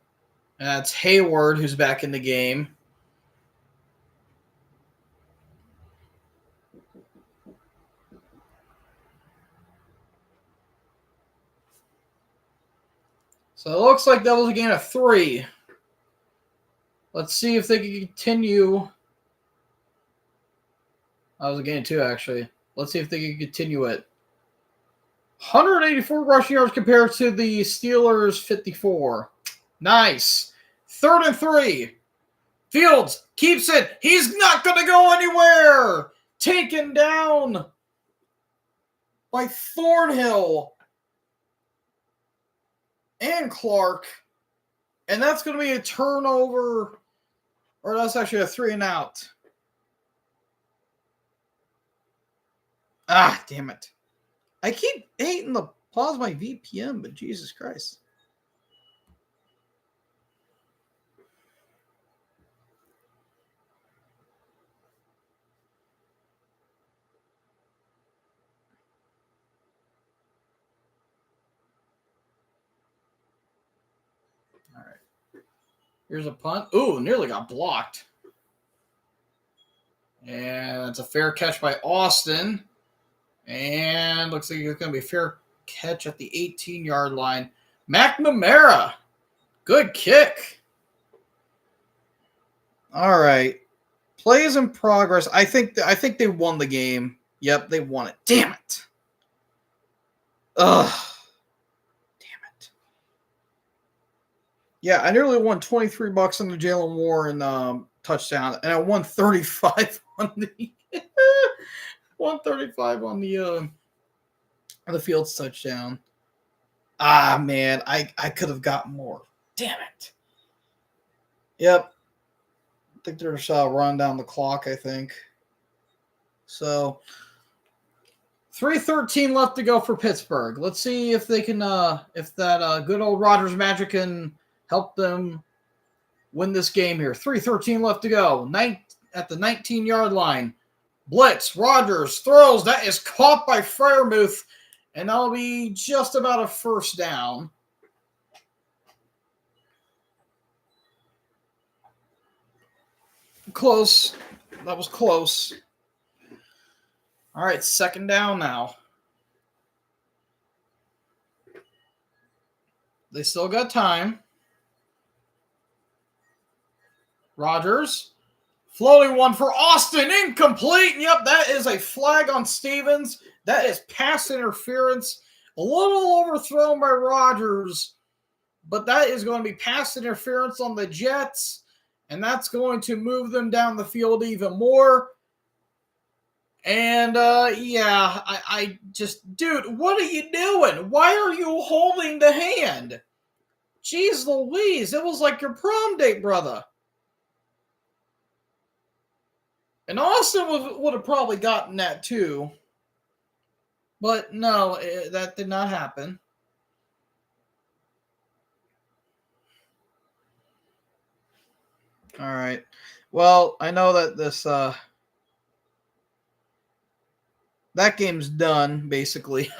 And that's Hayward, who's back in the game. So it looks like that was a gain of 3. Let's see if they can continue. That was a gain of 2, actually. Let's see if they can continue it. 184 rushing yards compared to the Steelers' 54. Nice. 3rd and 3. Fields keeps it. He's not going to go anywhere. Taken down by Thornhill and Clark. And that's going to be a turnover. Or that's actually a 3 and out. Ah, damn it. I keep hating to pause my VPN, but Jesus Christ. All right. Here's a punt. Ooh, nearly got blocked. And it's a fair catch by Austin. And looks like it's going to be a fair catch at the 18-yard line. McNamara. Good kick. All right. Plays in progress. I think they won the game. Yep, they won it. Damn it. Ugh. Damn it. Yeah, I nearly won $23 on the Jalen Warren touchdown, and I won 35 on the 135 on the Fields touchdown. Ah, man, I could have got more. Damn it. Yep. I think there's a run down the clock, I think. So, 3:13 left to go for Pittsburgh. Let's see if they can, if that good old Rodgers magic can help them win this game here. 3:13 left to go. At the 19-yard line. Blitz. Rodgers throws. That is caught by Freiermuth, and that'll be just about a first down. Close. That was close. All right, 2nd down now. They still got time. Rodgers. Floating one for Austin. Incomplete. Yep, that is a flag on Stevens. That is pass interference. A little overthrown by Rodgers. But that is going to be pass interference on the Jets. And that's going to move them down the field even more. And, yeah, I just, dude, what are you doing? Why are you holding the hand? Jeez Louise, it was like your prom date, brother. And Austin would have probably gotten that too. But no, that did not happen. All right. Well, I know that this that game's done, basically.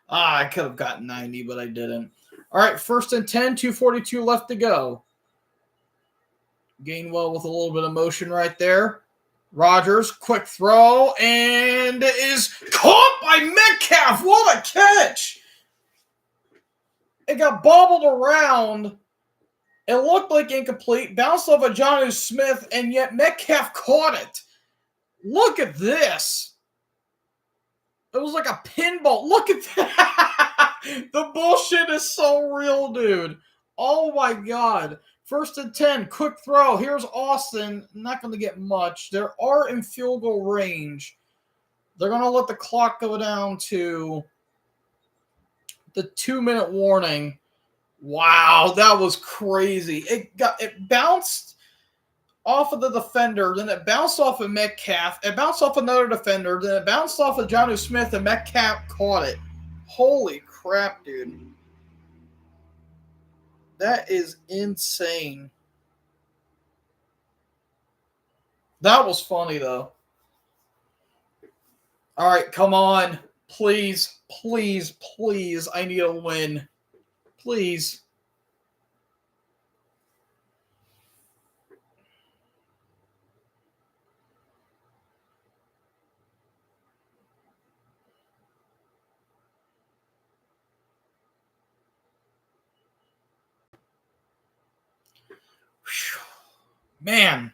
I could have gotten 90, but I didn't. All right, 1st and 10, 2:42 left to go. Gainwell with a little bit of motion right there. Rodgers, quick throw, and it is caught by Metcalf. What a catch! It got bobbled around. It looked like incomplete. Bounced off of Jonnu Smith, and yet Metcalf caught it. Look at this. It was like a pinball. Look at that. The bullshit is so real, dude. Oh, my God. 1st and 10, quick throw. Here's Austin. Not going to get much. They are in field goal range. They're going to let the clock go down to the 2-minute warning. Wow, that was crazy. It bounced off of the defender, then it bounced off of Metcalf. It bounced off another defender, then it bounced off of Jonnu Smith, and Metcalf caught it. Holy crap, dude. That is insane. That was funny, though. All right, come on. Please, please, please. I need a win. Please. Man.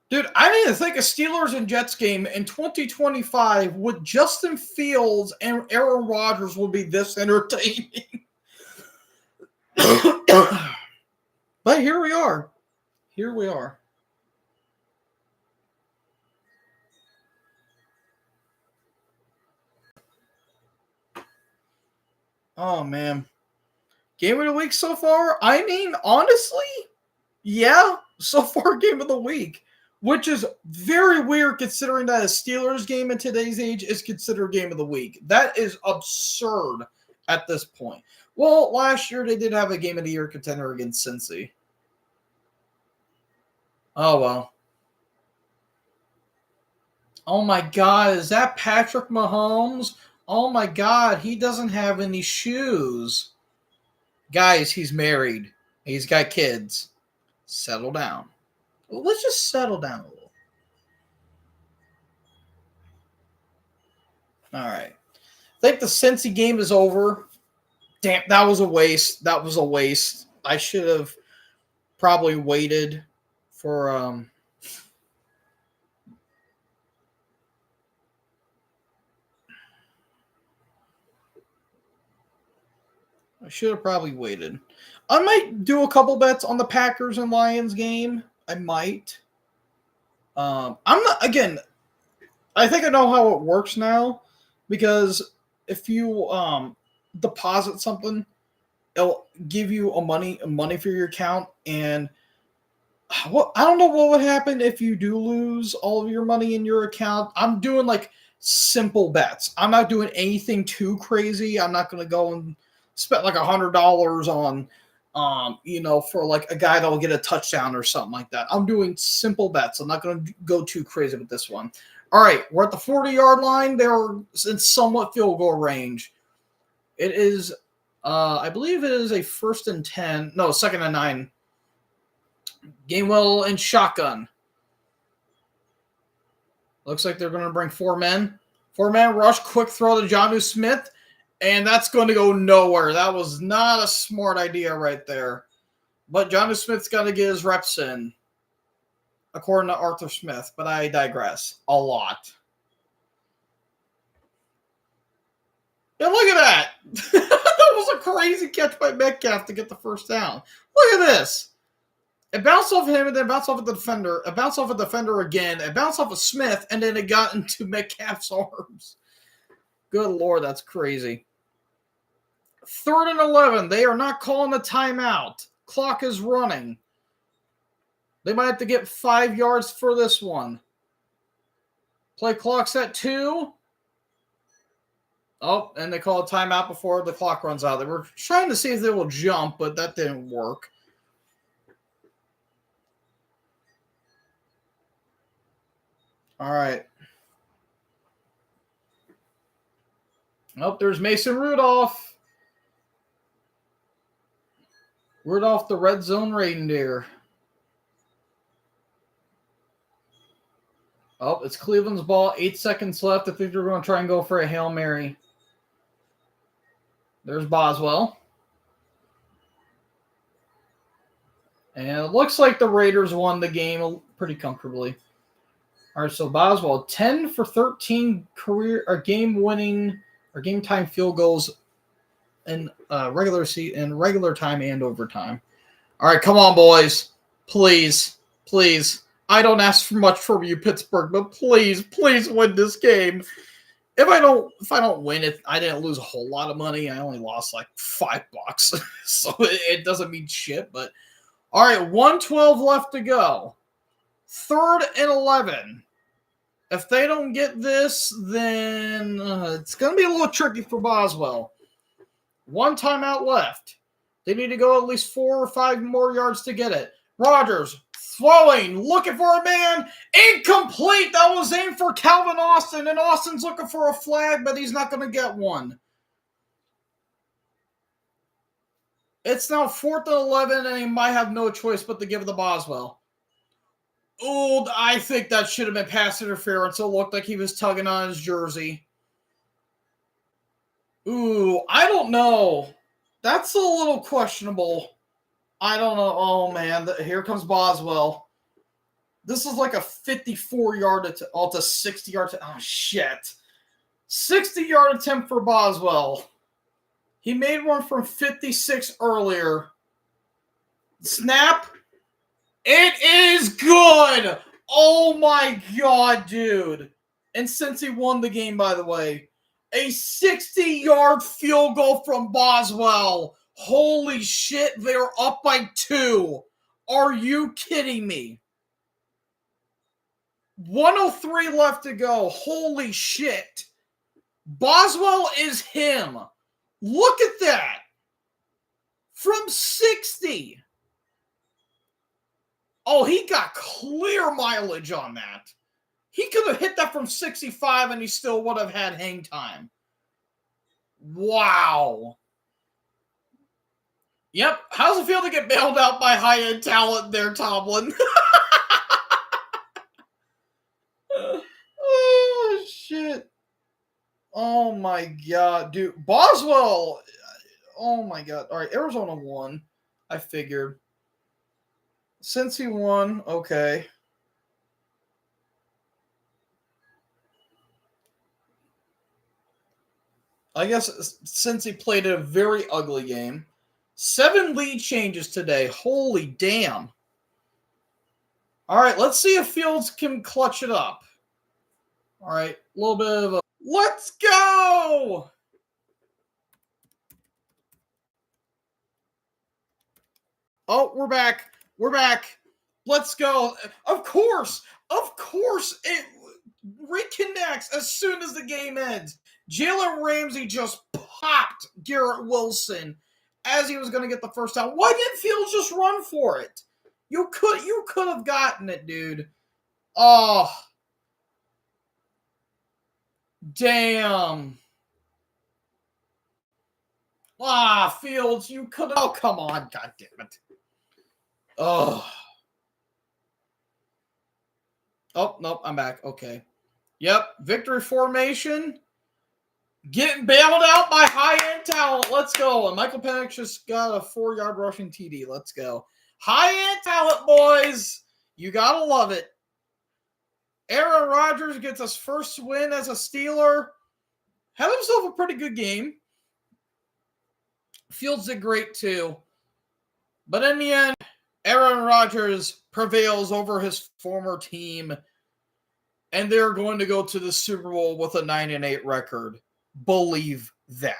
Dude, I didn't think a Steelers and Jets game in 2025 with Justin Fields and Aaron Rodgers would be this entertaining. But here we are. Here we are. Oh, man. Game of the week so far? I mean, honestly, yeah, so far game of the week. Which is very weird considering that a Steelers game in today's age is considered game of the week. That is absurd at this point. Well, last year they did have a game of the year contender against Cincy. Oh, well. Oh, my God. Is that Patrick Mahomes? Oh, my God. He doesn't have any shoes. Guys, he's married. He's got kids. Settle down. Well, let's just settle down a little. All right. I think the Cincy game is over. Damn, that was a waste. That was a waste. I should have probably waited for I should have probably waited. I might do a couple bets on the Packers and Lions game. I might. I'm not again. I think I know how it works now because if you deposit something, it'll give you money for your account. And what I don't know what would happen if you do lose all of your money in your account. I'm doing like simple bets. I'm not doing anything too crazy. I'm not going to go and spend like $100 on for like a guy that will get a touchdown or something like that. I'm doing simple bets. I'm not going to go too crazy with this one. All right, we're at the 40-yard line. They're in somewhat field goal range. It is, I believe it is a 1st and 10. No, 2nd and 9. Gainwell and shotgun. Looks like they're going to bring 4 men. 4-man rush, quick throw to Jonnu Smith. And that's going to go nowhere. That was not a smart idea right there. But Jonnu Smith's got to get his reps in, according to Arthur Smith. But I digress a lot. And look at that. That was a crazy catch by Metcalf to get the first down. Look at this. It bounced off him and then bounced off of the defender. It bounced off a defender again. It bounced off of Smith and then it got into Metcalf's arms. Good Lord, that's crazy. 3rd and 11. They are not calling a timeout. Clock is running. They might have to get 5 yards for this one. Play clock's at 2. Oh, and they call a timeout before the clock runs out. They were trying to see if they will jump, but that didn't work. All right. Oh, there's Mason Rudolph. Rudolph, the red zone reindeer. Oh, it's Cleveland's ball. 8 seconds left. I think they're going to try and go for a Hail Mary. There's Boswell. And it looks like the Raiders won the game pretty comfortably. All right, so Boswell, 10 for 13 game-winning or game-time field goals in regular time and overtime. All right, come on, boys. Please, please. I don't ask for much from you, Pittsburgh, but please, please win this game. If I don't win it, I didn't lose a whole lot of money. I only lost like $5, so it doesn't mean shit. But all right, 1:12 left to go. 3rd and 11. If they don't get this, then it's going to be a little tricky for Boswell. 1 timeout left. They need to go at least 4 or 5 more yards to get it. Rodgers throwing, looking for a man. Incomplete. That was aimed for Calvin Austin, and Austin's looking for a flag, but he's not going to get one. It's now 4th and 11, and he might have no choice but to give it to Boswell. Oh, I think that should have been pass interference. It looked like he was tugging on his jersey. Ooh, I don't know. That's a little questionable. I don't know. Oh, man. Here comes Boswell. This is like a 54-yard attempt. Oh, it's a 60-yard attempt. Oh, shit. 60-yard attempt for Boswell. He made one from 56 earlier. Snap. It is good. Oh, my God, dude. And since he won the game, by the way, a 60-yard field goal from Boswell. Holy shit, they're up by 2. Are you kidding me? 103 left to go. Holy shit. Boswell is him. Look at that. From 60. Oh, he got clear mileage on that. He could have hit that from 65 and he still would have had hang time. Wow. Yep. How's it feel to get bailed out by high-end talent there, Tomlin? Oh, shit. Oh, my God. Dude, Boswell. Oh, my God. All right, Arizona won. I figured. Since he won, okay. I guess since he played a very ugly game. 7 lead changes today. Holy damn. All right, let's see if Fields can clutch it up. All right, a little bit of a... Let's go! Oh, we're back. We're back. Let's go. Of course. It reconnects as soon as the game ends. Jalen Ramsey just popped Garrett Wilson as he was going to get the first down. Why didn't Fields just run for it? You could have gotten it, dude. Oh. Damn. Fields, you could have... Oh, come on. God damn it. Oh. Oh, nope, I'm back. Okay. Yep, victory formation. Getting bailed out by high-end talent. Let's go. And Michael Penix just got a 4-yard rushing TD. Let's go. High-end talent, boys. You got to love it. Aaron Rodgers gets his first win as a Steeler. Had himself a pretty good game. Fields did great, too. But in the end, Aaron Rodgers prevails over his former team, and they're going to go to the Super Bowl with a 9-8 record. Believe that.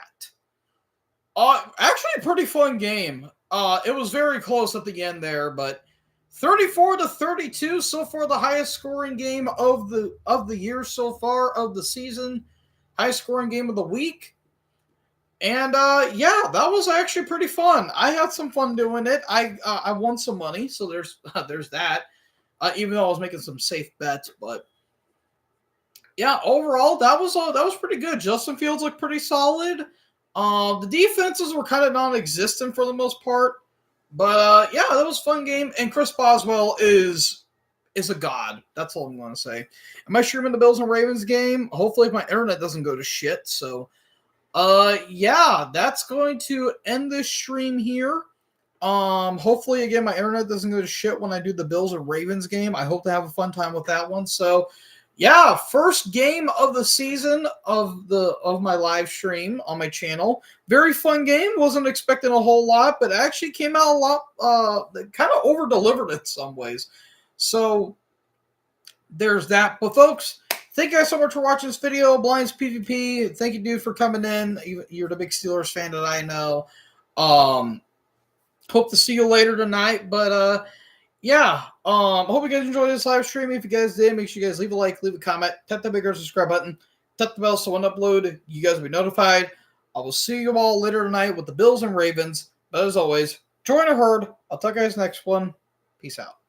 Actually, a pretty fun game. It was very close at the end there, but 34-32 so far, the highest scoring game of the year so far, of the season, highest scoring game of the week. And yeah, that was actually pretty fun. I had some fun doing it. I won some money, so there's that. Even though I was making some safe bets, but yeah, overall that was pretty good. Justin Fields looked pretty solid. The defenses were kind of non-existent for the most part, but yeah, that was a fun game. And Chris Boswell is a god. That's all I'm going to say. Am I streaming the Bills and Ravens game? Hopefully, if my internet doesn't go to shit. So. Yeah, that's going to end this stream here. Hopefully, again, my internet doesn't go to shit when I do the Bills and Ravens game. I hope to have a fun time with that one. So, yeah, first game of the season of my live stream on my channel. Very fun game. Wasn't expecting a whole lot, but actually came out a lot. Kind of over-delivered in some ways. So, there's that. But, folks, thank you guys so much for watching this video. Blinds PvP. Thank you, dude, for coming in. You're the big Steelers fan that I know. Hope to see you later tonight. But, yeah. Hope you guys enjoyed this live stream. If you guys did, make sure you guys leave a like, leave a comment, tap the bigger subscribe button, tap the bell so when I upload, you guys will be notified. I will see you all later tonight with the Bills and Ravens. But as always, join a herd. I'll talk to you guys next one. Peace out.